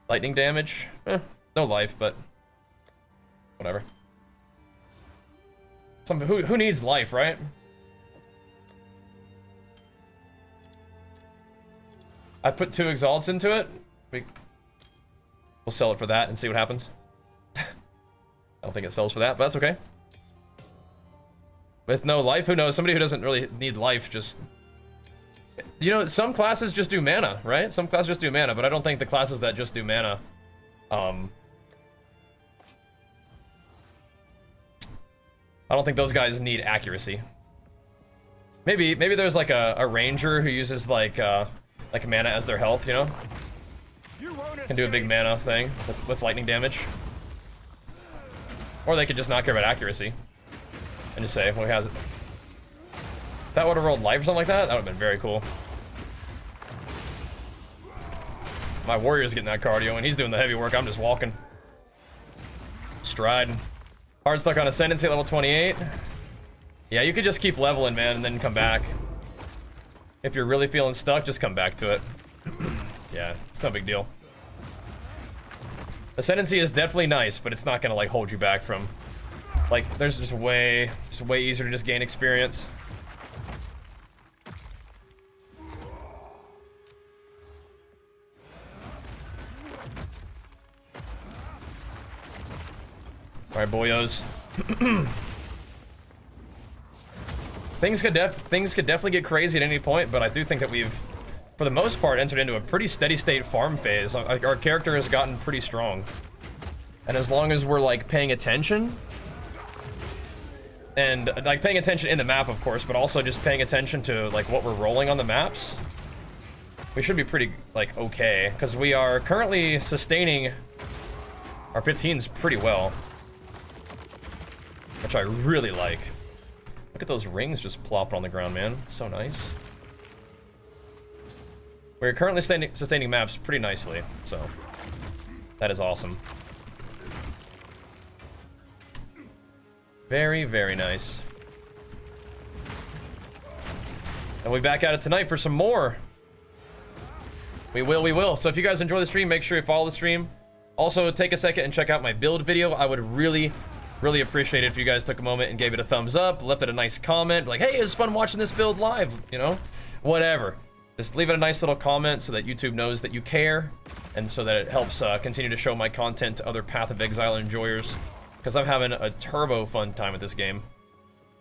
Lightning damage. No life, but whatever. Who needs life, right? I put 2 exalts into it. We'll sell it for that and see what happens. I don't think it sells for that, but that's okay. With no life, who knows? Somebody who doesn't really need life just... You know, some classes just do mana, right? Some classes just do mana, but I don't think the classes that just do mana... I don't think those guys need accuracy. Maybe there's like a ranger who uses like mana as their health, you know? Can do a big mana thing with lightning damage. Or they could just not care about accuracy. And just say, well, he has it. If that would have rolled life or something like that, that would have been very cool. My warrior's getting that cardio, and he's doing the heavy work. I'm just walking. Striding. Hard stuck on Ascendancy at level 28. Yeah, you could just keep leveling, man, and then come back. If you're really feeling stuck, just come back to it. Yeah, it's no big deal. Ascendancy is definitely nice, but it's not gonna like hold you back from... Like, there's just way easier to just gain experience. All right, boyos. Things could definitely get crazy at any point, but I do think that we've, for the most part, entered into a pretty steady state farm phase. Like, our character has gotten pretty strong, and as long as we're like paying attention, and like paying attention in the map, of course, but also just paying attention to like what we're rolling on the maps, we should be pretty like okay, because we are currently sustaining our 15s pretty well, which I really like. Look at those rings just plopping on the ground, man. It's so nice. We're currently sustaining maps pretty nicely, so that is awesome. Very, very nice. And we'll be back at it tonight for some more. We will. So if you guys enjoy the stream, make sure you follow the stream. Also, take a second and check out my build video. I would really appreciate it if you guys took a moment and gave it a thumbs up, left it a nice comment, like, hey, it was fun watching this build live, you know? Whatever. Just leave it a nice little comment so that YouTube knows that you care, and so that it helps continue to show my content to other Path of Exile enjoyers, because I'm having a turbo fun time with this game.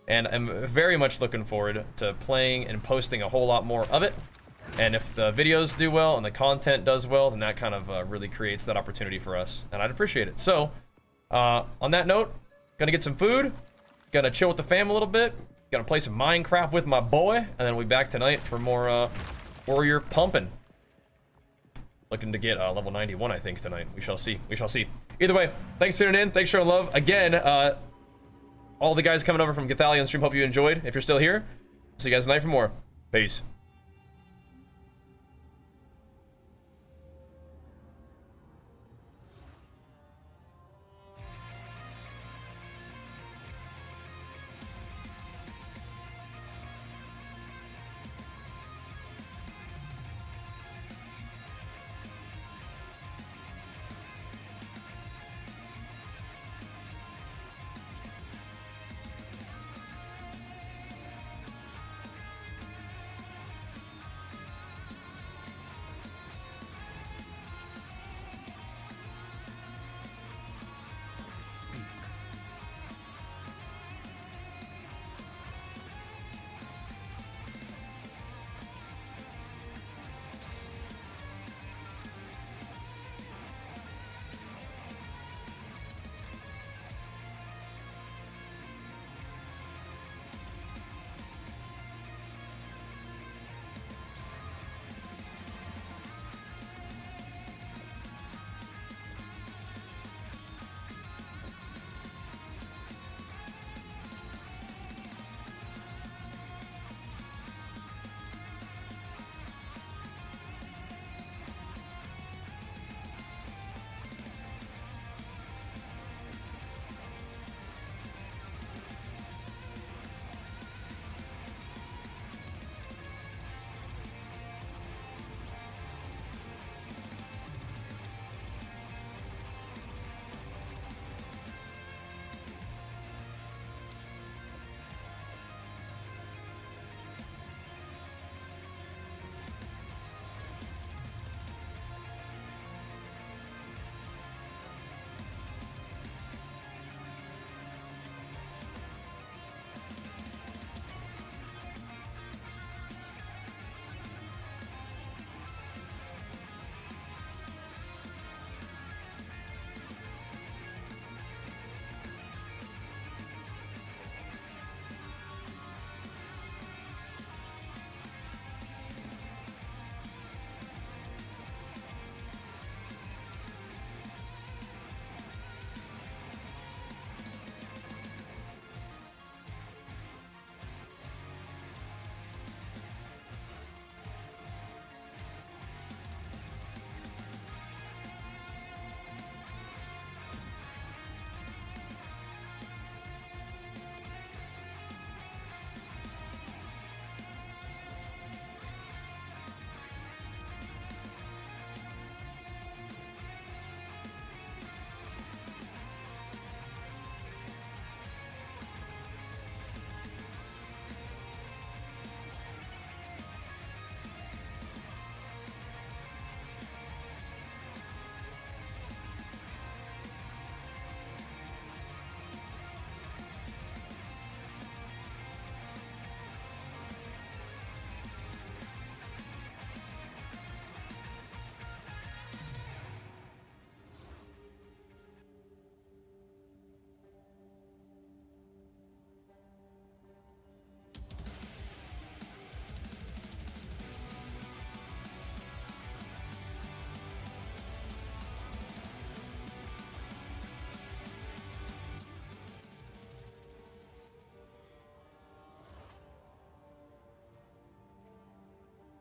And I'm very much looking forward to playing and posting a whole lot more of it. And if the videos do well and the content does well, then that kind of really creates that opportunity for us, and I'd appreciate it. So, on that note, gonna get some food, gonna chill with the fam a little bit, gonna play some Minecraft with my boy, and then we'll be back tonight for more warrior pumping. Looking to get level 91, I think, tonight. We shall see. Either way, thanks for tuning in. Thanks for showing love. Again, all the guys coming over from Gathalion stream, hope you enjoyed. If you're still here, see you guys tonight for more. Peace.